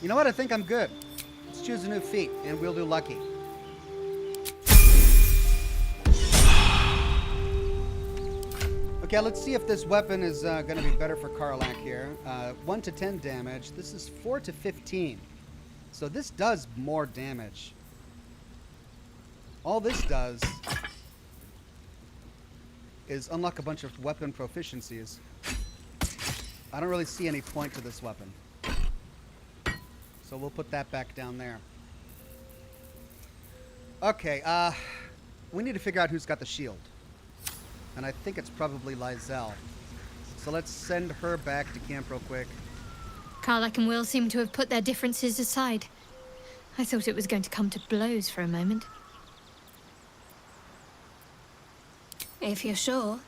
You know what? I think I'm good. Let's choose a new feat, and we'll do lucky. Okay, let's see if this weapon is going to be better for Karlach here. 1 to 10 damage. This is 4 to 15. So this does more damage. All this does is unlock a bunch of weapon proficiencies. I don't really see any point to this weapon. So we'll put that back down there. Okay, we need to figure out who's got the shield. And I think it's probably Lizelle. So let's send her back to camp real quick. Karlach and Will seem to have put their differences aside. I thought it was going to come to blows for a moment. If you're sure.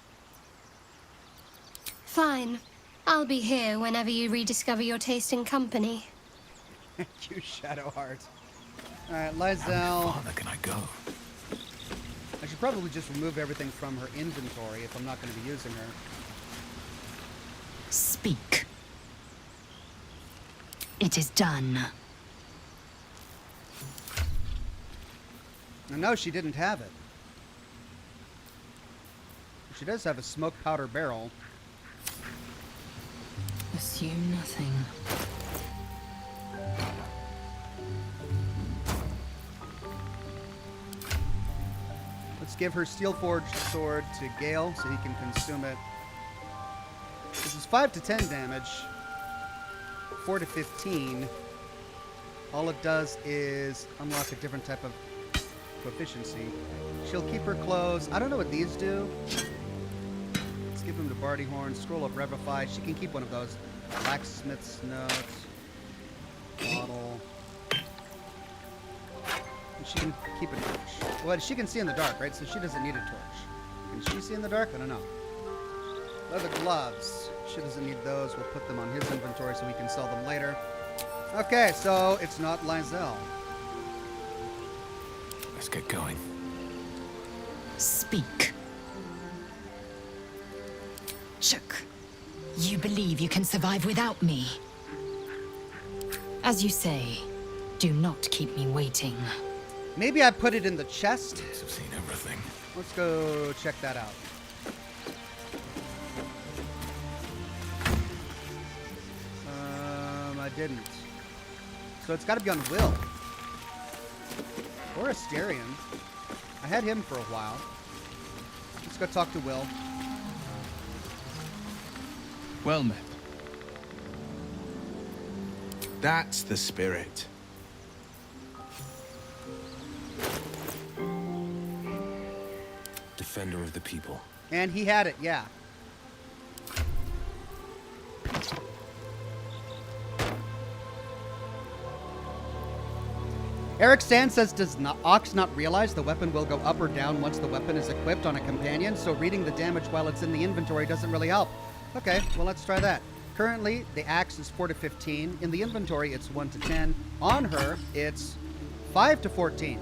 Fine. I'll be here whenever you rediscover your taste in company. Thank you, Shadowheart. Alright, Lizelle. How far can I go? I should probably just remove everything from her inventory if I'm not going to be using her. Speak. It is done. No, she didn't have it. She does have a smoke powder barrel. Assume nothing. Let's give her Steelforged sword to Gale so he can consume it. This is 5 to 10 damage. 4 to 15. All it does is unlock a different type of proficiency. She'll keep her clothes. I don't know what these do. Let's give them to Barty Horn. Scroll of Revivify. She can keep one of those. Blacksmith's Note. Bottle. And she can keep a torch. Well, she can see in the dark, right? So she doesn't need a torch. Can she see in the dark? I don't know. Leather gloves. She doesn't need those. We'll put them on his inventory so we can sell them later. Okay, so it's not Lysel. Let's get going. Speak. Chuck, you believe you can survive without me? As you say, do not keep me waiting. Maybe I put it in the chest. I've seen everything. Let's go check that out. I didn't. So it's got to be on Will. Or Asterion. I had him for a while. Let's go talk to Will. Well met. That's the spirit. Defender of the people. And he had it, yeah. Eric Sand says, does Ox not realize the weapon will go up or down once the weapon is equipped on a companion, so reading the damage while it's in the inventory doesn't really help? Okay, well, let's try that. Currently, the axe is 4 to 15. In the inventory, it's 1 to 10. On her, it's 5 to 14.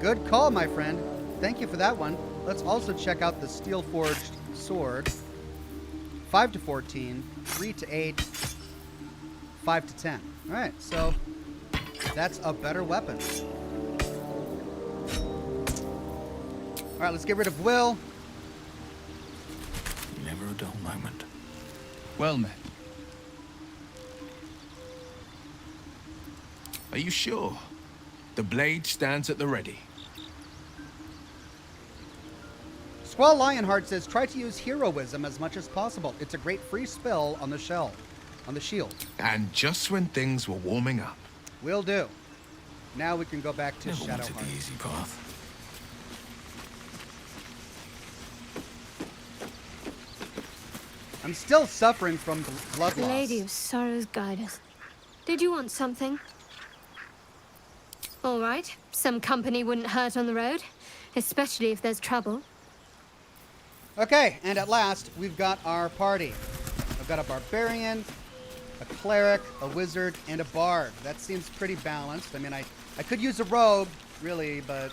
Good call, my friend. Thank you for that one. Let's also check out the steel-forged sword. 5 to 14, 3 to 8, 5 to 10. All right, so that's a better weapon. All right, let's get rid of Will. Never a dull moment. Well met. Are you sure? The blade stands at the ready. Squall Lionheart says, try to use heroism as much as possible. It's a great free spell on the shield. And just when things were warming up. Will do. Now we can go back to Never wanted Shadowheart. the easy path. I'm still suffering from blood loss. Lady of Sorrows, guide us. Did you want something? All right. Some company wouldn't hurt on the road, especially if there's trouble. Okay, and at last, we've got our party. I've got a barbarian, a cleric, a wizard, and a bard. That seems pretty balanced. I mean, I could use a rogue, really, but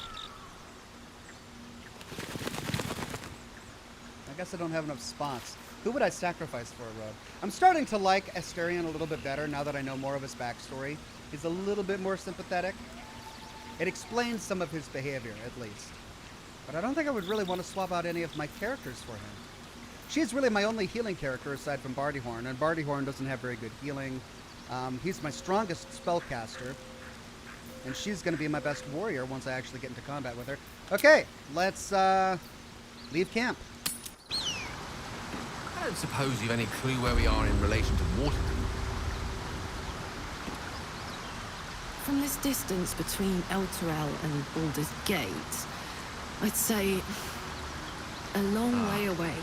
I guess I don't have enough spots. Who would I sacrifice for a rogue? I'm starting to like Asterion a little bit better now that I know more of his backstory. He's a little bit more sympathetic. It explains some of his behavior, at least. But I don't think I would really want to swap out any of my characters for him. She's really my only healing character aside from Bardyhorn, and Bardyhorn doesn't have very good healing. He's my strongest spellcaster, and she's going to be my best warrior once I actually get into combat with her. Okay, let's leave camp. I don't suppose you've any clue where we are in relation to Waterloo. From this distance between Elturel and Baldur's Gate, I'd say a long way away.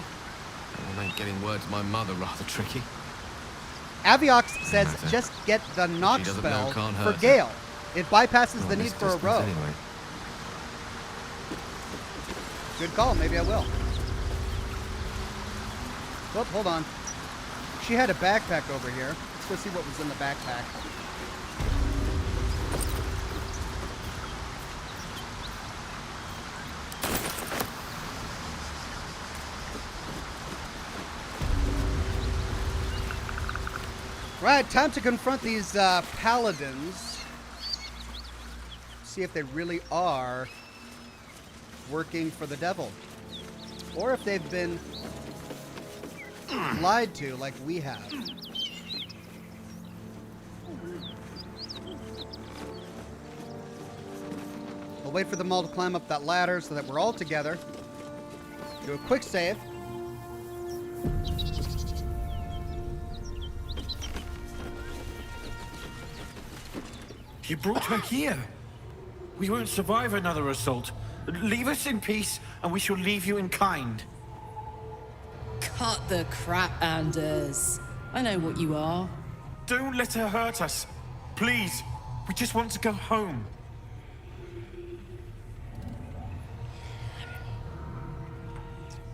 That ain't getting word to my mother rather tricky. Aviox says just get the knock She doesn't spell know, can't for hurt her. Gale. It bypasses Well, the need this for a distance rogue. Anyway. Good call, maybe I will. Oh, hold on. She had a backpack over here. Let's go see what was in the backpack. Right, time to confront these paladins. See if they really are working for the devil. Or if they've been lied to like we have. We'll wait for them all to climb up that ladder so that we're all together. Do a quick save. You brought her here. We won't survive another assault. Leave us in peace, and we shall leave you in kind. Cut the crap, Anders. I know what you are. Don't let her hurt us. Please. We just want to go home.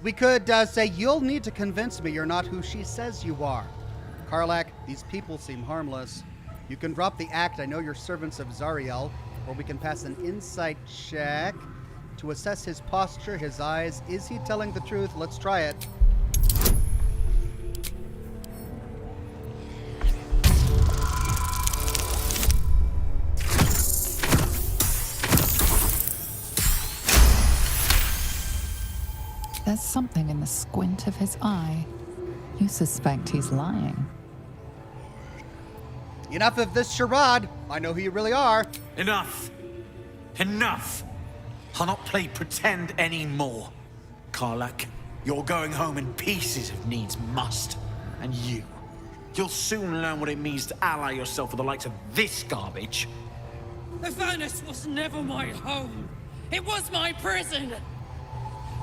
We could say, you'll need to convince me you're not who she says you are. Karlach, these people seem harmless. You can drop the act, I know you're servants of Zariel, or we can pass an insight check to assess his posture, his eyes. Is he telling the truth? Let's try it. There's something in the squint of his eye. You suspect he's lying. Enough of this charade. I know who you really are. Enough. Enough. I'll not play pretend anymore. Karlach, you're going home in pieces if needs must. And you'll soon learn what it means to ally yourself with the likes of this garbage. The furnace was never my home. It was my prison.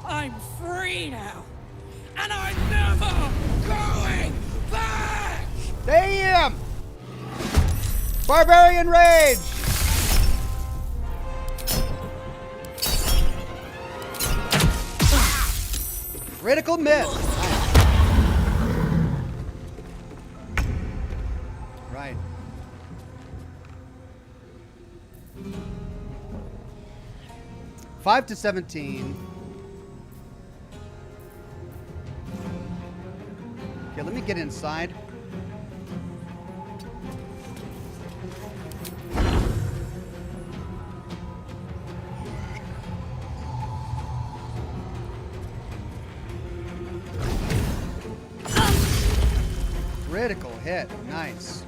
I'm free now. And I'm never going back! Damn! Barbarian Rage! Critical miss. Right. Five to 17. Okay, let me get inside. Critical hit. Nice.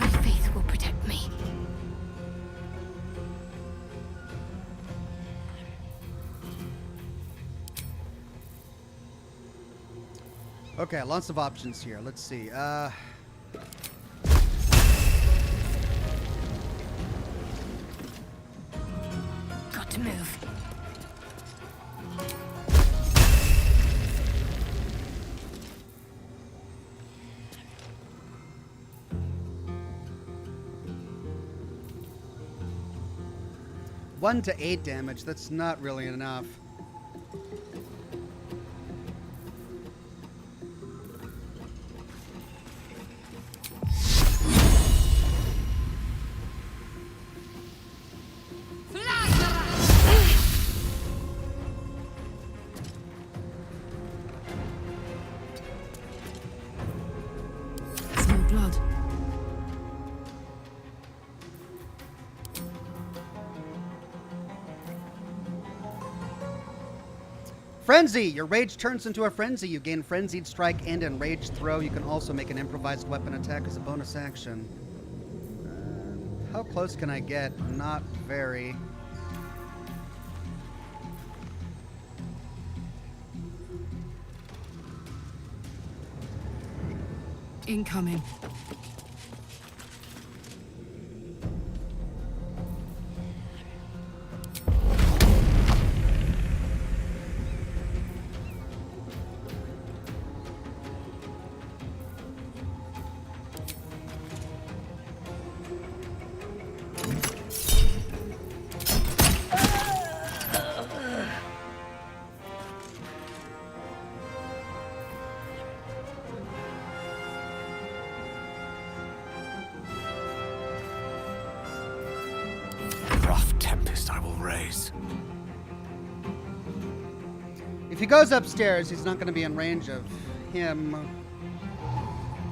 My faith will protect me. Okay, lots of options here. Let's see. Got to move. One to 8 damage. That's not really enough. It's no blood. Frenzy! Your rage turns into a frenzy. You gain frenzied strike and enraged throw. You can also make an improvised weapon attack as a bonus action. How close can I get? Not very. Incoming. Rough tempest I will raise. If he goes upstairs, he's not going to be in range of him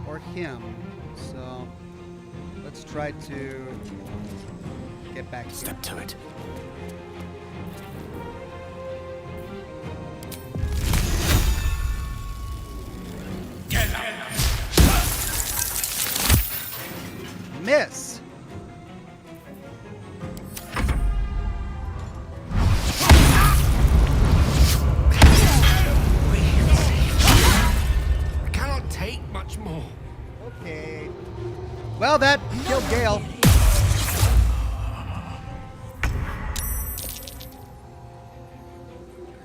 or him. So let's try to get back. Step to it. Miss. I cannot take much more. Okay. Well, that killed Gale.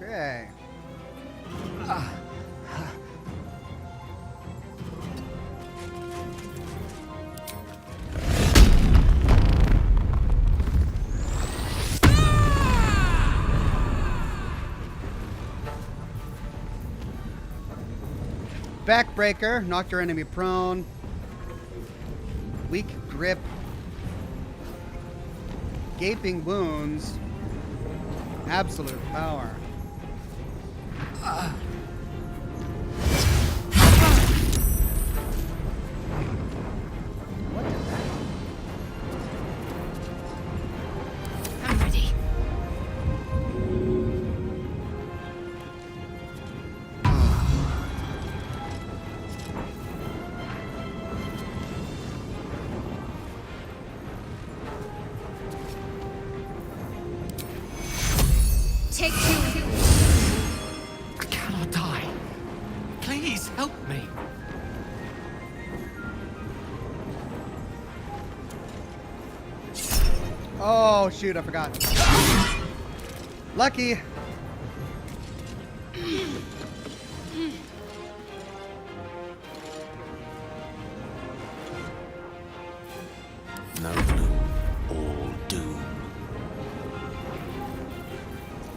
Okay. Backbreaker, knock your enemy prone. Weak grip. Gaping wounds. Absolute power. What did that? I'm ready. Take two. I cannot die. Please help me. Oh, shoot, I forgot. Lucky. No gloom, all doom.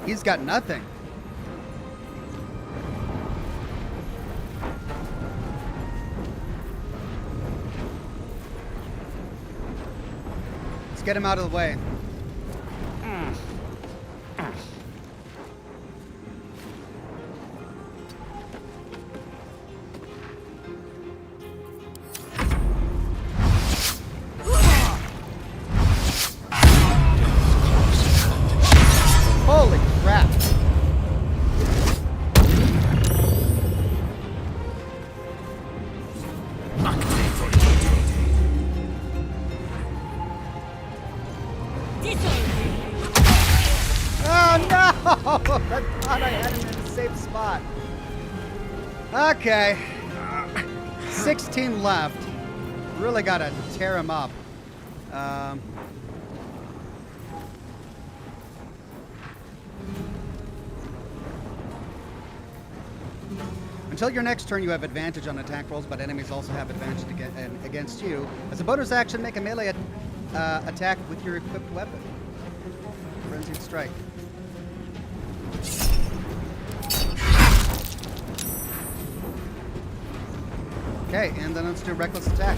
He's got nothing. Let's get him out of the way. Holy crap. Oh no! I thought I had him in the safe spot. Okay. 16 left. Really gotta tear him up. Until your next turn, you have advantage on attack rolls, but enemies also have advantage against you. As a bonus action, make a melee attack with your equipped weapon. Frenzied Strike. Okay, and then let's do Reckless Attack.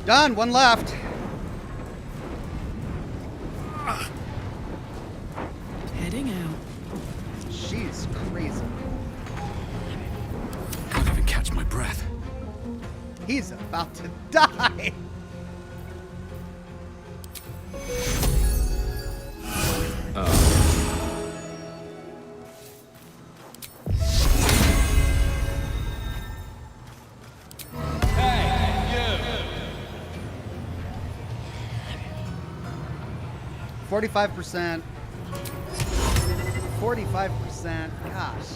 Done! One left. Heading out. She's crazy. Can't even catch my breath. He's about to die. Hey, you! 45%. 45%. Gosh.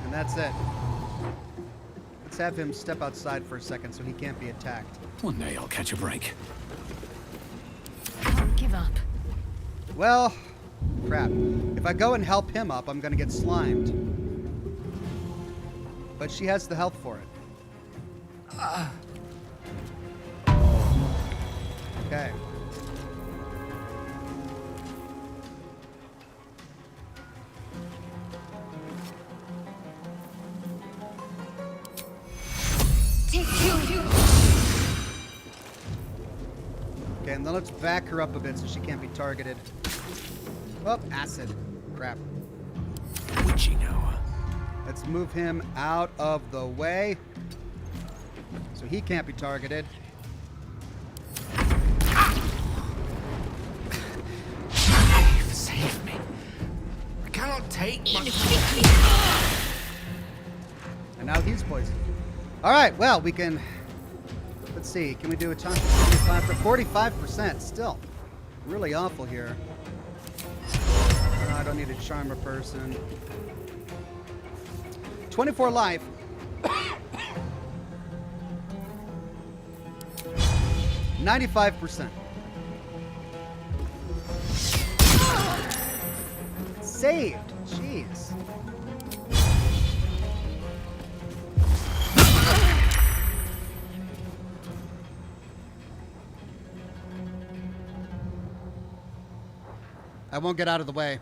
And that's it. Let's have him step outside for a second so he can't be attacked. One day I'll catch a break. Can't give up. Well, crap. If I go and help him up, I'm gonna get slimed. But she has the health for it. Okay. Take two. Okay, and then let's back her up a bit so she can't be targeted. Oh, acid. Crap. Witchy now. Let's move him out of the way so he can't be targeted. Save me. I cannot take much. And now he's poisoned. All right, well, we can... Let's see. Can we do a chance for 45%? Still really awful here. I don't need a charm a person. 24 life. 95%. Saved. Jeez. I won't get out of the way.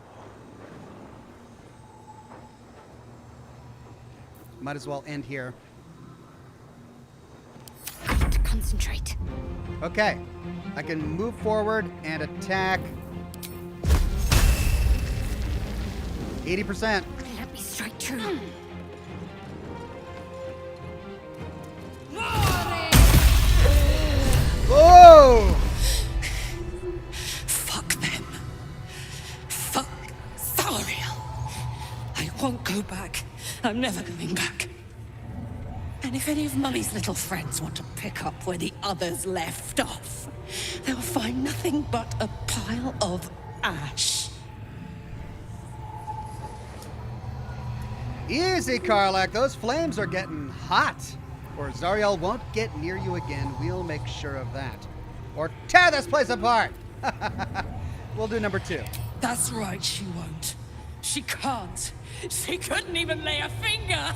Might as well end here. I need to concentrate. Okay. I can move forward and attack. 80%. Let me strike true. Whoa! Fuck them. Fuck Thariel. I won't go back. I'm never going back. And if any of Mummy's little friends want to pick up where the others left off, they'll find nothing but a pile of ash. Easy, Karlach. Those flames are getting hot. Or Zariel won't get near you again. We'll make sure of that. Or tear this place apart. We'll do number 2. That's right, she won't. She can't. She couldn't even lay a finger.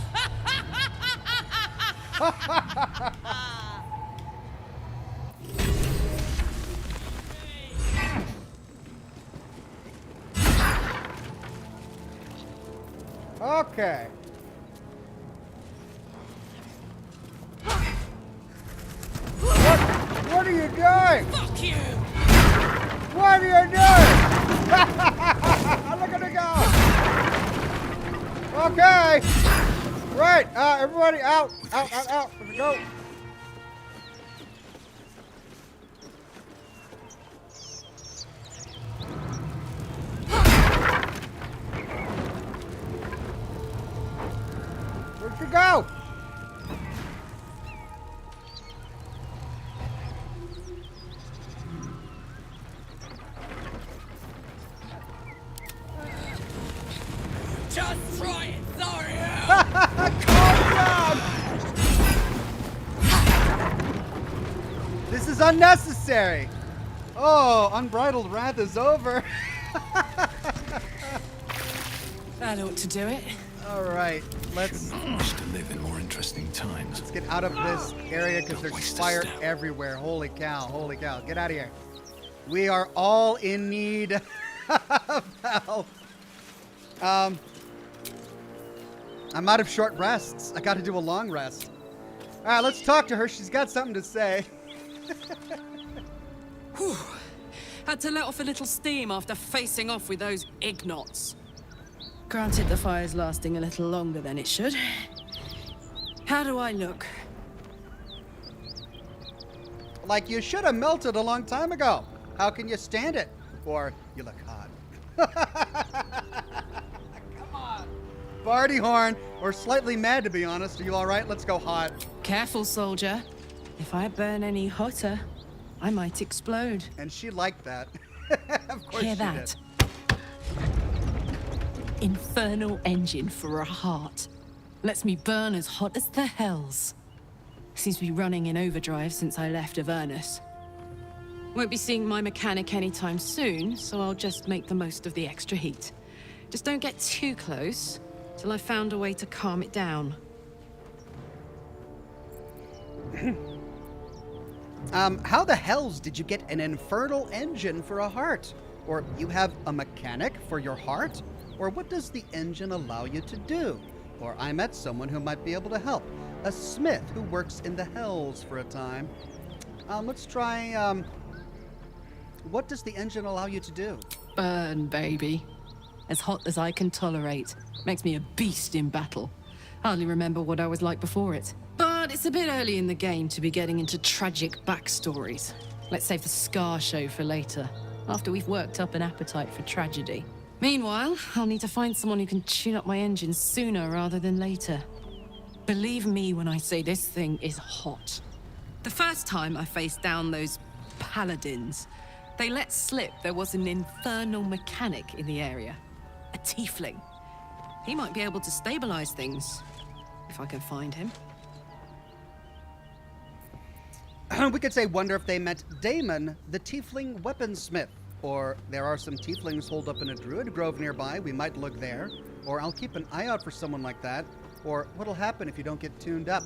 Okay. What are you doing? Fuck you! What are you doing? Look at it go! Okay! Right, everybody out! Out! Let's go! Where'd you go? Just try it, sorry. Calm down! This is unnecessary. Oh, unbridled wrath is over. That ought to do it. All right, let's Wish to live in more interesting times. get out of this area because there's fire everywhere. Holy cow! Holy cow! Get out of here. We are all in need of help. I'm out of short rests. I got to do a long rest. All right, let's talk to her. She's got something to say. Whew. Had to let off a little steam after facing off with those ignots. Granted, the fire's lasting a little longer than it should. How do I look? Like you should have melted a long time ago. How can you stand it? Or you look hot. Come on. Barty horn, or slightly mad to be honest. Are you all right? Let's go hot. Careful, soldier. If I burn any hotter, I might explode. And she liked that. Of course Hear she that? did. Infernal engine for a heart. Lets me burn as hot as the hells. Seems to be running in overdrive since I left Avernus. Won't be seeing my mechanic anytime soon, so I'll just make the most of the extra heat. Just don't get too close till I've found a way to calm it down. How the hells did you get an infernal engine for a heart? Or you have a mechanic for your heart? Or what does the engine allow you to do? Or I met someone who might be able to help. A smith who works in the hells for a time. Let's try, what does the engine allow you to do? Burn, baby. As hot as I can tolerate. Makes me a beast in battle. Hardly remember what I was like before it. But it's a bit early in the game to be getting into tragic backstories. Let's save the Scar show for later, after we've worked up an appetite for tragedy. Meanwhile, I'll need to find someone who can tune up my engine sooner rather than later. Believe me when I say this thing is hot. The first time I faced down those paladins, they let slip there was an infernal mechanic in the area. A tiefling. He might be able to stabilize things, if I can find him. We could say, wonder if they meant Damon, the tiefling weaponsmith. Or there are some tieflings holed up in a druid grove nearby. We might look there. Or I'll keep an eye out for someone like that. Or what'll happen if you don't get tuned up?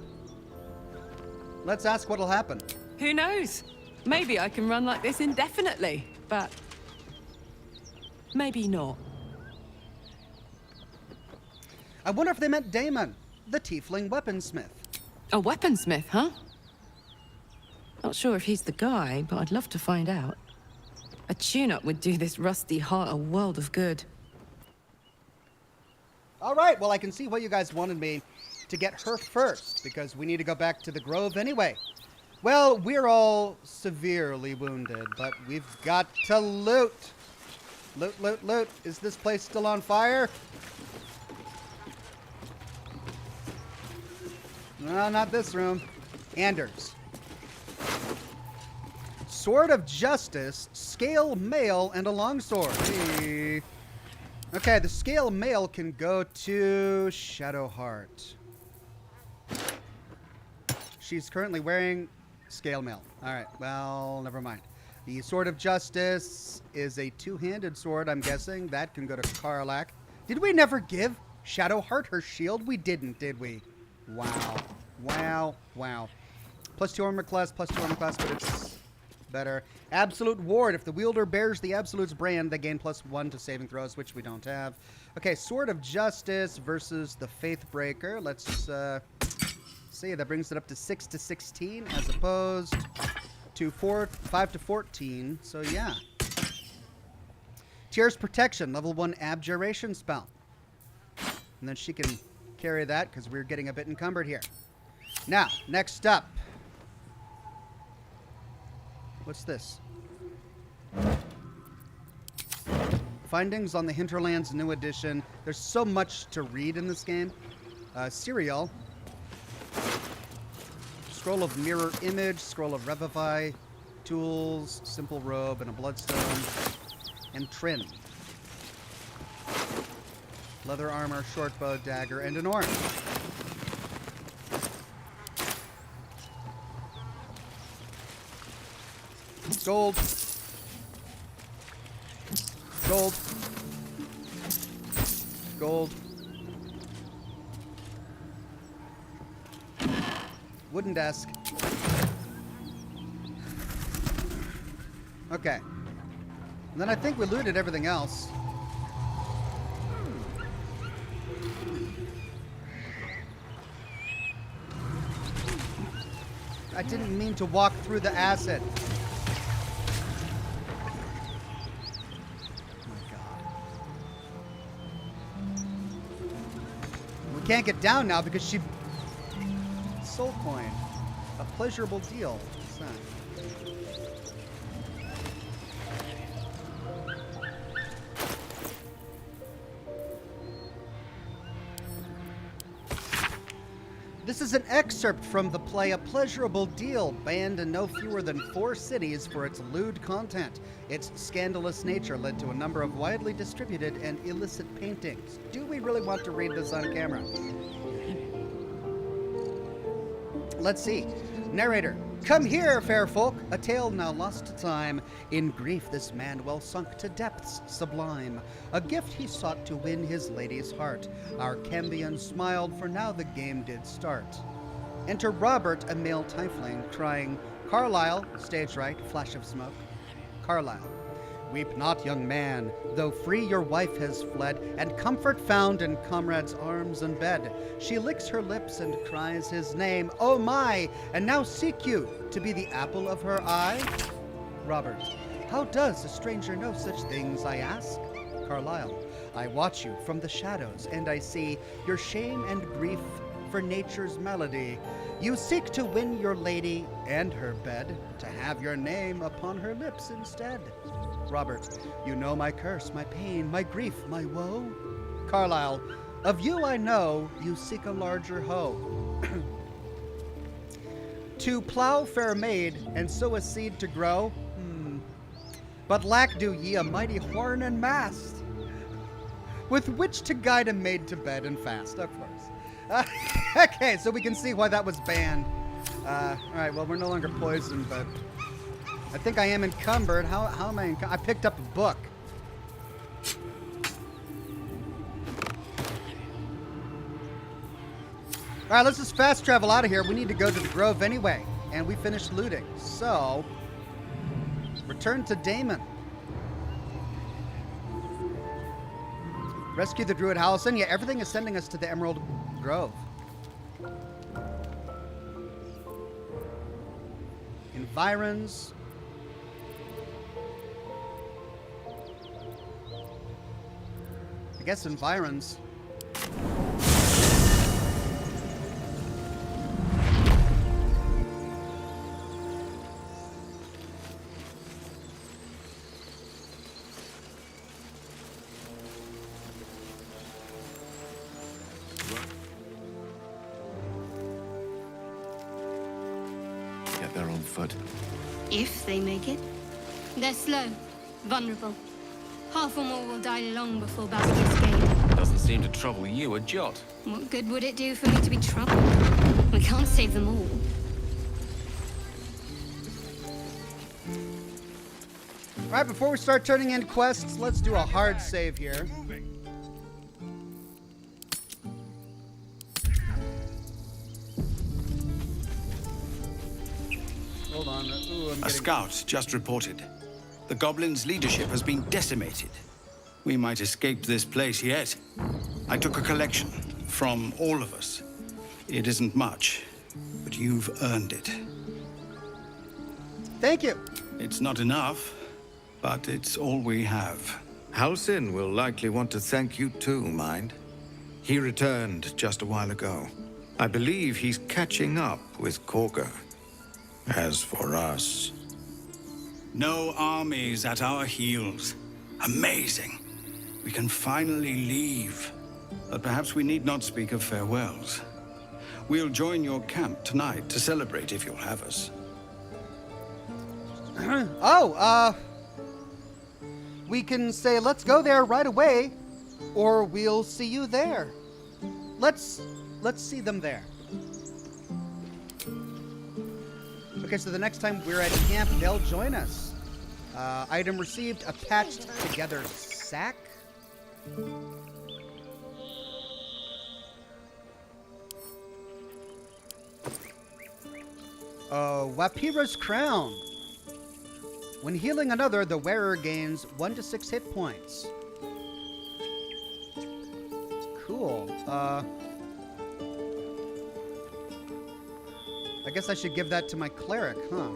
Let's ask what'll happen. Who knows? Maybe I can run like this indefinitely, but maybe not. I wonder if they meant Damon, the tiefling weaponsmith. A weaponsmith, huh? Not sure if he's the guy, but I'd love to find out. A tune-up would do this rusty heart a world of good. All right, well, I can see why you guys wanted me to get her first, because we need to go back to the Grove anyway. Well, we're all severely wounded, but we've got to loot. Loot, loot, loot. Is this place still on fire? No, not this room. Anders. Sword of Justice, Scale Mail, and a Longsword. Hey. Okay, the Scale Mail can go to Shadowheart. She's currently wearing Scale Mail. Alright, well, never mind. The Sword of Justice is a two-handed sword, I'm guessing. That can go to Karlach. Did we never give Shadowheart her shield? We didn't, did we? Wow. Wow. Wow. Plus 2 armor class, but it's better. Absolute Ward. If the wielder bears the Absolute's brand, they gain +1 to saving throws, which we don't have. Okay, Sword of Justice versus the Faithbreaker. Let's see. That brings it up to 6 to 16 as opposed to 5 to 14. So, yeah. Tears Protection. Level 1 Abjuration spell. And then she can carry that because we're getting a bit encumbered here. Now, next up. What's this? Findings on the Hinterlands New Edition. There's so much to read in this game. Cereal. Scroll of Mirror Image. Scroll of Revivify. Tools. Simple Robe and a Bloodstone. And Trin. Leather armor, short bow, dagger, and an orange. Gold. Gold. Gold. Wooden desk. Okay. And then I think we looted everything else. I didn't mean to walk through the acid. Can't get down now because she soul coin. A pleasurable deal. What's that? This is an excerpt from the play A Pleasurable Deal, banned in no fewer than 4 cities for its lewd content. Its scandalous nature led to a number of widely distributed and illicit paintings. Do we really want to read this on camera? Let's see. Narrator. Come here, fair folk, a tale now lost to time. In grief this man well sunk to depths sublime. A gift he sought to win his lady's heart. Our Cambion smiled, for now the game did start. Enter Robert, a male tiefling, crying, Carlisle, stage right, flash of smoke. Carlisle. Weep not, young man, though free your wife has fled, and comfort found in comrade's arms and bed. She licks her lips and cries his name, oh my, and now seek you to be the apple of her eye? Robert. How does a stranger know such things, I ask? Carlisle. I watch you from the shadows, and I see your shame and grief for nature's melody. You seek to win your lady and her bed, to have your name upon her lips instead. Robert, you know my curse, my pain, my grief, my woe. Carlisle, of you I know you seek a larger hoe. To plow fair maid, and sow a seed to grow. But lack do ye a mighty horn and mast, with which to guide a maid to bed and fast, of course. Okay, so we can see why that was banned. Alright, well, we're no longer poisoned, but I think I am encumbered. How am I encumbered? I picked up a book. Alright, let's just fast travel out of here. We need to go to the Grove anyway. And we finished looting. So, return to Damon. Rescue the Druid Halison. Yeah, everything is sending us to the Emerald Grove. Environs. I guess environs. Get there on foot. If they make it. They're slow, vulnerable. Half or more will die long before battle is gained. Doesn't seem to trouble you a jot. What good would it do for me to be troubled? We can't save them all. Alright, before we start turning in quests, let's do a hard save here. Hold on. Ooh, A scout just reported. The goblins' leadership has been decimated. We might escape this place yet. I took a collection from all of us. It isn't much, but you've earned it. Thank you. It's not enough, but it's all we have. Halsin will likely want to thank you too, mind. He returned just a while ago. I believe he's catching up with Korga. As for us... No armies at our heels. Amazing. We can finally leave. But perhaps we need not speak of farewells. We'll join your camp tonight to celebrate if you'll have us. We can say, let's go there right away, or we'll see you there. Let's see them there. Okay, so the next time we're at camp, they'll join us. Item received, a patched together sack. Wapira's crown. When healing another, the wearer gains 1 to 6 hit points. Cool. I guess I should give that to my cleric, huh?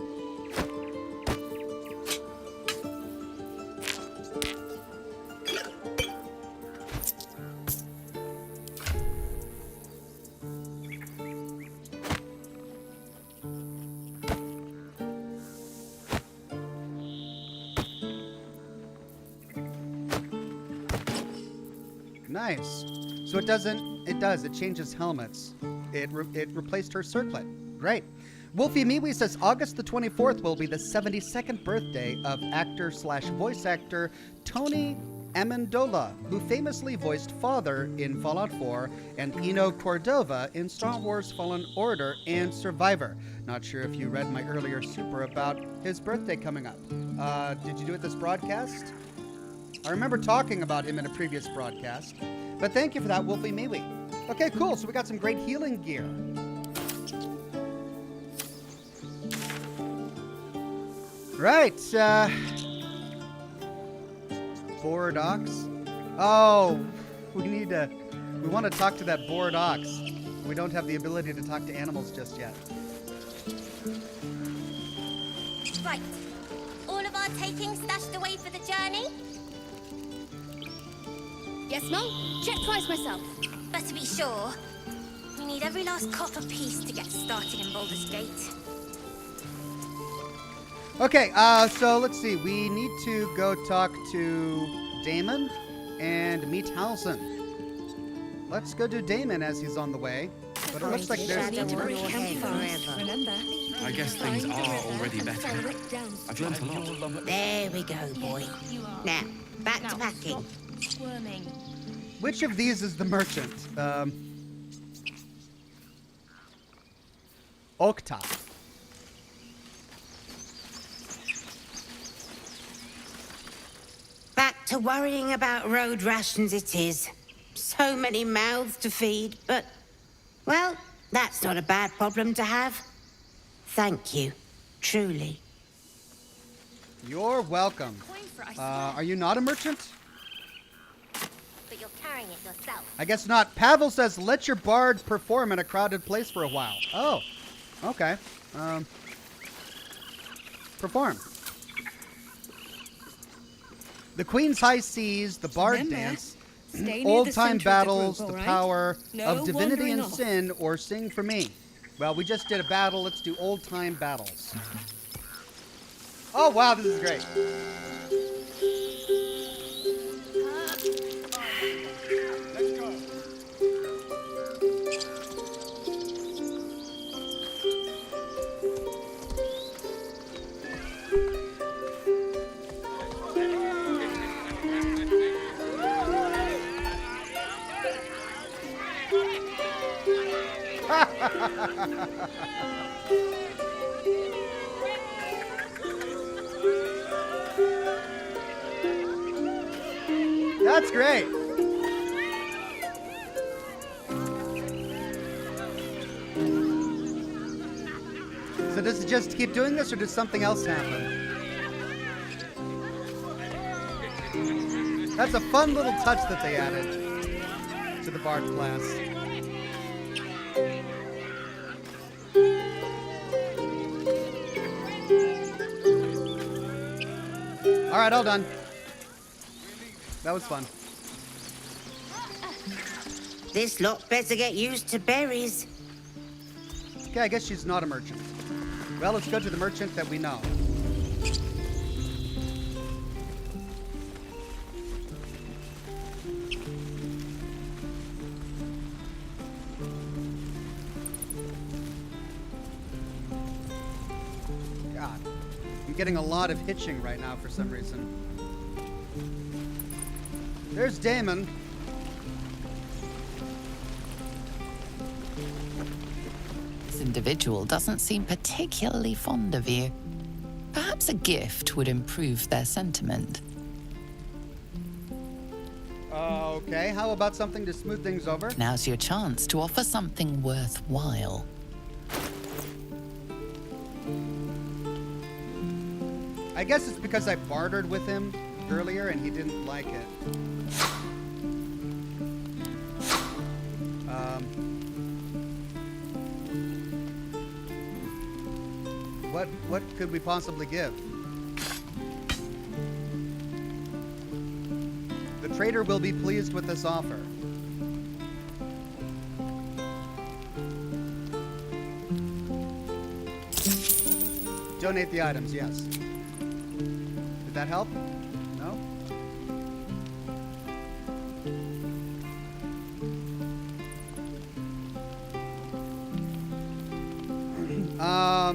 Nice. So it doesn't, it does, it changes helmets. It replaced her circlet. Great. Wolfie Miwi says August the 24th will be the 72nd birthday of actor/voice actor Tony Amendola, who famously voiced Father in Fallout 4 and Eno Cordova in Star Wars Fallen Order and Survivor. Not sure if you read my earlier super about his birthday coming up. Did you do it this broadcast? I remember talking about him in a previous broadcast. But thank you for that, Wolfie Miwi. Okay, cool. So we got some great healing gear. Right, Bored ox. Oh, we want to talk to that bored ox. We don't have the ability to talk to animals just yet. Right. All of our takings stashed away for the journey? Yes, Mum? Check twice myself. But to be sure, we need every last copper piece to get started in Baldur's Gate. Okay, so let's see. We need to go talk to Damon and meet Halsin. Let's go do Damon as he's on the way. But it looks like there's... Remember? I guess things are already better. I've learned a lot. There we go, boy. Now, back to packing. Squirming. Which of these is the merchant? Okta. Back to worrying about road rations it is. So many mouths to feed, but... Well, that's not a bad problem to have. Thank you. Truly. You're welcome. Are you not a merchant? But that you're carrying it yourself. I guess not. Pavel says, let your bard perform in a crowded place for a while. Oh, okay. Perform. The Queen's High Seas, the Bard Remember, Dance, stay near the old-time center of the battles, group, the all right? power No of divinity wandering and off. sin, or sing for me. Well, we just did a battle. Let's do old-time battles. Oh, wow, this is great. Let's go. That's great. So does it just keep doing this, or does something else happen? That's a fun little touch that they added to the Bard class. All right, all done. That was fun. This lot better get used to berries. Okay, I guess she's not a merchant. Well, let's go to the merchant that we know. God, I'm getting a lot of hitching right now for some reason. There's Damon. This individual doesn't seem particularly fond of you. Perhaps a gift would improve their sentiment. Okay, how about something to smooth things over? Now's your chance to offer something worthwhile. I guess it's because I bartered with him earlier and he didn't like it. What could we possibly give? The trader will be pleased with this offer. Donate the items, yes. Did that help? No?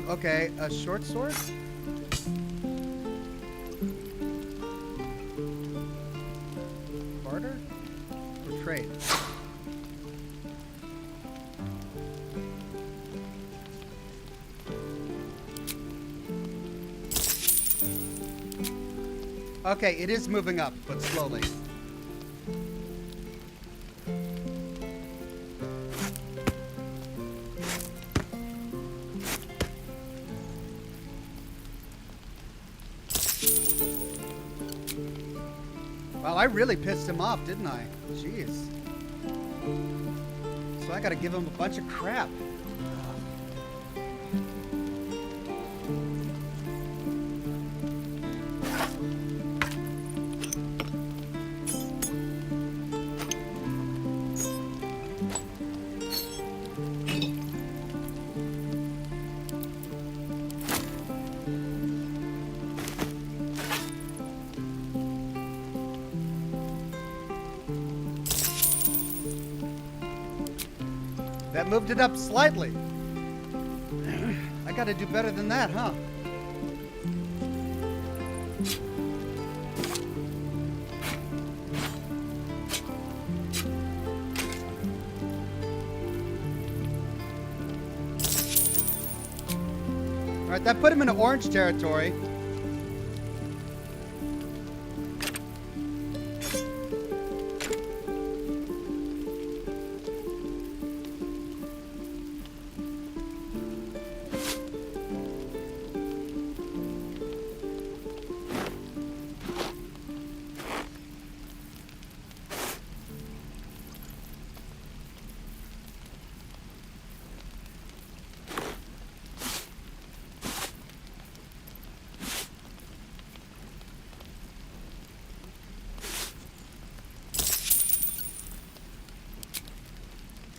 Okay, a short sword? Barter? Or trade? Okay, it is moving up, but slowly. Wow, I really pissed him off, didn't I? Jeez. So I gotta give him a bunch of crap. That moved it up slightly. I gotta do better than that, huh? All right, that put him into orange territory.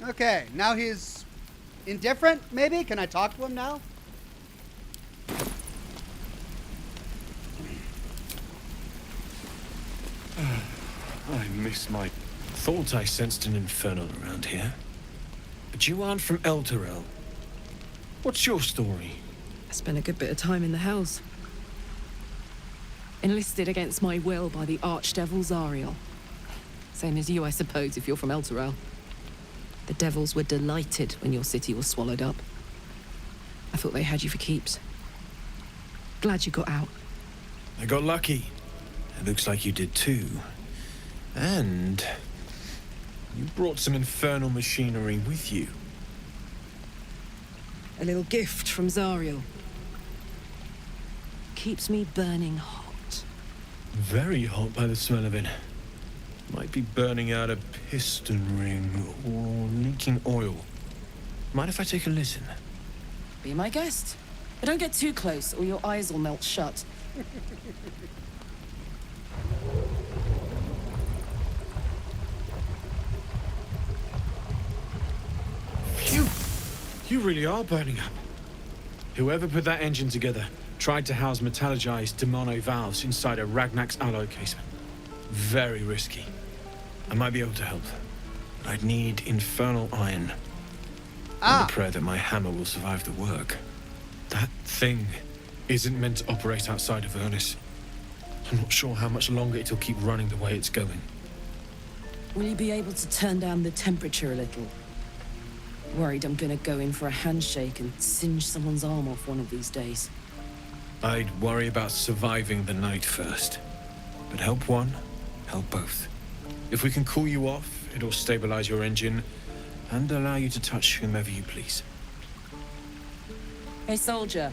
Okay, now he's indifferent, maybe? Can I talk to him now? I miss my... Thought I sensed an infernal around here. But you aren't from Elturel. What's your story? I spent a good bit of time in the Hells. Enlisted against my will by the Archdevil Zariel. Same as you, I suppose, if you're from Elturel. The devils were delighted when your city was swallowed up. I thought they had you for keeps. Glad you got out. I got lucky. It looks like you did too. And... you brought some infernal machinery with you. A little gift from Zariel. Keeps me burning hot. Very hot by the smell of it. Might be burning out a piston ring or leaking oil. Mind if I take a listen? Be my guest. But don't get too close or your eyes will melt shut. Phew! You really are burning up. Whoever put that engine together tried to house metallurgized demono valves inside a Ragnak's alloy casement. Very risky. I might be able to help, but I'd need infernal iron. And a prayer that my hammer will survive the work. That thing isn't meant to operate outside of Ernest. I'm not sure how much longer it'll keep running the way it's going. Will you be able to turn down the temperature a little? Worried I'm gonna go in for a handshake and singe someone's arm off one of these days. I'd worry about surviving the night first. But help one, help both. If we can cool you off, it'll stabilize your engine and allow you to touch whomever you please. Hey, soldier.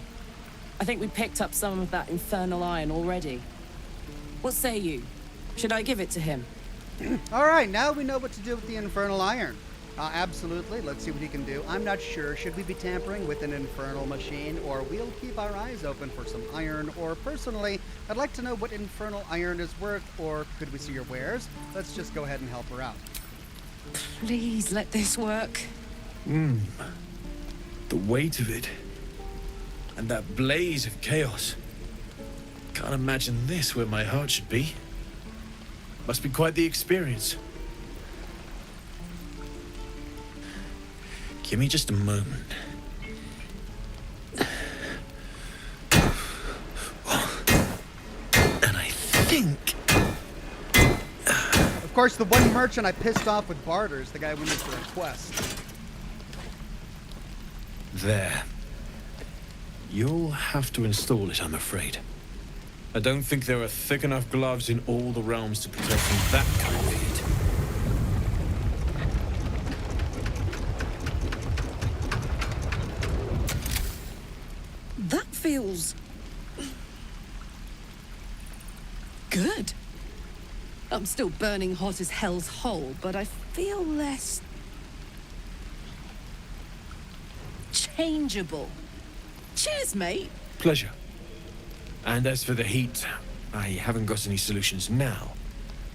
I think we picked up some of that infernal iron already. What say you? Should I give it to him? All right, now we know what to do with the infernal iron. Absolutely. Let's see what he can do. I'm not sure. Should we be tampering with an infernal machine, or we'll keep our eyes open for some iron? Or personally, I'd like to know what infernal iron is worth, or could we see your wares? Let's just go ahead and help her out. Please let this work. The weight of it. And that blaze of chaos. Can't imagine this where my heart should be. Must be quite the experience. Give me just a moment. And I think... Of course, the one merchant I pissed off with Baldur is the guy we need for a quest. There. You'll have to install it, I'm afraid. I don't think there are thick enough gloves in all the realms to protect from that kind of heat. That feels... good. I'm still burning hot as hell's hole, but I feel less... changeable. Cheers, mate. Pleasure. And as for the heat, I haven't got any solutions now,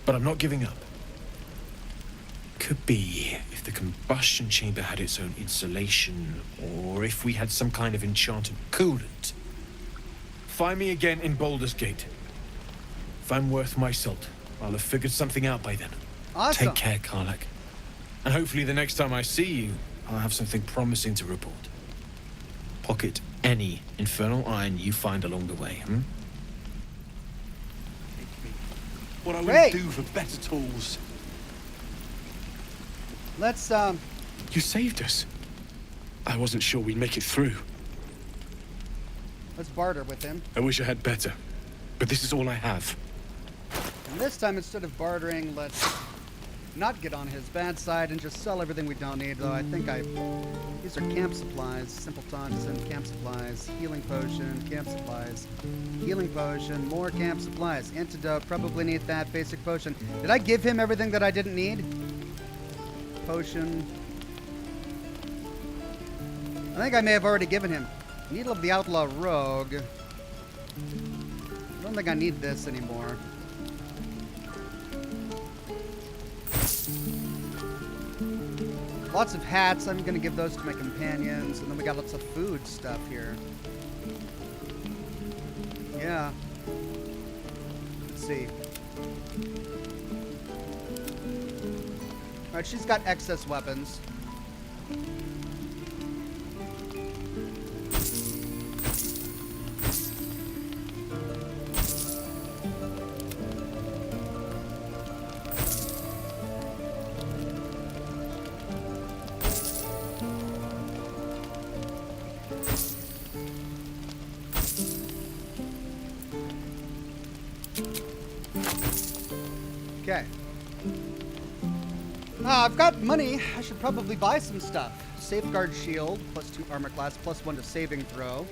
but I'm not giving up. Could be if the combustion chamber had its own insulation, or if we had some kind of enchanted coolant. Find me again in Baldur's Gate. If I'm worth my salt, I'll have figured something out by then. Awesome. Take care, Karlach. And hopefully the next time I see you, I'll have something promising to report. Pocket any infernal iron you find along the way, What I Great. would do for better tools. Let's, You saved us. I wasn't sure we'd make it through. let's barter with him. I wish I had better, but this is all I have. And this time, instead of bartering, let's not get on his bad side and just sell everything we don't need, though I think these are camp supplies, simple taunts and camp supplies, healing potion, camp supplies, healing potion, more camp supplies, antidote, probably need that, basic potion. Did I give him everything that I didn't need? Potion. I think I may have already given him. Needle of the Outlaw Rogue. I don't think I need this anymore. Lots of hats. I'm gonna give those to my companions. And then we got lots of food stuff here. Yeah. Let's see. Alright, she's got excess weapons. Okay. I've got money. I should probably buy some stuff. Safeguard shield, +2 armor class, +1 to saving throw.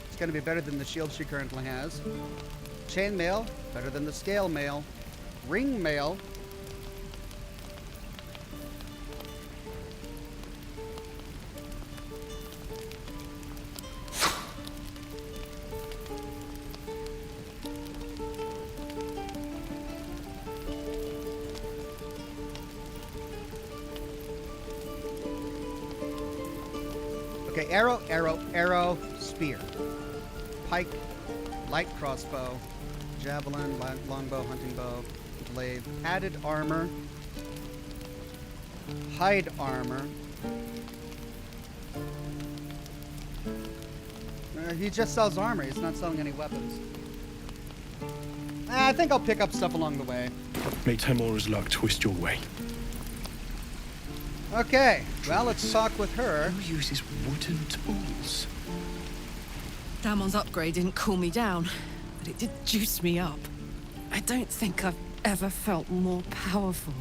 It's going to be better than the shield she currently has. Chain mail, better than the scale mail. Ring mail. Okay, arrow, arrow, arrow, spear. Pike, light crossbow, javelin, longbow, hunting bow, glaive, added armor, hide armor. He just sells armor, he's not selling any weapons. I think I'll pick up stuff along the way. May Temora's luck twist your way. Okay, well, let's talk with her. Who uses wooden tools? Damon's upgrade didn't cool me down, but it did juice me up. I don't think I've ever felt more powerful.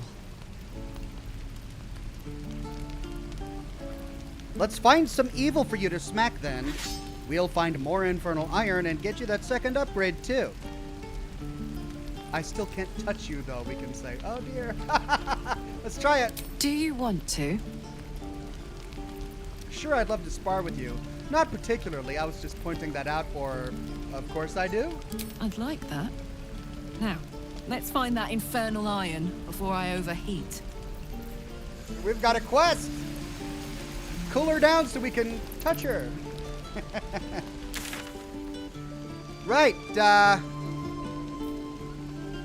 Let's find some evil for you to smack then. We'll find more infernal iron and get you that second upgrade too. I still can't touch you though, we can say. Oh dear. Let's try it. Do you want to? Sure, I'd love to spar with you. Not particularly, I was just pointing that out, or of course I do. I'd like that. Now, let's find that infernal iron before I overheat. We've got a quest. Cool her down so we can touch her. Right,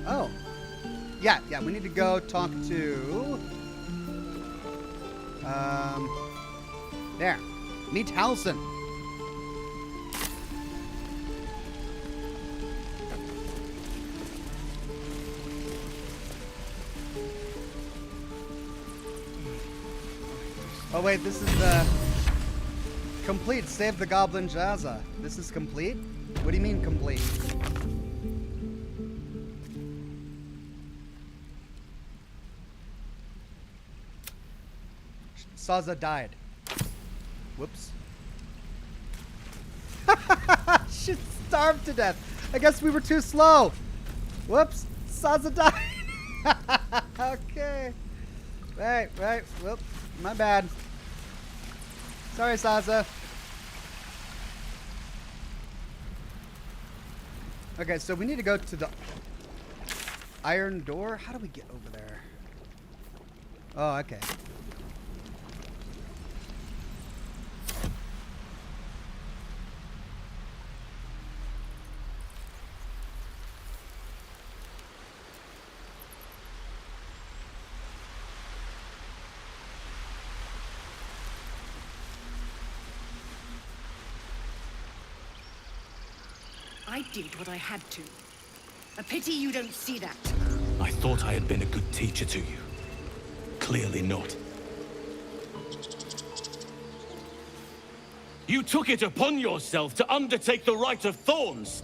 oh. Yeah, we need to go talk to... there. Meet Halson. Oh wait, this is the... complete. Save the Goblin Jazza. This is complete? What do you mean complete? Saza died. Whoops. She starved to death. I guess we were too slow. Whoops. Saza died. Okay. Right. Whoop. My bad. Sorry, Saza. Okay, so we need to go to the iron door. How do we get over there? Oh, okay. I did what I had to. A pity you don't see that. I thought I had been a good teacher to you. Clearly not. You took it upon yourself to undertake the Rite of Thorns.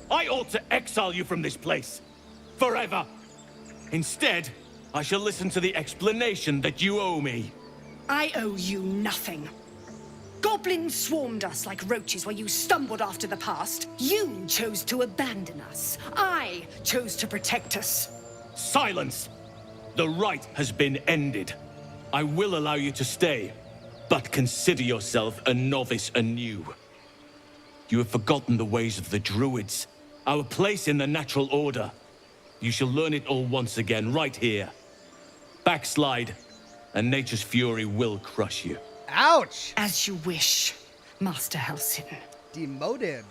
I ought to exile you from this place. Forever. Instead, I shall listen to the explanation that you owe me. I owe you nothing. Goblins swarmed us like roaches while you stumbled after the past. You chose to abandon us. I chose to protect us. Silence! The rite has been ended. I will allow you to stay, but consider yourself a novice anew. You have forgotten the ways of the Druids, our place in the natural order. You shall learn it all once again, right here. Backslide, and nature's fury will crush you. Ouch! As you wish, Master Halsin. Demoted.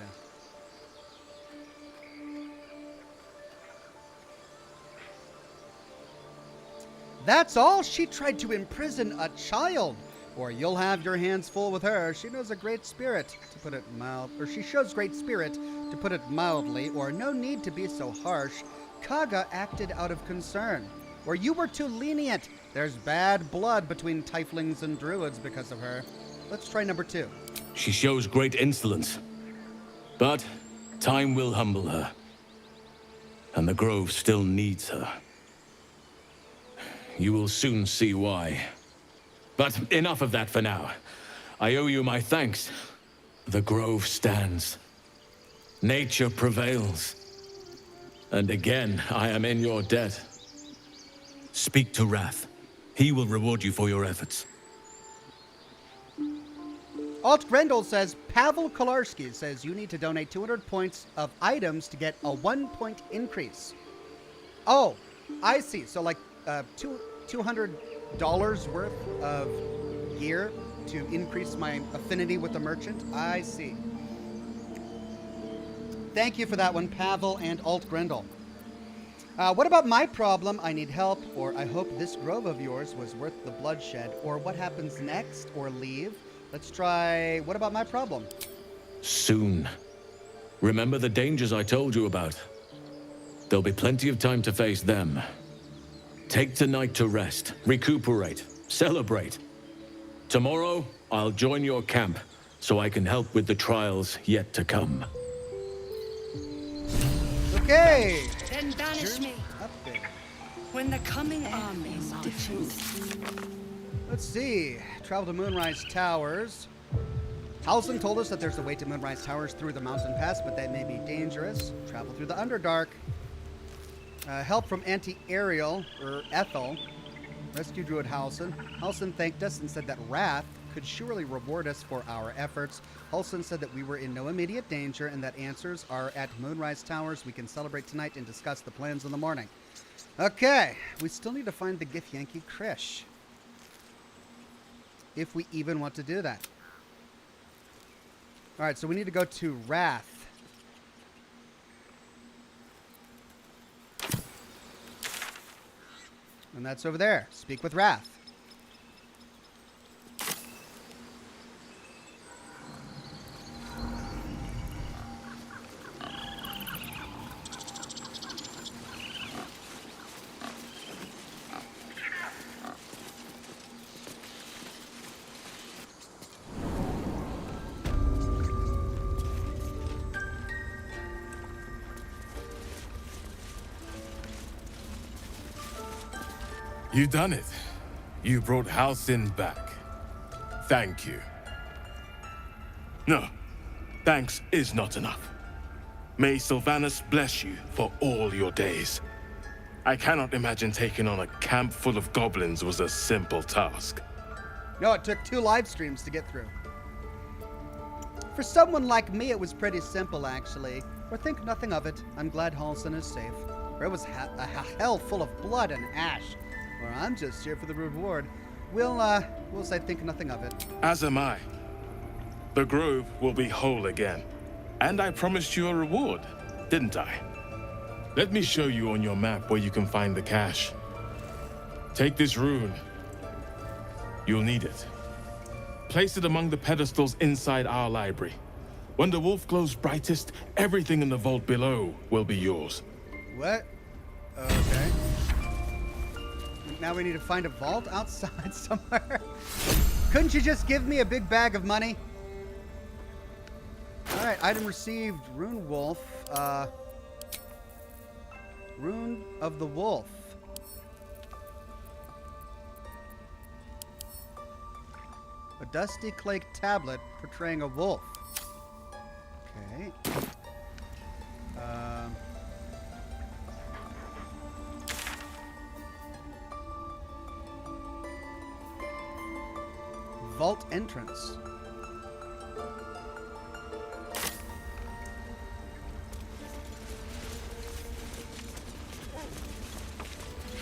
That's all? She tried to imprison a child. Or you'll have your hands full with her. She knows a great spirit, to put it mild. Or she shows great spirit, to put it mildly. Or no need to be so harsh. Kaga acted out of concern. Or you were too lenient. There's bad blood between tieflings and druids because of her. Let's try number 2. She shows great insolence. But time will humble her. And the grove still needs her. You will soon see why. But enough of that for now. I owe you my thanks. The grove stands. Nature prevails. And again, I am in your debt. Speak to Wrath. He will reward you for your efforts. Alt Grendel says, Pavel Kolarski says you need to donate 200 points of items to get a 1-point increase. Oh, I see. So like $200 worth of gear to increase my affinity with the merchant. I see. Thank you for that one, Pavel and Alt Grendel. What about my problem? I need help, or I hope this grove of yours was worth the bloodshed, or what happens next, or leave. Let's try, what about my problem? Soon. Remember the dangers I told you about. There'll be plenty of time to face them. Take tonight to rest, recuperate, celebrate. Tomorrow, I'll join your camp, so I can help with the trials yet to come. Okay. Then banish me. When the coming army marches. Let's see. Travel to Moonrise Towers. Halsin told us that there's a way to Moonrise Towers through the mountain pass, but that may be dangerous. Travel through the Underdark. Help from Anti-Ariel, or Ethel. Rescue Druid Halsin. Halsin thanked us and said that Wrath could surely reward us for our efforts. Halsin said that we were in no immediate danger and that answers are at Moonrise Towers. We can celebrate tonight and discuss the plans in the morning. Okay, we still need to find the Githyanki Krish. If we even want to do that. Alright, so we need to go to Wrath. And that's over there. Speak with Wrath. You done it. You brought Halsin back. Thank you. No, thanks is not enough. May Sylvanas bless you for all your days. I cannot imagine taking on a camp full of goblins was a simple task. No, it took 2 live streams to get through. For someone like me, it was pretty simple, actually. Or think nothing of it. I'm glad Halsin is safe. Or it was a hell full of blood and ash. Or I'm just here for the reward. We'll say think nothing of it. As am I. The grove will be whole again. And I promised you a reward, didn't I? Let me show you on your map where you can find the cache. Take this rune. You'll need it. Place it among the pedestals inside our library. When the wolf glows brightest, everything in the vault below will be yours. What? Okay. Now we need to find a vault outside somewhere. Couldn't you just give me a big bag of money? Alright, item received. Rune Wolf. Rune of the Wolf. A dusty clay tablet portraying a wolf. Okay. Vault entrance.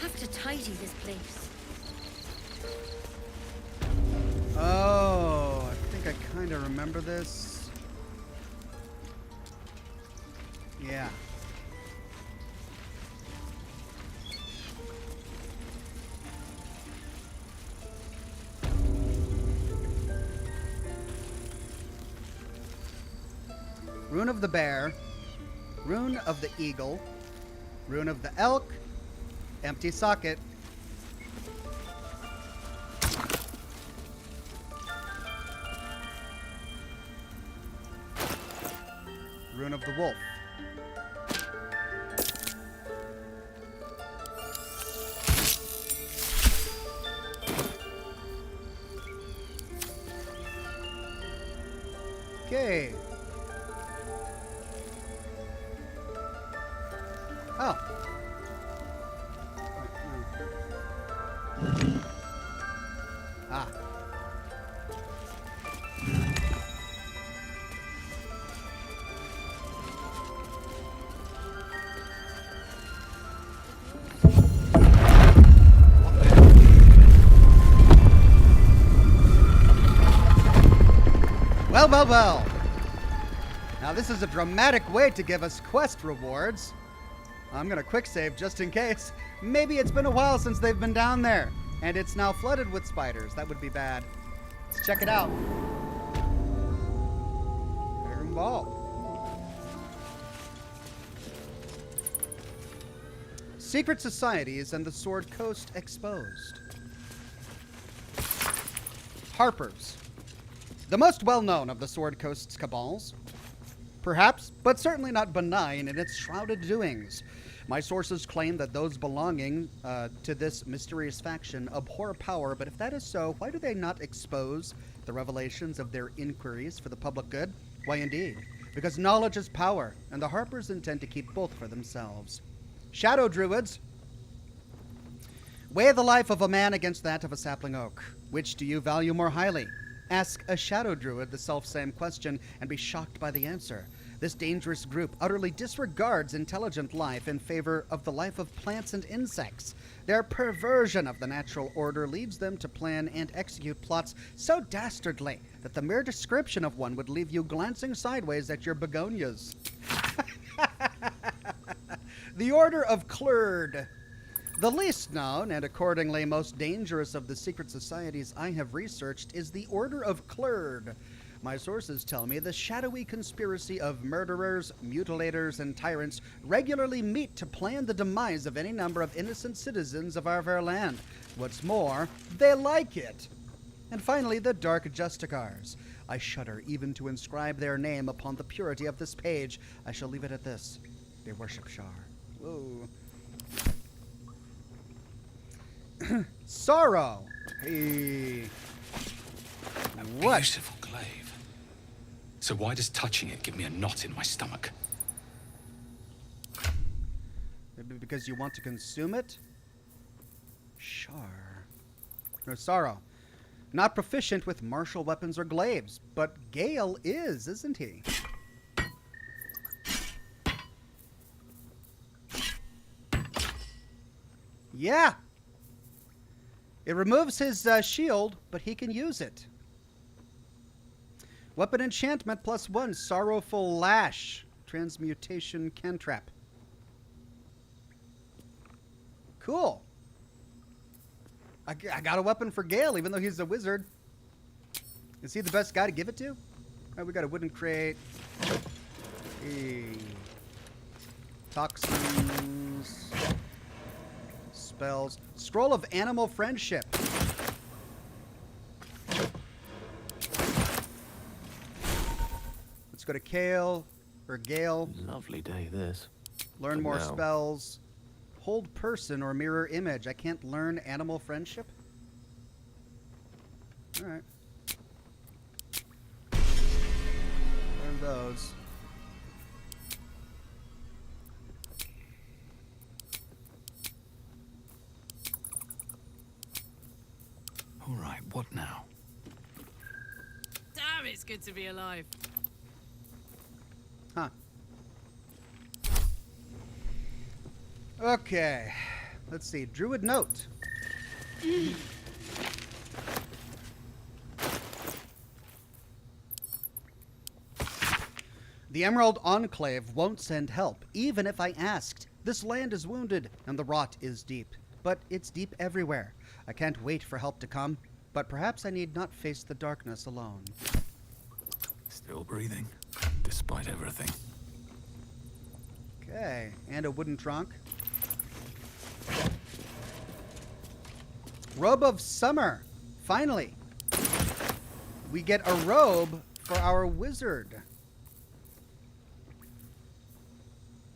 Have to tidy this place. remember this? Yeah. Rune of the bear, rune of the eagle, rune of the elk, empty socket. Rune of the wolf. Okay. Oh. Ah. Well, well, well. Now this is a dramatic way to give us quest rewards. I'm gonna quick save just in case. Maybe it's been a while since they've been down there, and it's now flooded with spiders. That would be bad. Let's check it out. Dragon Ball. Secret societies and the Sword Coast exposed. Harpers. The most well-known of the Sword Coast's cabals. Perhaps, but certainly not benign in its shrouded doings. My sources claim that those belonging to this mysterious faction abhor power, but if that is so, why do they not expose the revelations of their inquiries for the public good? Why, indeed, because knowledge is power, and the Harpers intend to keep both for themselves. Shadow Druids. Weigh the life of a man against that of a sapling oak. Which do you value more highly? Ask a Shadow Druid the self-same question and be shocked by the answer. This dangerous group utterly disregards intelligent life in favor of the life of plants and insects. Their perversion of the natural order leads them to plan and execute plots so dastardly that the mere description of one would leave you glancing sideways at your begonias. The Order of Klurd. The least known, and accordingly most dangerous of the secret societies I have researched, is the Order of Klurd. My sources tell me the shadowy conspiracy of murderers, mutilators, and tyrants regularly meet to plan the demise of any number of innocent citizens of our fair land. What's more, they like it. And finally, the Dark Justicars. I shudder even to inscribe their name upon the purity of this page. I shall leave it at this. They worship Shar. Whoa. Sorrow. Hey. What? Beautiful glaive. So why does touching it give me a knot in my stomach? Maybe because you want to consume it? Shar. No, Sorrow. Not proficient with martial weapons or glaives, but Gale is, isn't he? Yeah. It removes his shield, but he can use it. Weapon enchantment +1, Sorrowful Lash. Transmutation cantrip. Cool. I got a weapon for Gale, even though he's a wizard. Is he the best guy to give it to? All right, we got a wooden crate. Hey. Toxins. Spells. Scroll of Animal Friendship. Let's go to Gale. Lovely day, this. Learn But more now- spells. Hold person or mirror image. I can't learn Animal Friendship? Alright. Learn those. All right, what now? Damn, it's good to be alive. Huh. Okay. Let's see. Druid note. The Emerald Enclave won't send help, even if I asked. This land is wounded, and the rot is deep. But it's deep everywhere. I can't wait for help to come, but perhaps I need not face the darkness alone. Still breathing, despite everything. Okay, and a wooden trunk. Robe of Summer. Finally. We get a robe for our wizard.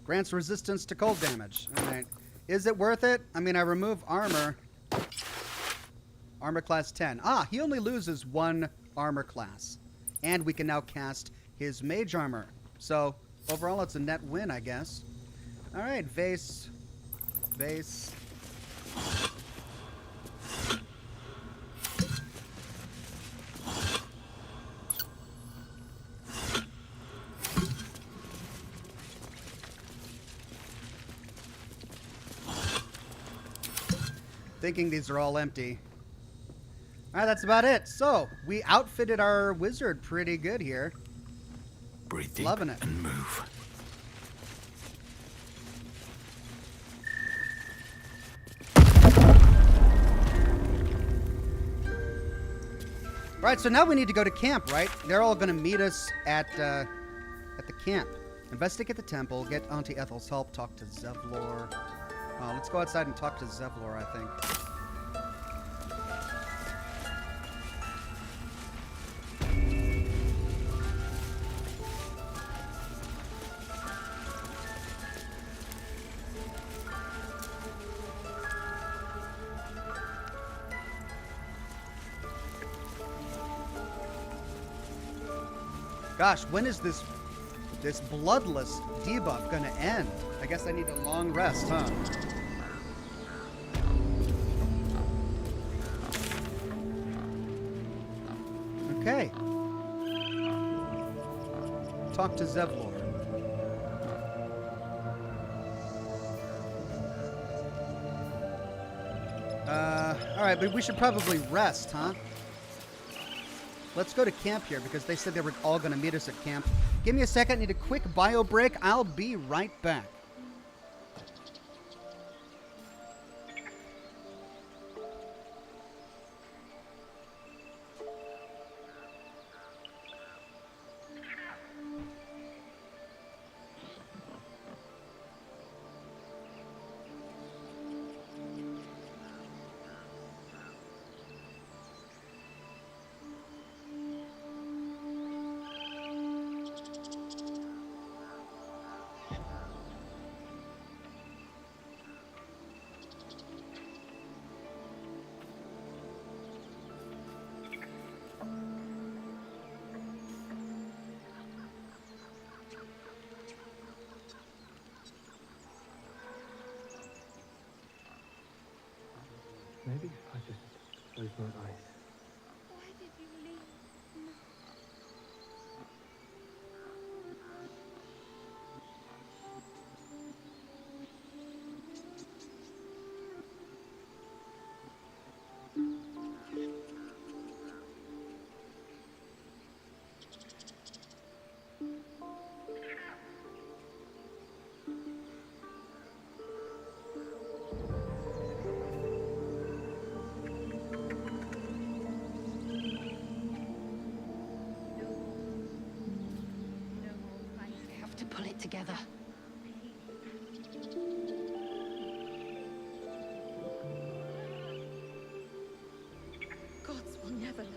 Grants resistance to cold damage. Alright. Is it worth it? I mean, I remove armor. Armor class 10. Ah, he only loses one armor class. And we can now cast his mage armor. So, overall, it's a net win, I guess. Alright, vase. Vase. Thinking these are all empty. Alright, that's about it. So, we outfitted our wizard pretty good here. Breathe deep. Loving it. And move. Right, so now we need to go to camp, right? They're all going to meet us at the camp. Investigate the temple, get Auntie Ethel's help, talk to Zevlor. Let's go outside and talk to Zevlor, I think. Gosh, when is this bloodless debuff gonna end? I guess I need a long rest, huh? Okay. Talk to Zevlor. Alright, but we should probably rest, huh? Let's go to camp here because they said they were all going to meet us at camp. Give me a second. I need a quick bio break. I'll be right back. Maybe if I just close my eyes. Why did you leave? Pull it together. Gods will never learn.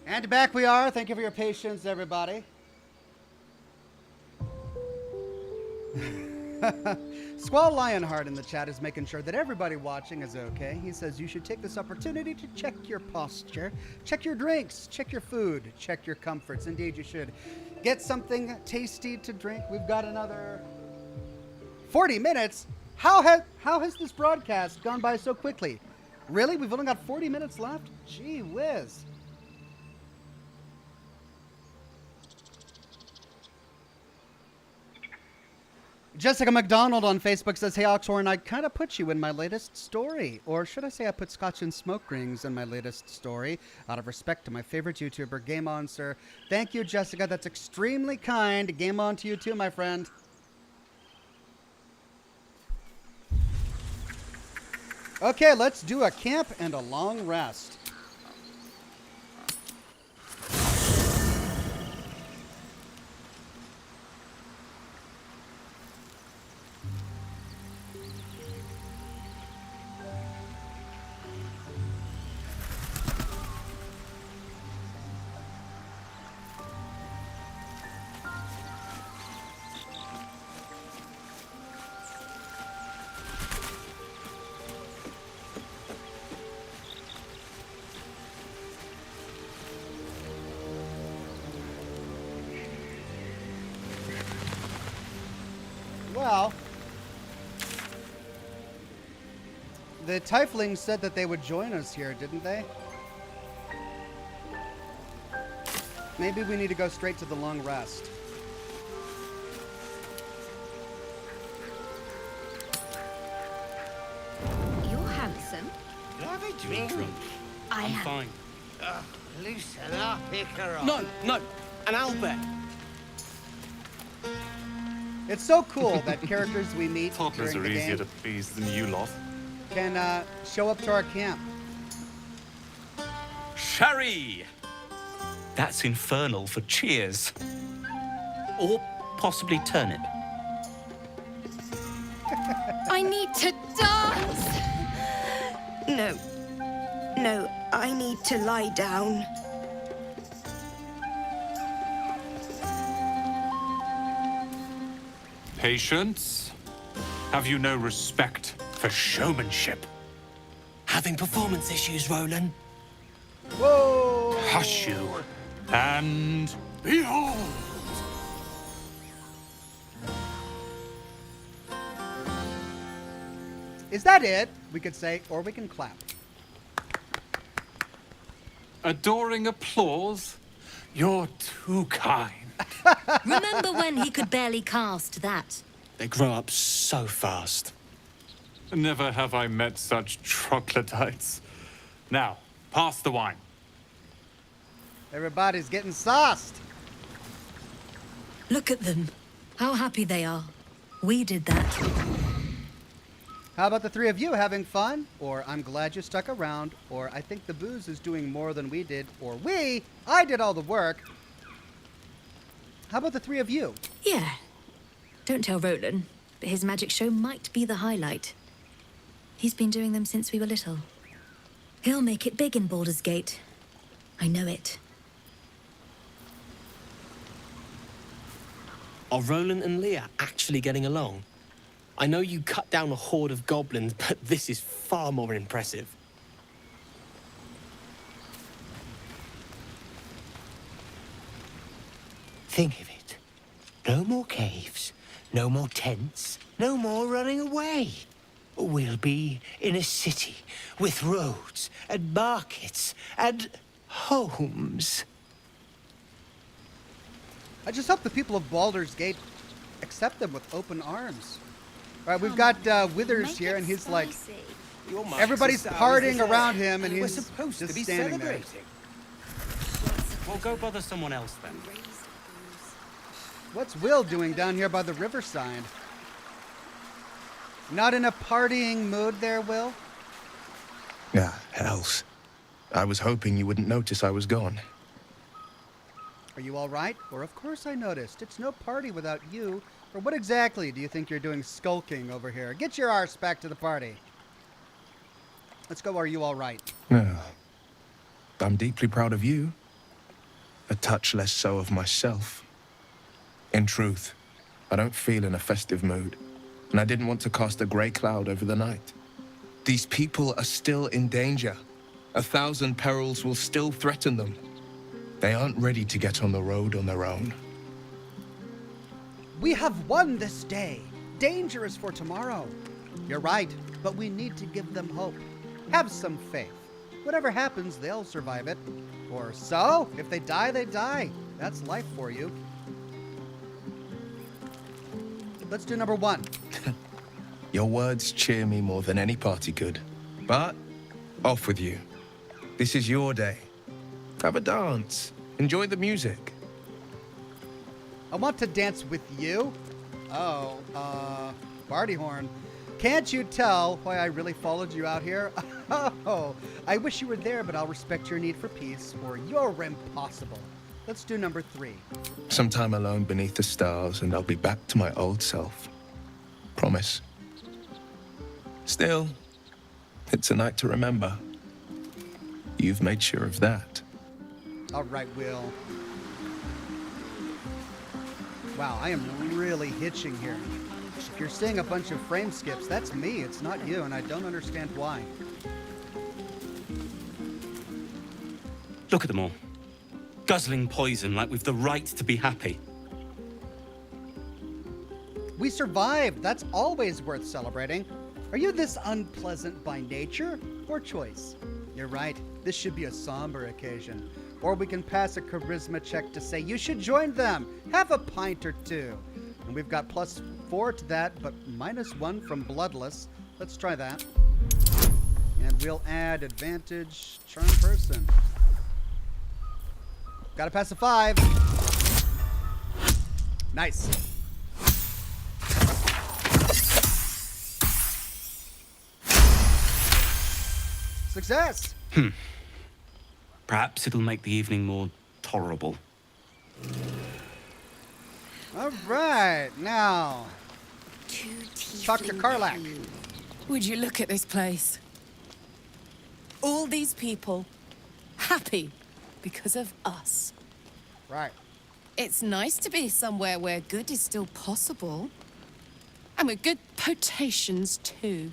And back we are. Thank you for your patience, everybody. Squall Lionheart in the chat is making sure that everybody watching is okay. He says you should take this opportunity to check your posture, check your drinks, check your food, check your comforts. Indeed, you should. Get something tasty to drink. We've got another 40 minutes. How has this broadcast gone by so quickly? Really? We've only got 40 minutes left? Gee whiz. Jessica McDonald on Facebook says, "Hey Oxhorn, I kind of put you in my latest story. Or should I say I put Scotch and Smoke Rings in my latest story, out of respect to my favorite YouTuber, Game On, sir." Thank you, Jessica. That's extremely kind. Game on to you too, my friend. Okay, let's do a camp and a long rest. Well, the Tieflings said that they would join us here, didn't they? Maybe we need to go straight to the long rest. You're handsome. Have a drink. I'm fine. Loosen up, Icarus. No, an owlbear. It's so cool that characters we meet Toddlers during are the easier game to please than you lot. can show up to our camp. Sherry! That's infernal for cheers. Or possibly turnip. I need to dance! No, I need to lie down. Patience? Have you no respect for showmanship? Having performance issues, Roland. Whoa! Hush you. And behold! Is that it? We could say, or we can clap. Adoring applause? You're too kind. Remember when he could barely cast that? They grow up so fast. Never have I met such troglodytes. Now, pass the wine. Everybody's getting sauced. Look at them. How happy they are. We did that. How about the three of you having fun? Or I'm glad you stuck around. Or I think the booze is doing more than we did. Or I did all the work. How about the three of you? Yeah. Don't tell Roland, but his magic show might be the highlight. He's been doing them since we were little. He'll make it big in Baldur's Gate. I know it. Are Roland and Leah actually getting along? I know you cut down a horde of goblins, but this is far more impressive. Think of it. No more caves, no more tents, no more running away. We'll be in a city with roads and markets and homes. I just hope the people of Baldur's Gate accept them with open arms. All right, we've got Withers here, and he's like, everybody's partying around him, and he's supposed just to be standing there. celebrating. Well, go bother someone else then. What's Will doing down here by the riverside? Not in a partying mood there, Will? Yeah, hells. I was hoping you wouldn't notice I was gone. Are you all right? Or of course I noticed. It's no party without you. Or what exactly do you think you're doing skulking over here? Get your arse back to the party. Let's go, are you all right? No. I'm deeply proud of you. A touch less so of myself. In truth, I don't feel in a festive mood, and I didn't want to cast a grey cloud over the night. These people are still in danger. 1,000 perils will still threaten them. They aren't ready to get on the road on their own. We have won this day. Danger is for tomorrow. You're right, but we need to give them hope. Have some faith. Whatever happens, they'll survive it. Or so. If they die, they die. That's life for you. Let's do number 1. Your words cheer me more than any party could. But off with you. This is your day. Have a dance. Enjoy the music. I want to dance with you? Oh, Barty Horn. Can't you tell why I really followed you out here? Oh, I wish you were there, but I'll respect your need for peace, or you're impossible. Let's do number 3. Some time alone beneath the stars, and I'll be back to my old self. Promise. Still, it's a night to remember. You've made sure of that. All right, Will. Wow, I am really hitching here. If you're seeing a bunch of frame skips, that's me. It's not you, and I don't understand why. Look at them all. Guzzling poison like we've the right to be happy. We survived. That's always worth celebrating. Are you this unpleasant by nature or choice? You're right. This should be a somber occasion. Or we can pass a charisma check to say you should join them. Have a pint or two. And we've got +4 to that, but -1 from Bloodless. Let's try that. And we'll add advantage, charm person. Gotta pass a 5. Nice. Success! Perhaps it'll make the evening more tolerable. All right, now. Talk to Karlach. Would you look at this place? All these people happy because of us. Right. It's nice to be somewhere where good is still possible. And with good potations, too.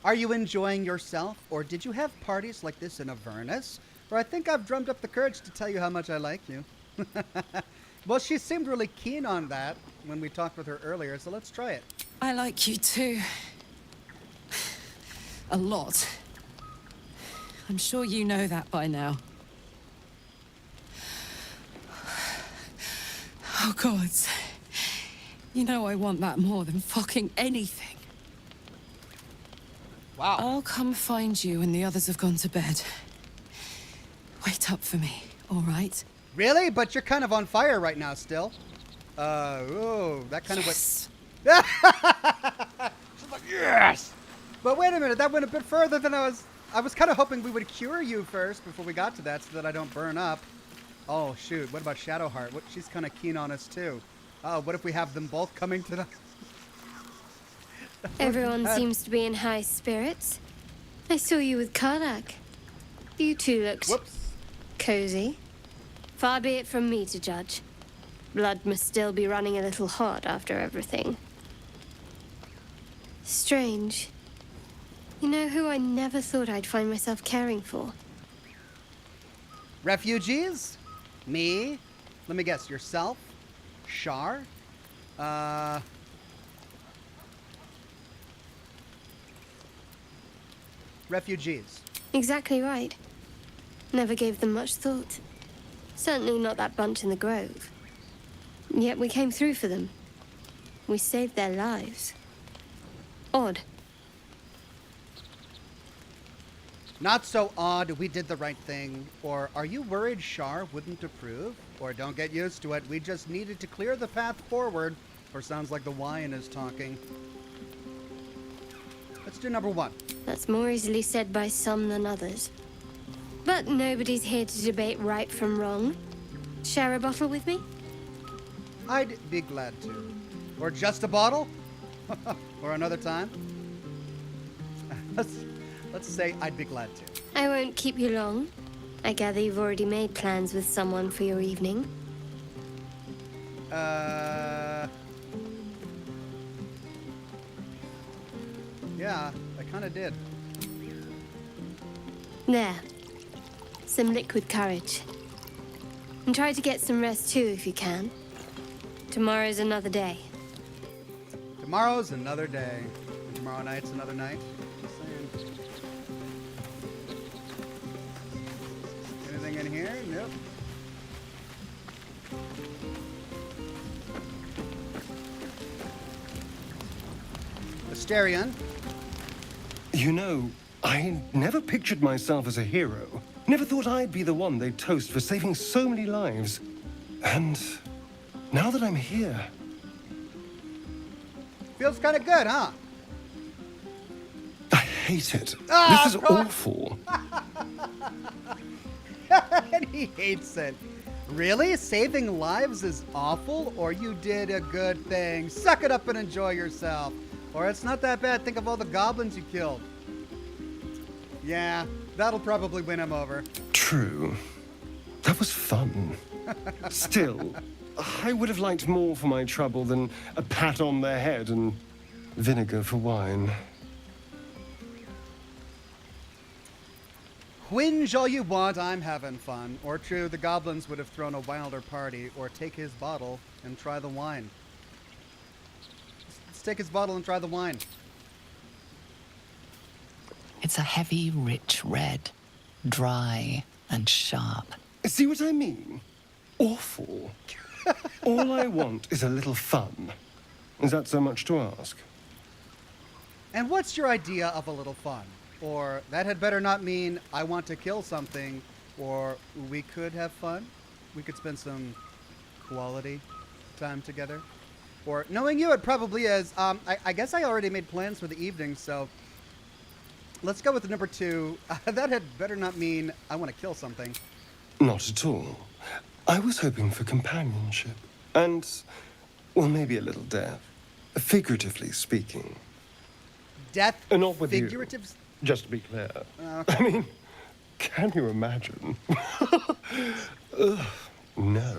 Are you enjoying yourself, or did you have parties like this in Avernus? Or I think I've drummed up the courage to tell you how much I like you. Well, she seemed really keen on that when we talked with her earlier, so let's try it. I like you, too. A lot. I'm sure you know that by now. Oh, God. You know I want that more than fucking anything. Wow. I'll come find you when the others have gone to bed. Wait up for me, all right? Really? But you're kind of on fire right now still. Oh, that kind yes. of went... She's like, yes! But wait a minute, that went a bit further than I was kind of hoping we would cure you first before we got to that so that I don't burn up. Oh, shoot. What about Shadowheart? She's kind of keen on us, too. Oh, what if we have them both coming to the... Everyone seems to be in high spirits. I saw you with Karlach. You two looked... cozy. Far be it from me to judge. Blood must still be running a little hot after everything. Strange. You know who I never thought I'd find myself caring for? Refugees? Me? Let me guess. Yourself? Shar? Refugees. Exactly right. Never gave them much thought. Certainly not that bunch in the grove. Yet we came through for them. We saved their lives. Odd. Not so odd, we did the right thing. Or are you worried Shar wouldn't approve? Or don't get used to it, we just needed to clear the path forward. Or sounds like the wine is talking. Let's do number 1. That's more easily said by some than others. But nobody's here to debate right from wrong. Share a bottle with me? I'd be glad to. Or just a bottle? Or another time? Let's say I'd be glad to. I won't keep you long. I gather you've already made plans with someone for your evening. Yeah, I kind of did. There. Some liquid courage. And try to get some rest too if you can. Tomorrow's another day. Tomorrow's another day. And tomorrow night's another night. Just saying. Anything in here? Nope. Astarion. You know, I never pictured myself as a hero. Never thought I'd be the one they'd toast for saving so many lives. And now that I'm here... Feels kind of good, huh? I hate it. Ah, this is awful. And he hates it. Really? Saving lives is awful? Or you did a good thing? Suck it up and enjoy yourself. Or it's not that bad. Think of all the goblins you killed. Yeah, that'll probably win him over. True. That was fun. Still, I would have liked more for my trouble than a pat on the head and vinegar for wine. Whinge all you want, I'm having fun. Or true, the goblins would have thrown a wilder party. Or take his bottle and try the wine. Let's take his bottle and try the wine. It's a heavy, rich red. Dry and sharp. See what I mean? Awful. All I want is a little fun. Is that so much to ask? And what's your idea of a little fun? Or that had better not mean I want to kill something, or we could have fun. We could spend some quality time together. Or knowing you, it probably is. I guess I already made plans for the evening, so let's go with the number 2. That had better not mean I want to kill something. Not at all. I was hoping for companionship. And, well, maybe a little death. Figuratively speaking. Death? Not with figurative? you. Just to be clear. Okay. I mean, can you imagine? Ugh, no.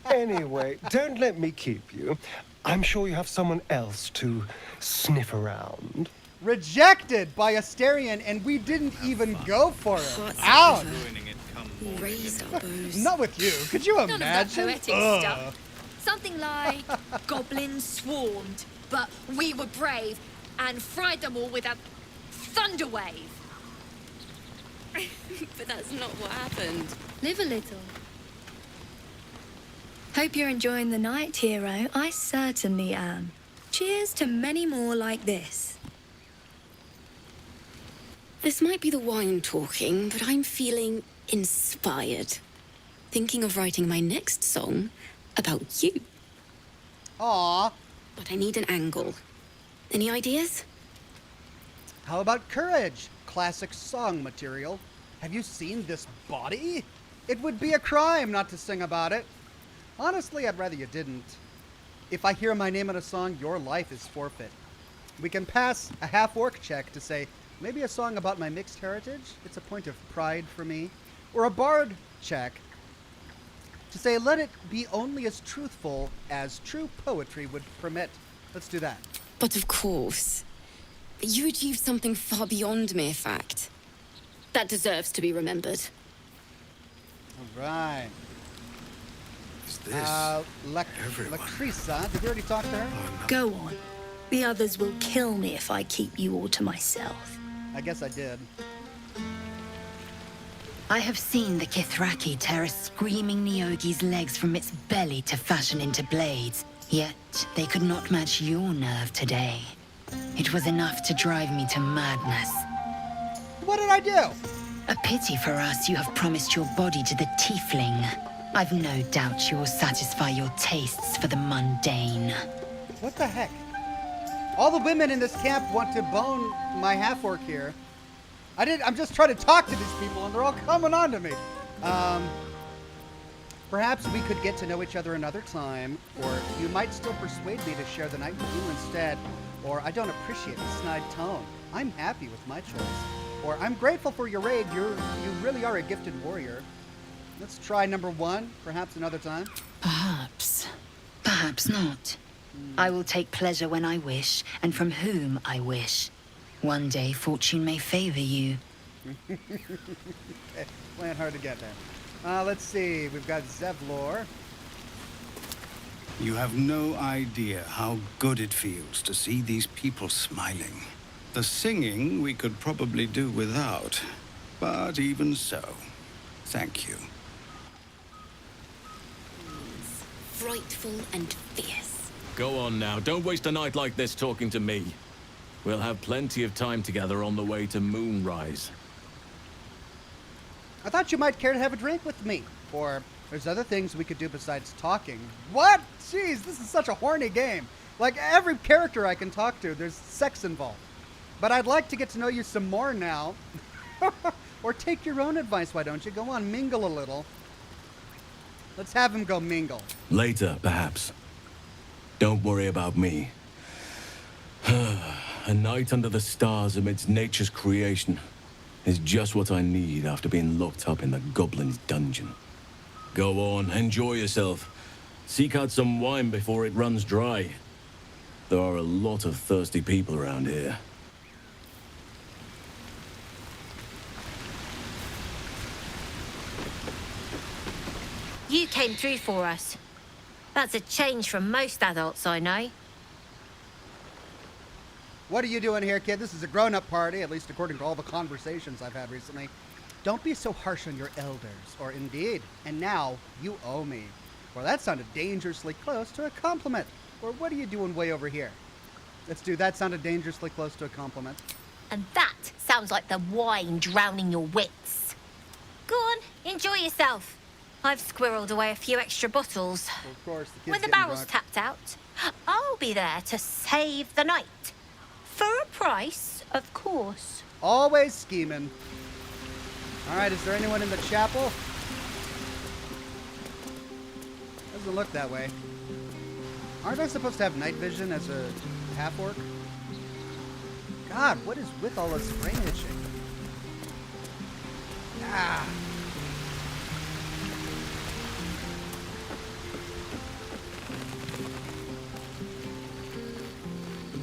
Anyway, don't let me keep you. I'm sure you have someone else to sniff around. Rejected by Astarion, and we didn't even go for it. Ouch! Raise our bows. Not with you. Could you imagine? None of that poetic stuff. Something like goblins swarmed, but we were brave and fried them all with a thunder wave. But that's not what happened. Live a little. Hope you're enjoying the night, hero. I certainly am. Cheers to many more like this. This might be the wine talking, but I'm feeling inspired. Thinking of writing my next song about you. Aww. But I need an angle. Any ideas? How about courage? Classic song material. Have you seen this body? It would be a crime not to sing about it. Honestly, I'd rather you didn't. If I hear my name in a song, your life is forfeit. We can pass a half-orc check to say, maybe a song about my mixed heritage? It's a point of pride for me. Or a bard check to say, let it be only as truthful as true poetry would permit. Let's do that. But of course, you achieved something far beyond mere fact. That deserves to be remembered. All right. Is this Lacrisa, did we already talk to her? Go on. The others will kill me if I keep you all to myself. I guess I did. I have seen the Kithraki tear a screaming Neogi's legs from its belly to fashion into blades. Yet, they could not match your nerve today. It was enough to drive me to madness. What did I do? A pity for us you have promised your body to the tiefling. I've no doubt you will satisfy your tastes for the mundane. What the heck? All the women in this camp want to bone my half-orc here. I'm just trying to talk to these people, and they're all coming on to me. Perhaps we could get to know each other another time, or you might still persuade me to share the night with you instead. Or I don't appreciate the snide tone. I'm happy with my choice. Or I'm grateful for your aid. You really are a gifted warrior. Let's try number 1, perhaps another time. Perhaps. Perhaps not. I will take pleasure when I wish, and from whom I wish. One day, fortune may favor you. Okay, playing hard to get there. Let's see. We've got Zevlor. You have no idea how good it feels to see these people smiling. The singing we could probably do without, but even so, thank you. Frightful and fierce. Go on now. Don't waste a night like this talking to me. We'll have plenty of time together on the way to Moonrise. I thought you might care to have a drink with me. Or there's other things we could do besides talking. What? Jeez, this is such a horny game. Like, every character I can talk to, there's sex involved. But I'd like to get to know you some more now. Or take your own advice, why don't you? Go on, mingle a little. Let's have him go mingle. Later, perhaps. Don't worry about me. A night under the stars amidst nature's creation is just what I need after being locked up in the goblin's dungeon. Go on, enjoy yourself. Seek out some wine before it runs dry. There are a lot of thirsty people around here. You came through for us. That's a change from most adults I know. What are you doing here, kid? This is a grown-up party, at least according to all the conversations I've had recently. Don't be so harsh on your elders, or indeed, and now you owe me. Well, that sounded dangerously close to a compliment. Or what are you doing way over here? Let's do that. Sounded dangerously close to a compliment. And that sounds like the wine drowning your wits. Go on, enjoy yourself. I've squirreled away a few extra bottles. Well, of course, the kid's When the getting barrel's drunk. tapped out, I'll be there to save the night. For a price, of course. Always scheming. All right, is there anyone in the chapel? Doesn't look that way. Aren't I supposed to have night vision as a half-orc? God, what is with all this brain itching? Ah.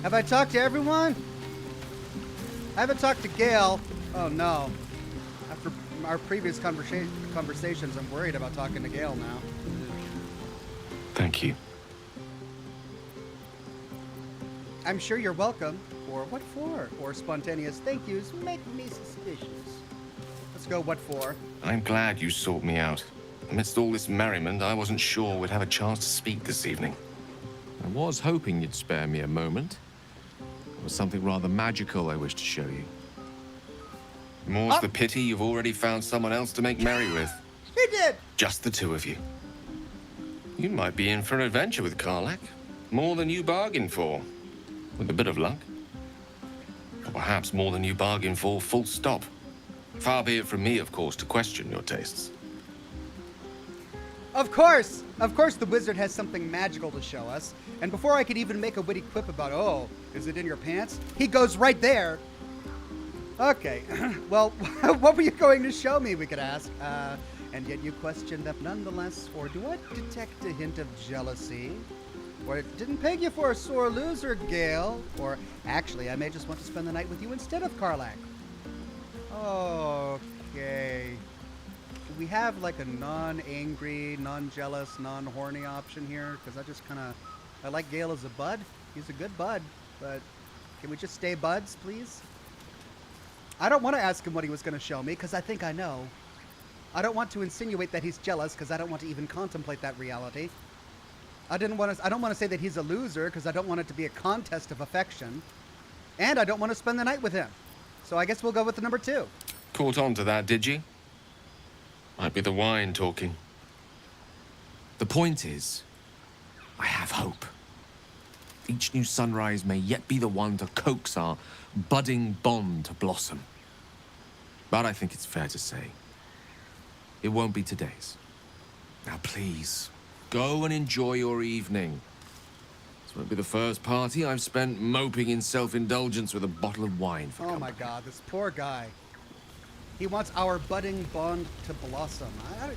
Have I talked to everyone? I haven't talked to Gale. Oh no. After our previous conversations, I'm worried about talking to Gale now. Thank you. I'm sure you're welcome. Or what for? Or spontaneous thank yous make me suspicious. Let's go what for. I'm glad you sought me out. Amidst all this merriment, I wasn't sure we'd have a chance to speak this evening. I was hoping you'd spare me a moment. There was something rather magical I wish to show you. More's the pity you've already found someone else to make merry with. He did! Just the two of you. You might be in for an adventure with Karlach. More than you bargained for. With a bit of luck. Or perhaps more than you bargained for, full stop. Far be it from me, of course, to question your tastes. Of course! Of course the wizard has something magical to show us. And before I could even make a witty quip about, oh, is it in your pants? He goes right there. Okay, well, what were you going to show me, we could ask. And yet you question them nonetheless, or do I detect a hint of jealousy? Or it didn't peg you for a sore loser, Gale. Or actually, I may just want to spend the night with you instead of Karlach. Okay. Do we have like a non-angry, non-jealous, non-horny option here? Because I like Gale as a bud. He's a good bud, but can we just stay buds, please? I don't want to ask him what he was going to show me, because I think I know. I don't want to insinuate that he's jealous, because I don't want to even contemplate that reality. I don't want to say that he's a loser, because I don't want it to be a contest of affection. And I don't want to spend the night with him. So I guess we'll go with the number 2. Caught on to that, did you? Might be the wine talking. The point is, I have hope. Each new sunrise may yet be the one to coax our budding bond to blossom. But I think it's fair to say, it won't be today's. Now please, go and enjoy your evening. This won't be the first party I've spent moping in self-indulgence with a bottle of wine for Oh my God, this poor guy. He wants our budding bond to blossom.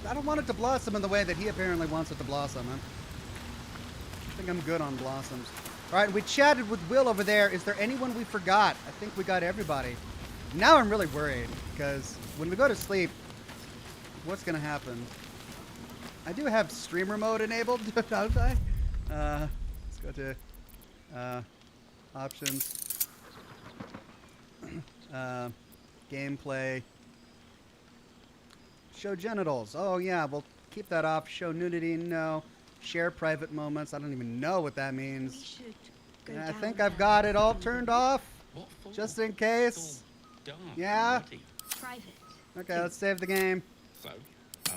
I don't want it to blossom in the way that he apparently wants it to blossom. I think I'm good on blossoms. All right, we chatted with Will over there. Is there anyone we forgot? I think we got everybody. Now I'm really worried, because when we go to sleep, what's going to happen? I do have streamer mode enabled, don't I? Let's go to options. Gameplay. Show genitals. Oh yeah, we'll keep that off. Show nudity, no. Share private moments. I don't even know what that means. Go And I down think there. I've got it all turned off. Just in case. Yeah? Private. Okay, let's save the game. So? Oh.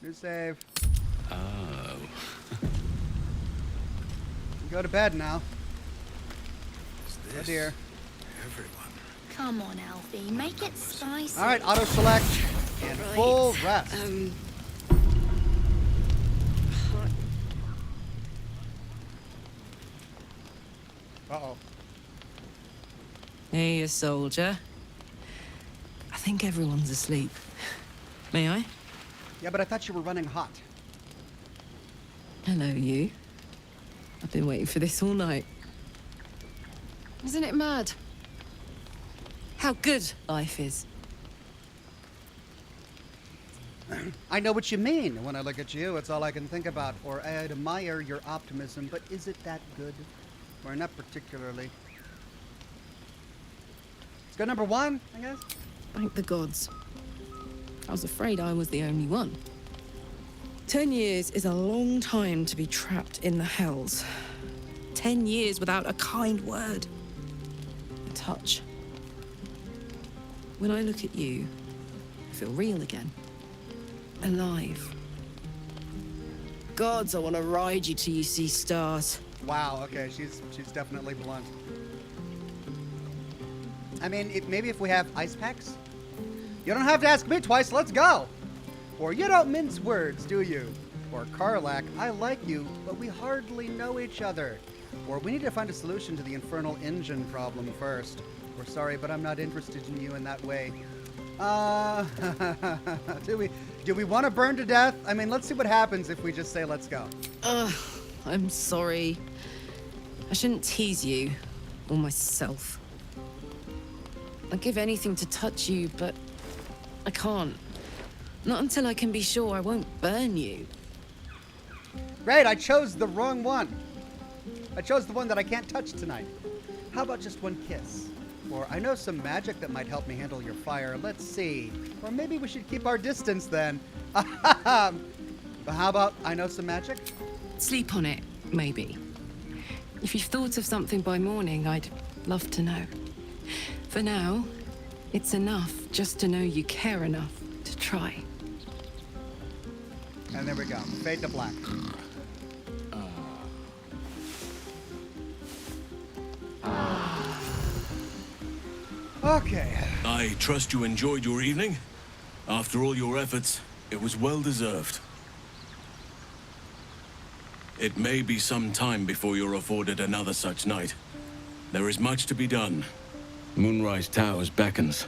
New save. Oh. Go to bed now. Oh dear. Come on, Alfie, make it spicy. All right, auto select and full rest. Uh-oh. Hey, you soldier. I think everyone's asleep. May I? Yeah, but I thought you were running hot. Hello, you. I've been waiting for this all night. Isn't it mad? How good life is. I know what you mean. When I look at you, it's all I can think about. Or I admire your optimism, but is it that good? Or not particularly. Let's go number 1, I guess. Thank the gods. I was afraid I was the only one. 10 years is a long time to be trapped in the hells. 10 years without a kind word. A touch. When I look at you, I feel real again. Alive. Gods, I want to ride you till you see stars. Wow, okay, she's definitely blunt. I mean, maybe if we have ice packs? You don't have to ask me twice, let's go! Or you don't mince words, do you? Or Karlach, I like you, but we hardly know each other. Or we need to find a solution to the infernal engine problem first. Or sorry, but I'm not interested in you in that way. Do we want to burn to death? I mean, let's see what happens if we just say let's go. I'm sorry. I shouldn't tease you, or myself. I'd give anything to touch you, but I can't. Not until I can be sure I won't burn you. Great, I chose the wrong one. I chose the one that I can't touch tonight. How about just one kiss? Or I know some magic that might help me handle your fire. Let's see. Or maybe we should keep our distance then. But how about I know some magic? Sleep on it, maybe. If you've thought of something by morning, I'd love to know. For now, it's enough just to know you care enough to try. And there we go. Fade to black. Okay. I trust you enjoyed your evening. After all your efforts, it was well deserved. It may be some time before you're afforded another such night. There is much to be done. Moonrise Towers beckons.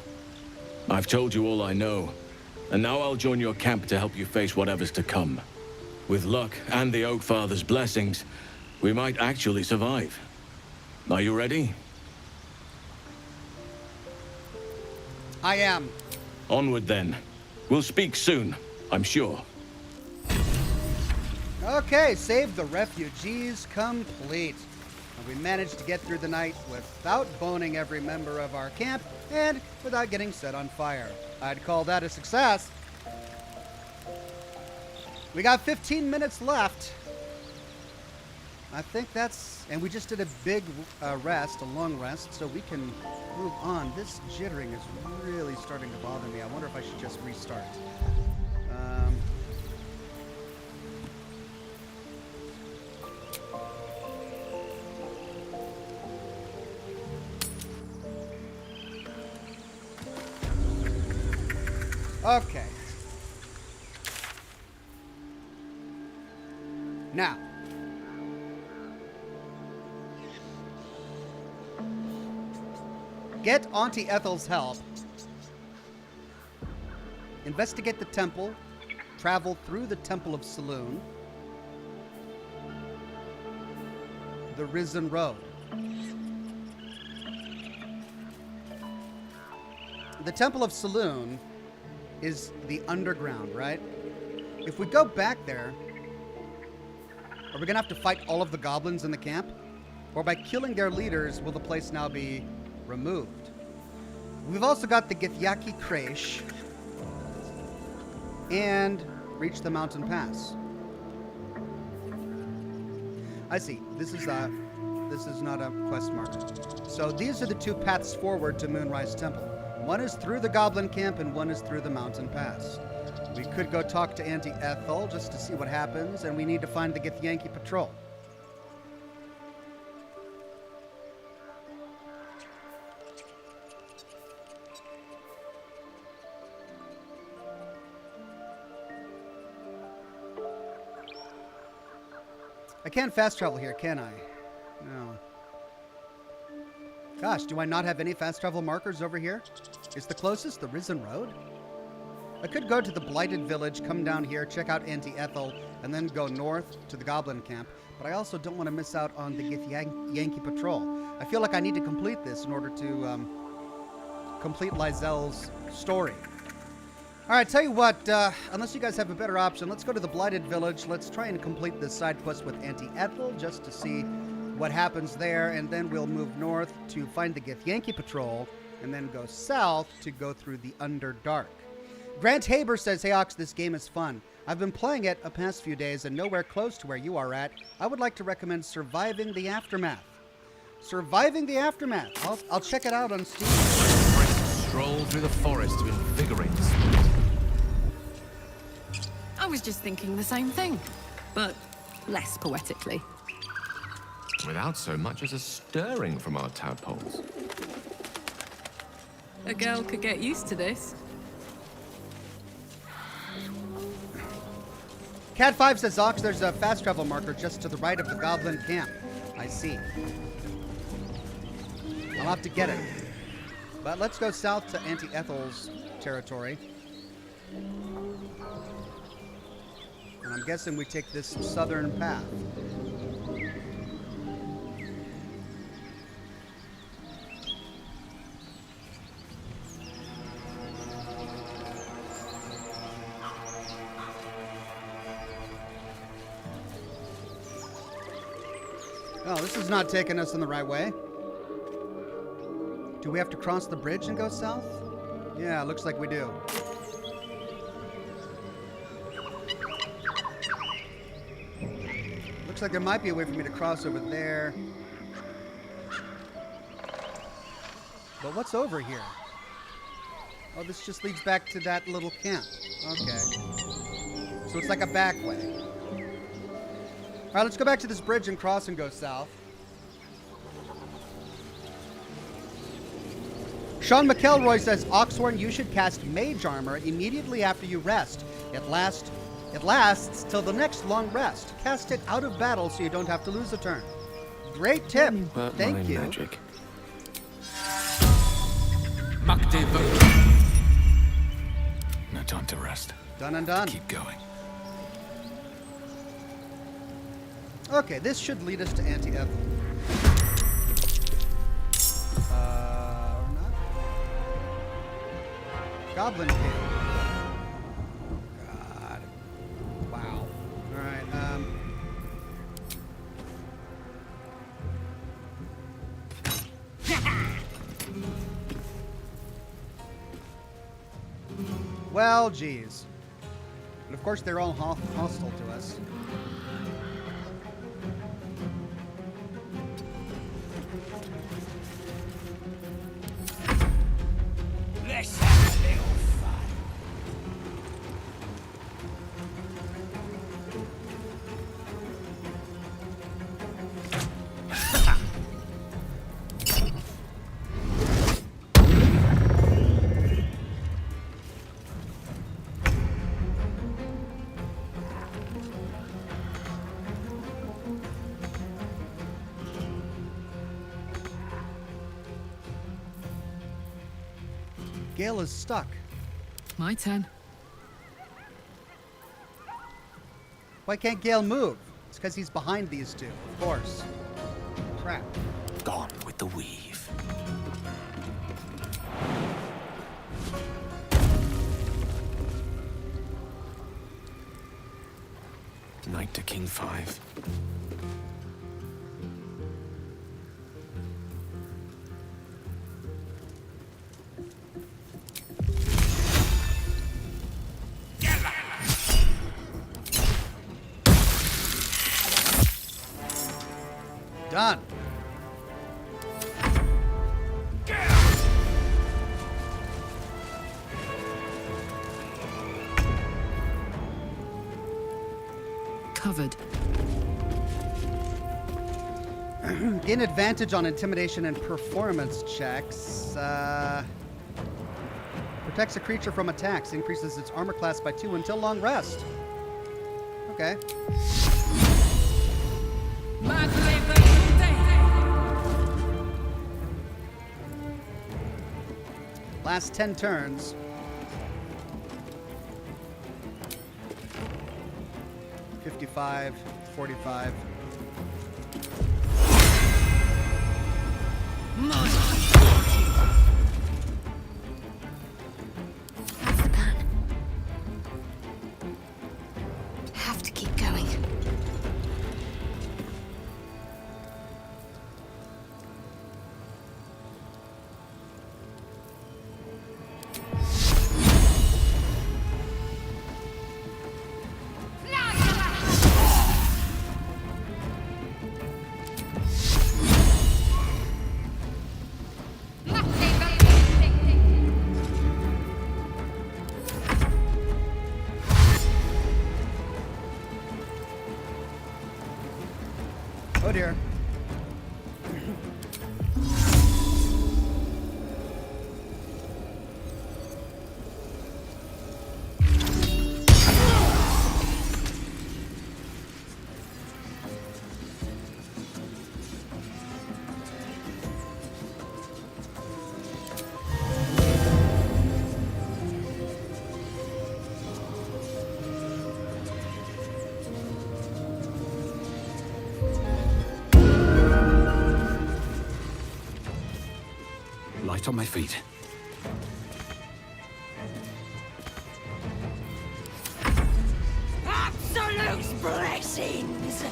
I've told you all I know, and now I'll join your camp to help you face whatever's to come. With luck and the Oak Father's blessings, we might actually survive. Are you ready? I am. Onward then. We'll speak soon, I'm sure. Okay, save the refugees complete. And we managed to get through the night without boning every member of our camp and without getting set on fire. I'd call that a success. We got 15 minutes left. I think that's... And we just did a big rest, a long rest, so we can move on. This jittering is really starting to bother me. I wonder if I should just restart. Okay. Now. Get Auntie Ethel's help. Investigate the temple. Travel through the Temple of Saloon. The Risen Road. The Temple of Saloon is the underground, right? If we go back there, are we gonna have to fight all of the goblins in the camp? Or by killing their leaders, will the place now be removed? We've also got the Githyanki Kresh and reach the mountain pass. I see. This is not a quest marker. So these are the two paths forward to Moonrise Temple. One is through the Goblin Camp and one is through the Mountain Pass. We could go talk to Auntie Ethel just to see what happens, and we need to find the Githyanki Patrol. I can't fast travel here, can I? No. Gosh, do I not have any fast travel markers over here? Is the closest the Risen Road? I could go to the Blighted Village, come down here, check out Auntie Ethel, and then go north to the Goblin Camp, but I also don't want to miss out on the Githyanki Patrol. I feel like I need to complete this in order to complete Lysel's story. All right, tell you what, unless you guys have a better option, let's go to the Blighted Village. Let's try and complete this side quest with Auntie Ethel just to see what happens there, and then we'll move north to find the Githyanki Patrol, and then go south to go through the Underdark. Grant Haber says, "Hey Ox, this game is fun. I've been playing it the past few days and nowhere close to where you are at. I would like to recommend Surviving the Aftermath." Surviving the Aftermath. I'll check it out on Steam. Stroll through the forest to invigorate the spirit. I was just thinking the same thing, but less poetically. Without so much as a stirring from our tadpoles. A girl could get used to this. Cat5 says, "Ox, there's a fast travel marker just to the right of the Goblin Camp." I see. I'll have to get it. But let's go south to Auntie Ethel's territory. And I'm guessing we take this southern path. Oh, this is not taking us in the right way. Do we have to cross the bridge and go south? Yeah, looks like we do. Looks like there might be a way for me to cross over there. But what's over here? Oh, this just leads back to that little camp. Okay. So it's like a back way. All right, let's go back to this bridge and cross and go south. Sean McElroy says, "Oxhorn, you should cast Mage Armor immediately after you rest. It lasts till the next long rest. Cast it out of battle so you don't have to lose a turn." Great tip. Thank you. Magic. No time to rest. Done and done. Keep going. Okay, this should lead us to Auntie Ethel. Or not? Goblin Camp. God. Wow. Alright, well, geez. But of course, they're all hostile to us. Let's have a little fun. Gale is stuck. My turn. Why can't Gale move? It's because he's behind these two, of course. Crap. Gone with the weave. Knight to King 5. Done. Covered. Gain advantage on intimidation and performance checks. Protects a creature from attacks. Increases its armor class by 2 until long rest. Okay. Last 10 turns. $55, $45. That's the plan. Have to keep going. Oh dear. Light on my feet. Absolute blessings!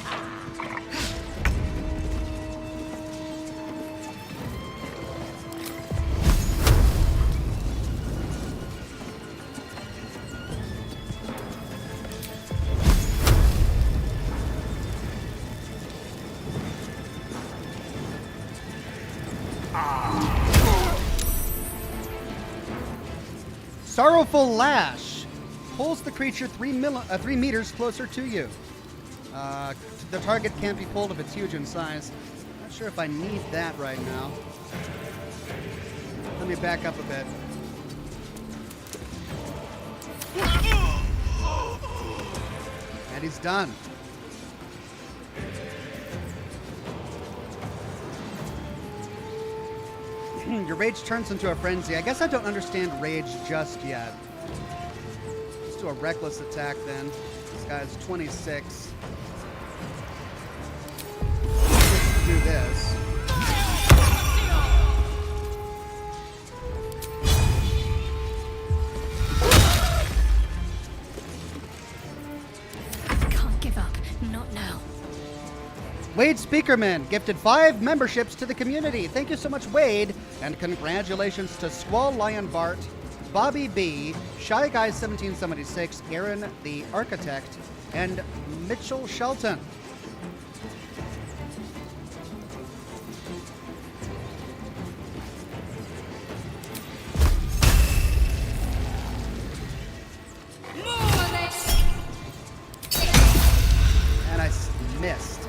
Sorrowful Lash pulls the creature 3 meters closer to you. The target can't be pulled if it's huge in size. Not sure if I need that right now. Let me back up a bit. And he's done. Your rage turns into a frenzy. I guess I don't understand rage just yet. Let's do a reckless attack then. This guy's 26. Let's do this. Can't give up. Not now. Wade Speakerman gifted 5 memberships to the community. Thank you so much, Wade. And congratulations to Squall Lion Bart, Bobby B, Shy Guy 1776, Aaron the Architect, and Mitchell Shelton. And I missed.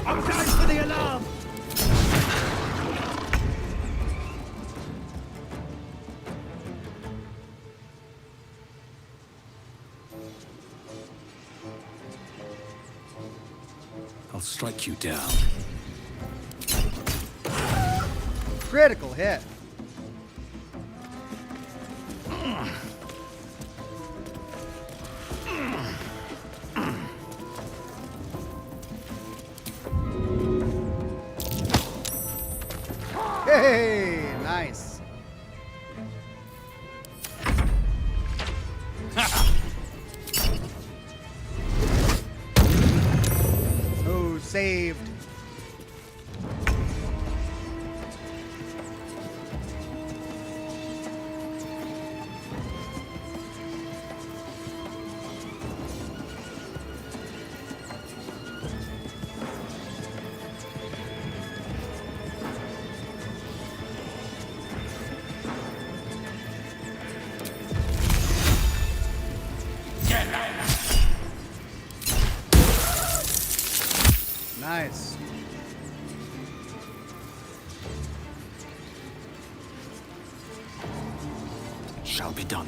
I'm going for the alarm! I'll strike you down. Critical hit. Hey, nice. saved. Nice. Shall be done.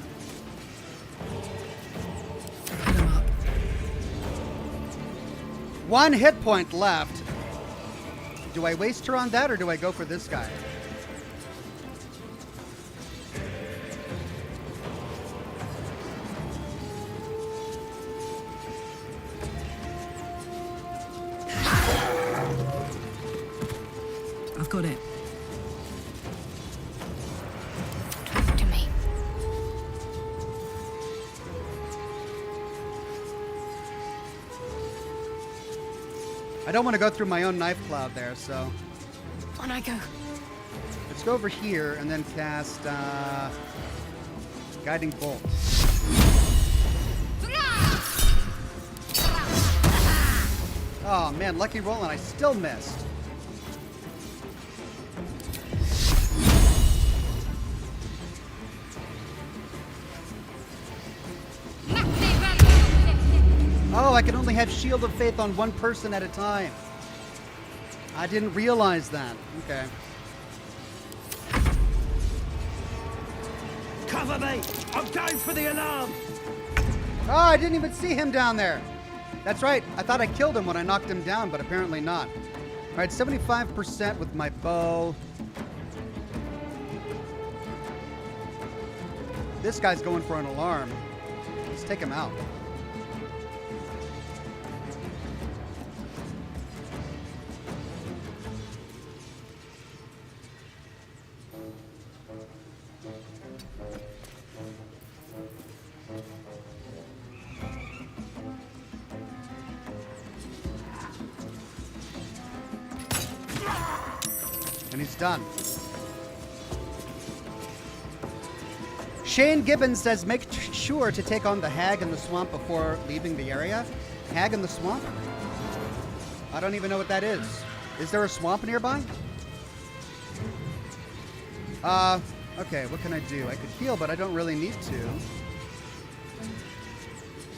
One hit point left. Do I waste her on that, or do I go for this guy? I've got it. Talk to me. I don't want to go through my own knife cloud there, so On I go. let's go over here and then cast Guiding Bolt. Oh man, lucky roll, and I still missed. Oh, I can only have Shield of Faith on one person at a time. I didn't realize that. Okay. Cover me! I'm going for the alarm! Oh, I didn't even see him down there. That's right. I thought I killed him when I knocked him down, but apparently not. All right, 75% with my bow. This guy's going for an alarm. Let's take him out. And he's done. Shane Gibbons says, make sure to take on the hag in the swamp before leaving the area. Hag in the swamp? I don't even know what that is. Is there a swamp nearby? Okay, what can I do? I could heal, but I don't really need to.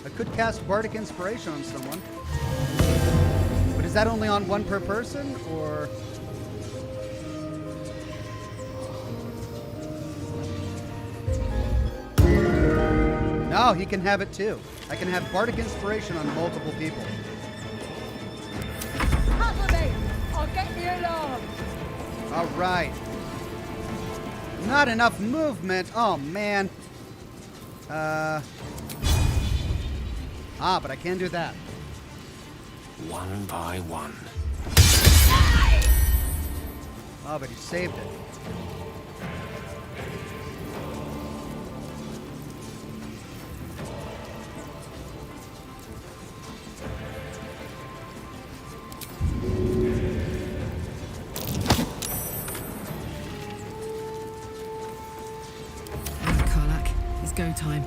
I could cast Bardic Inspiration on someone. But is that only on one per person, or... No, he can have it too. I can have Bardic Inspiration on multiple people. Cover me! I'll get the alarm! All right. Not enough movement. Oh, man. But I can do that. One by one. Oh, but he saved it. Karlach, it's go time.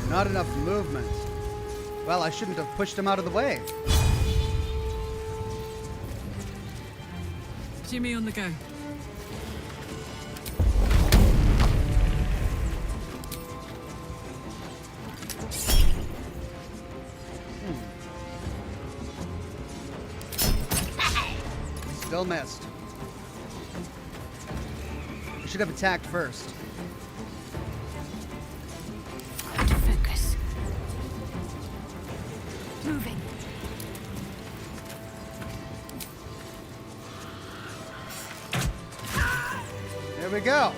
Not enough movement. Well, I shouldn't have pushed him out of the way. Jimmy on the go. Still missed. I should have attacked first. Focus. Moving. There we go.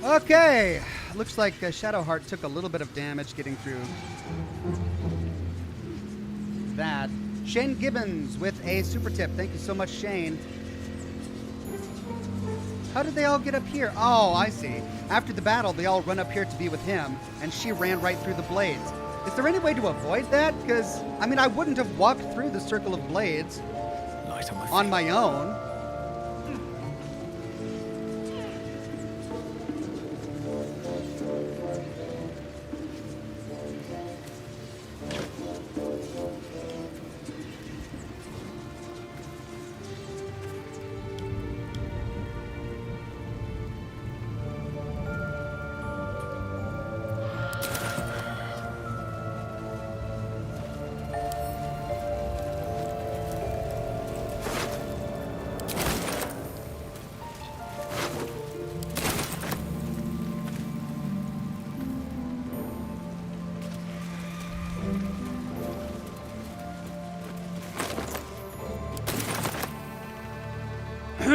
Okay. Looks like Shadowheart took a little bit of damage getting through that. Shane Gibbons with a super tip. Thank you so much, Shane. How did they all get up here? Oh, I see. After the battle, they all run up here to be with him, and she ran right through the blades. Is there any way to avoid that? Because, I mean, I wouldn't have walked through the circle of blades on my own.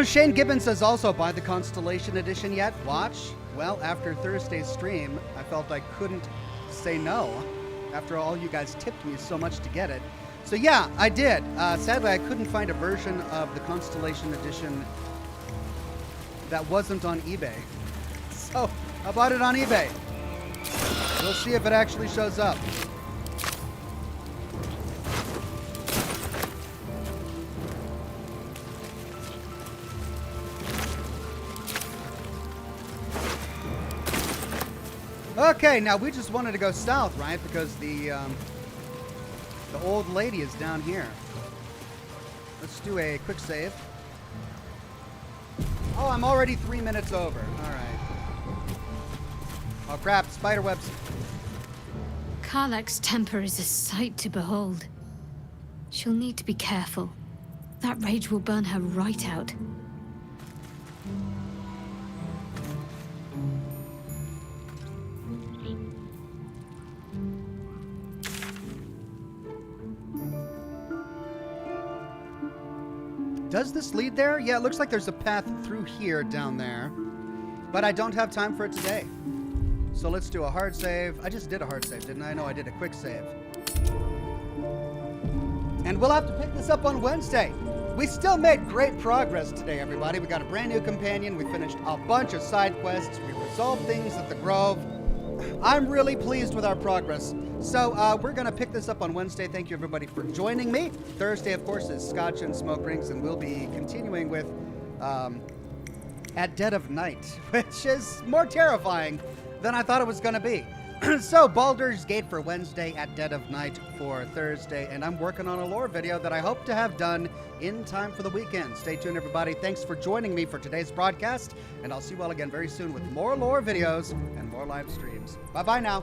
Shane Gibbons says also, buy the Constellation Edition yet? Watch. Well, after Thursday's stream, I felt I couldn't say no. After all, you guys tipped me so much to get it. So yeah, I did. Sadly, I couldn't find a version of the Constellation Edition that wasn't on eBay. So I bought it on eBay. We'll see if it actually shows up. Okay, now we just wanted to go south, right? Because the old lady is down here. Let's do a quick save. Oh, I'm already 3 minutes over. All right. Oh crap! Spiderwebs. Karlach's temper is a sight to behold. She'll need to be careful. That rage will burn her right out. Does this lead there? Yeah, it looks like there's a path through here down there. But I don't have time for it today. So let's do a hard save. I just did a hard save, didn't I? No, I did a quick save. And we'll have to pick this up on Wednesday. We still made great progress today, everybody. We got a brand new companion. We finished a bunch of side quests. We resolved things at the Grove. I'm really pleased with our progress. So we're going to pick this up on Wednesday. Thank you, everybody, for joining me. Thursday, of course, is Scotch and Smoke Rings, and we'll be continuing with At Dead of Night, which is more terrifying than I thought it was going to be. So, Baldur's Gate for Wednesday, At Dead of Night for Thursday, and I'm working on a lore video that I hope to have done in time for the weekend. Stay tuned, everybody. Thanks for joining me for today's broadcast, and I'll see you all again very soon with more lore videos and more live streams. Bye-bye now.